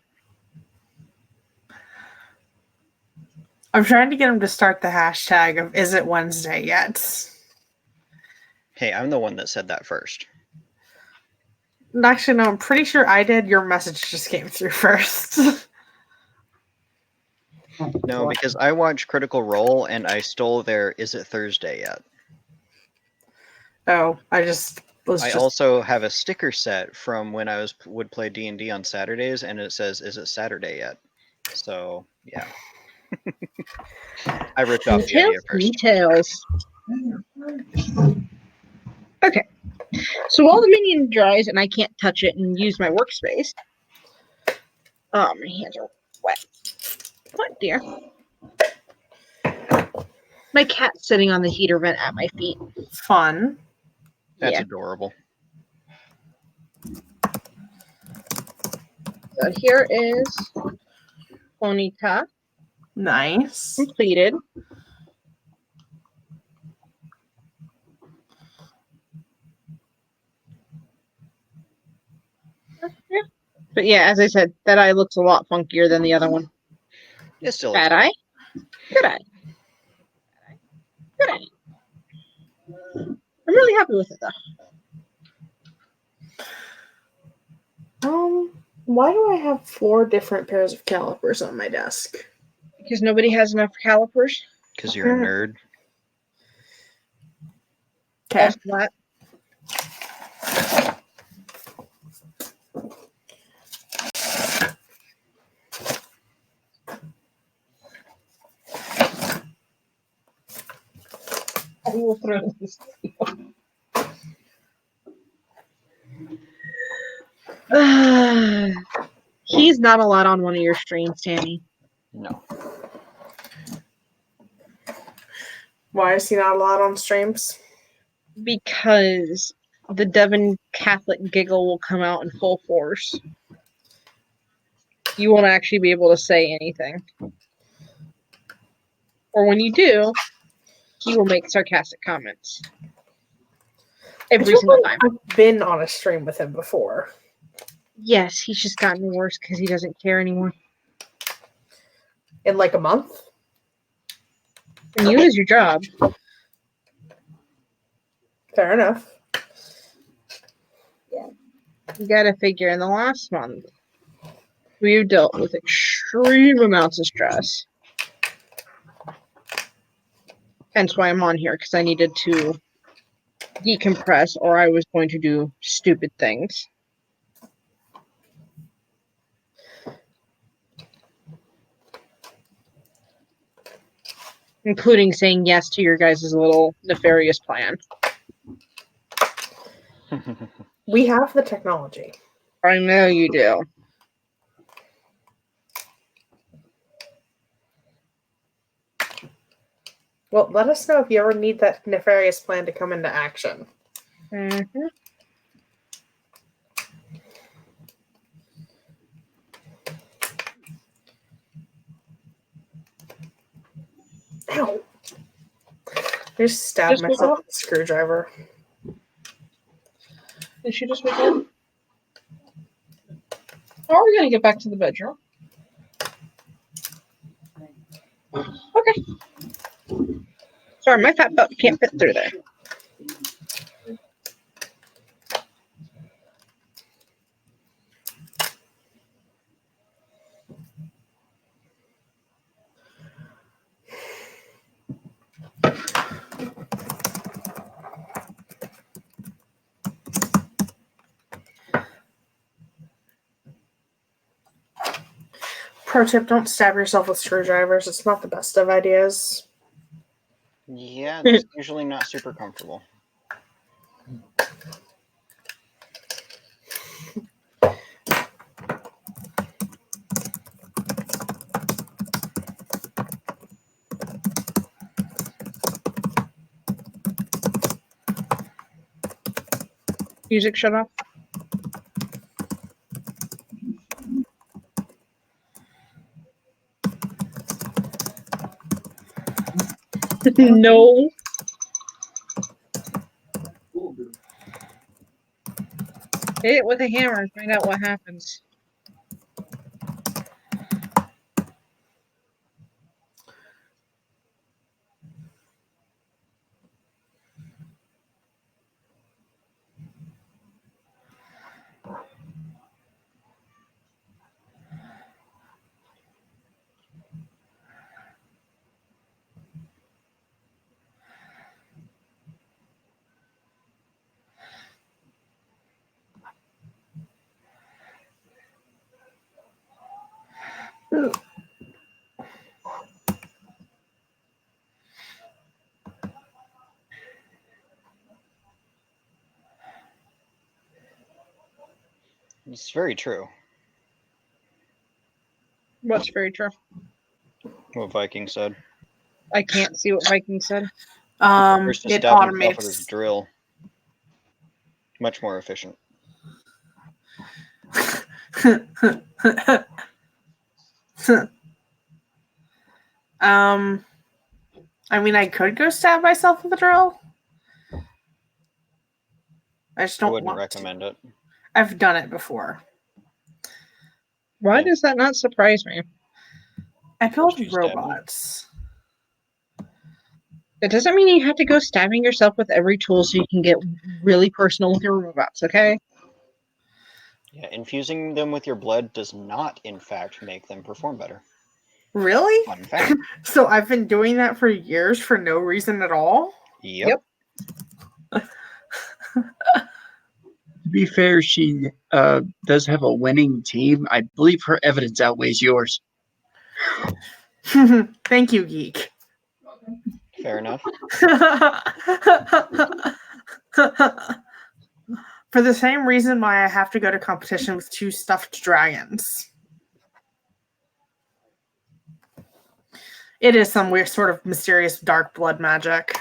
I'm trying to get him to start the hashtag of "Is it Wednesday yet?" Hey, I'm the one that said that first. Actually, no, I'm pretty sure I did. Your message just came through first. No, because I watched Critical Role and I stole their "Is it Thursday yet?" Oh, I just was I just. also have a sticker set from when I would play D&D on Saturdays, and it says "Is it Saturday yet?" So yeah, I ripped off the idea first. Details. Okay, so while the minion dries and I can't touch it and use my workspace, my hands are wet. What, dear? My cat's sitting on the heater vent at my feet. Fun. That's Yeah. adorable. So here is Ponyta Nice. completed. Yeah. But yeah, as I said, that eye looks a lot funkier than the other one. It still Bad looks eye? Good eye. Good eye. I'm really happy with it though. Why do I have 4 different pairs of calipers on my desk? Because nobody has enough calipers. because you're a nerd. Okay. Also that. I will throw this. He's not a lot on one of your streams, Tanny. No. Why is he not allowed on streams? Because the Devon Catholic giggle will come out in full force. You won't actually be able to say anything. Or when you do, he will make sarcastic comments. Every single time. I've been on a stream with him before. Yes, he's just gotten worse because he doesn't care anymore. In like a month? And you lose your job. Fair enough. Yeah. You gotta figure in the last month, we've dealt with extreme amounts of stress. Hence why I'm on here, because I needed to decompress or I was going to do stupid things. Including saying yes to your guys' little nefarious plan. We have the technology. I know you do. Well, let us know if you ever need that nefarious plan to come into action. Mm-hmm. Ow! I just stabbed myself with a screwdriver. Did she just wake up? How are we going to get back to the bedroom? Okay. Sorry, my fat butt can't fit through there. Pro tip, don't stab yourself with screwdrivers. It's not the best of ideas. Yeah, it's usually not super comfortable. Music shut off. No. Hit it with a hammer and find out what happens. It's very true. What's very true? What Viking said. I can't see what Viking said. First to It stab himself with his automates. drill. Much more efficient. I mean, I could go stab myself with a drill. I just I don't wouldn't want recommend it. I've done it before. Why Yeah. does that not surprise me? I build First you stab me. robots. It doesn't mean you have to go stabbing yourself with every tool so you can get really personal with your robots, okay? Yeah, infusing them with your blood does not, in fact, make them perform better. Really? Fun fact. So I've been doing that for years for no reason at all? Yep. To be fair, she does have a winning team. I believe her evidence outweighs yours. Thank you, geek. Fair enough. For the same reason why I have to go to competition with 2 stuffed dragons. It is some weird sort of mysterious dark blood magic.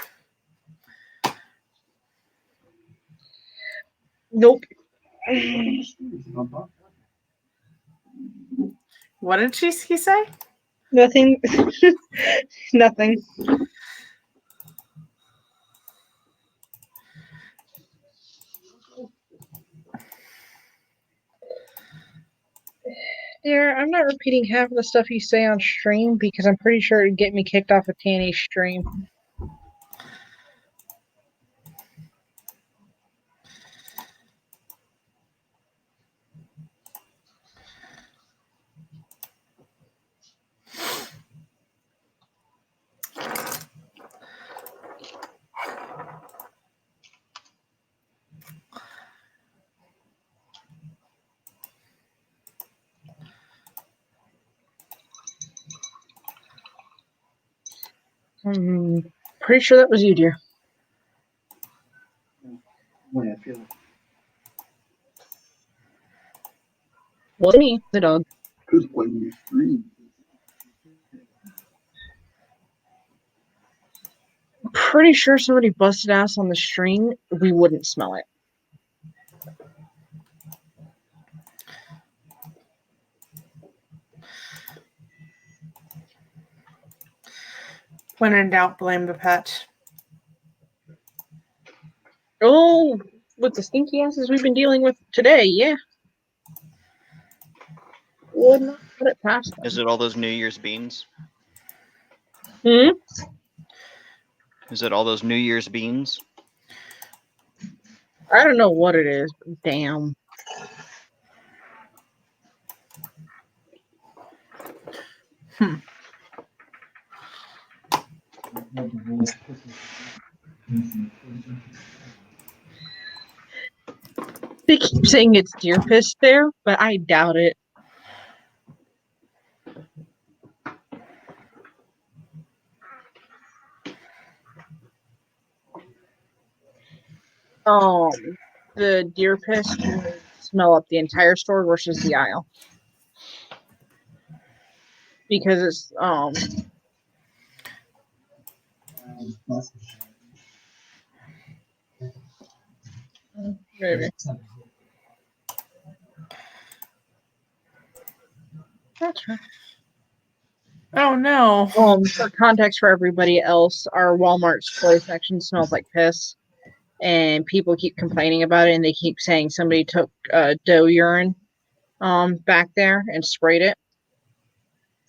Nope. What did he say? Nothing. Nothing. Yeah, I'm not repeating half of the stuff you say on stream because I'm pretty sure it'd get me kicked off of Tanny's stream. I'm pretty sure that was you, dear. Boy, I feel like Wasn't me, the dog. good playing your stream. pretty sure somebody busted ass on the string. We wouldn't smell it. When in doubt, blame the pet. Oh, with the stinky asses we've been dealing with today, yeah. Would not put it past them. Is it all those New Year's beans? Hmm? Is it all those New Year's beans? I don't know what it is, but damn. They keep saying it's deer piss there, but I doubt it. The deer piss will smell up the entire store versus the aisle. Because it's maybe. That's right. Oh no. For context for everybody else, our Walmart's toy section smells like piss. And people keep complaining about it, and they keep saying somebody took doe urine back there and sprayed it.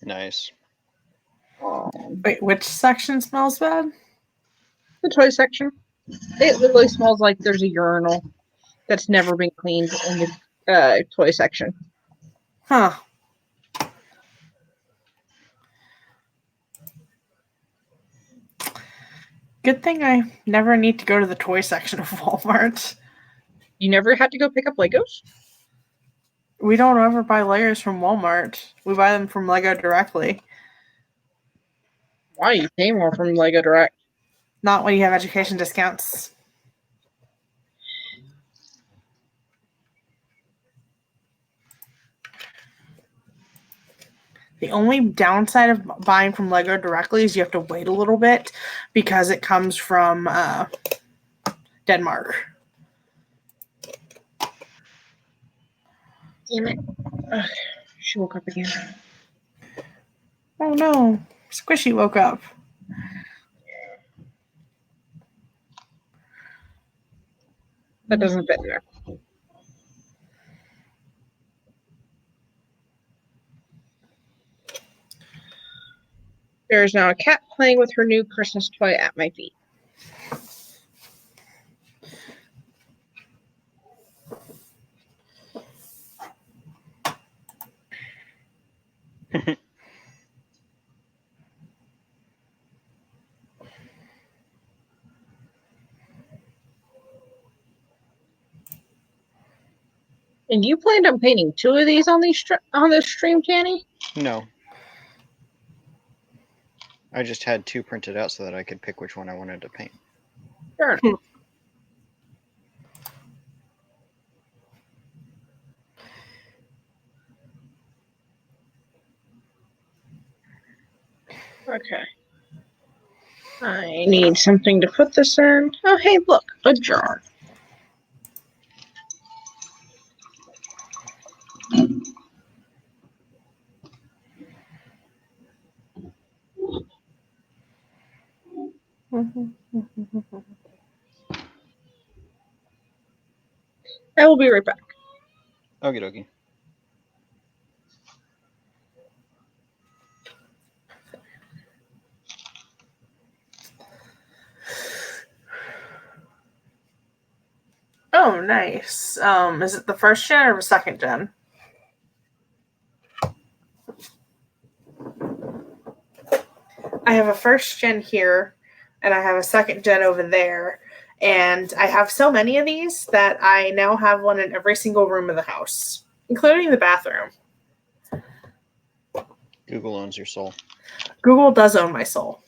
Nice. Wait, which section smells bad? The toy section. It literally smells like there's a urinal that's never been cleaned in the toy section. Huh. Good thing I never need to go to the toy section of Walmart. You never had to go pick up Legos? We don't ever buy Legos from Walmart. We buy them from Lego directly. Why? You pay more from Lego Direct. Not when you have education discounts. The only downside of buying from Lego directly is you have to wait a little bit because it comes from Denmark. Damn it. Ugh, she woke up again. Oh no. Squishy woke up. That doesn't fit there. There is now a cat playing with her new Christmas toy at my feet. And you planned on painting 2 of these on this stream, Tanny? No. I just had 2 printed out so that I could pick which one I wanted to paint. Fair enough. Okay. I need something to put this in. Oh, hey, look, a jar. I will be right back. Okie dokie. Oh, nice. Is it the first gen or the second gen? I have a first gen here, and I have a second gen over there. And I have so many of these that I now have one in every single room of the house, including the bathroom. Google owns your soul. Google does own my soul.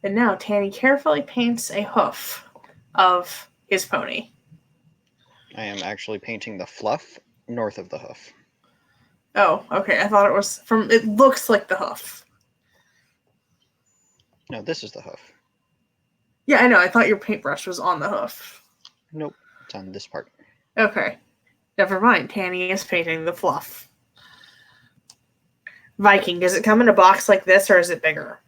And now Tanny carefully paints a hoof of his pony. I am actually painting the fluff north of the hoof. Oh, okay. I thought it was from. It looks like the hoof. No, this is the hoof. Yeah, I know. I thought your paintbrush was on the hoof. Nope, it's on this part. Okay. Never mind. Tanny is painting the fluff. Viking, does it come in a box like this or is it bigger?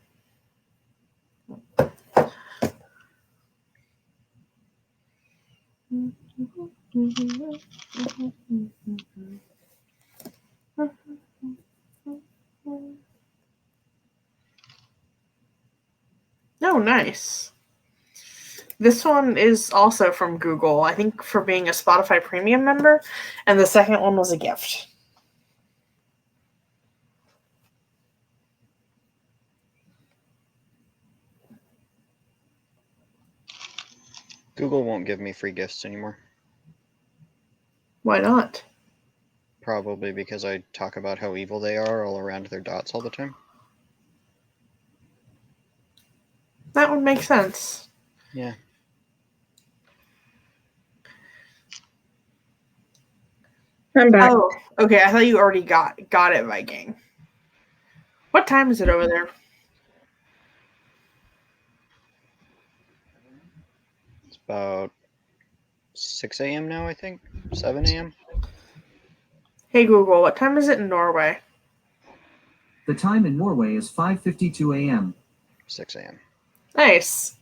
Oh, nice. This one is also from Google, I think for being a Spotify Premium member, and the second one was a gift. Google won't give me free gifts anymore. Why not? Probably because I talk about how evil they are all around their dots all the time. That would make sense. Yeah. I'm back. Oh, okay. I thought you already got it, Viking. What time is it over there? It's about 6 a.m. now, I think. 7 a.m. Hey Google, what time is it in Norway? The time in Norway is 5:52 a.m. 6 a.m. Nice.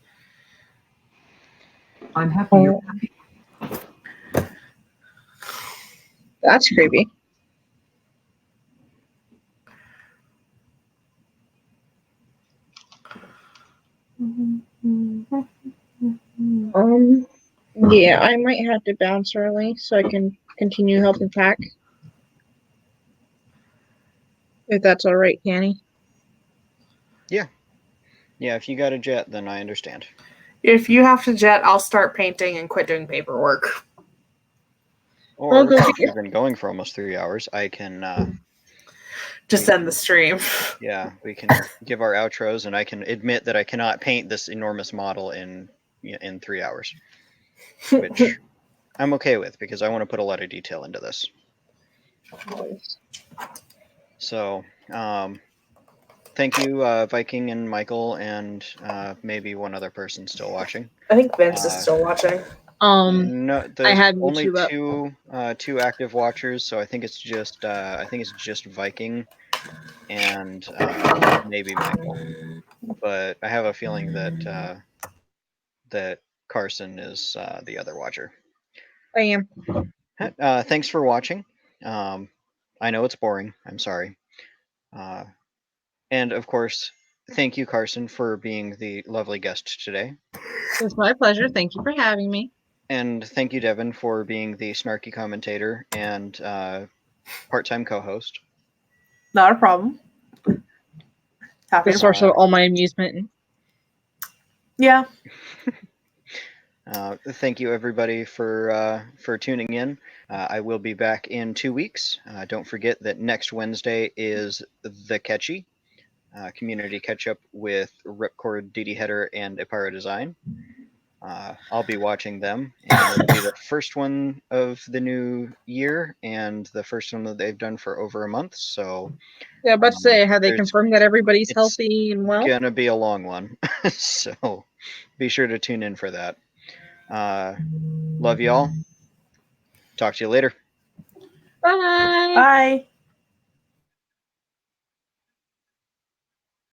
I'm happy you're happy. That's creepy. Yeah, I might have to bounce early so I can continue helping pack. If that's all right, Canny. Yeah, if you got a jet, then I understand. If you have to jet, I'll start painting and quit doing paperwork. Or I'll go if get you. you've been going for almost 3 hours, I can Just end the stream. yeah, we can give our outros, and I can admit that I cannot paint this enormous model in 3 hours, which I'm okay with because I want to put a lot of detail into this. So, thank you, Viking and Michael, and maybe one other person still watching. I think Vince is still watching. No, I there's have only YouTube up. two active watchers, so I think it's just Viking and maybe Michael. But I have a feeling that that Karsen is the other watcher. I am. Thanks for watching. I know it's boring. I'm sorry. And of course, thank you, Karsen, for being the lovely guest today. It's my pleasure. Thank you for having me. And thank you, Devin, for being the snarky commentator and part-time co-host. Not a problem. Happy The to. source of all my amusement. Yeah. Thank you, everybody, for tuning in. I will be back in 2 weeks. Don't forget that next Wednesday is the Catchy community catch-up with Ripcord, DD Header, and Epiro Design. I'll be watching them, and it'll be the first one of the new year and the first one that they've done for over a month. So Yeah, but say, have they there's- confirmed that everybody's it's healthy and well? gonna be a long one, so be sure to tune in for that. Love y'all. Talk to you later. Bye. Bye.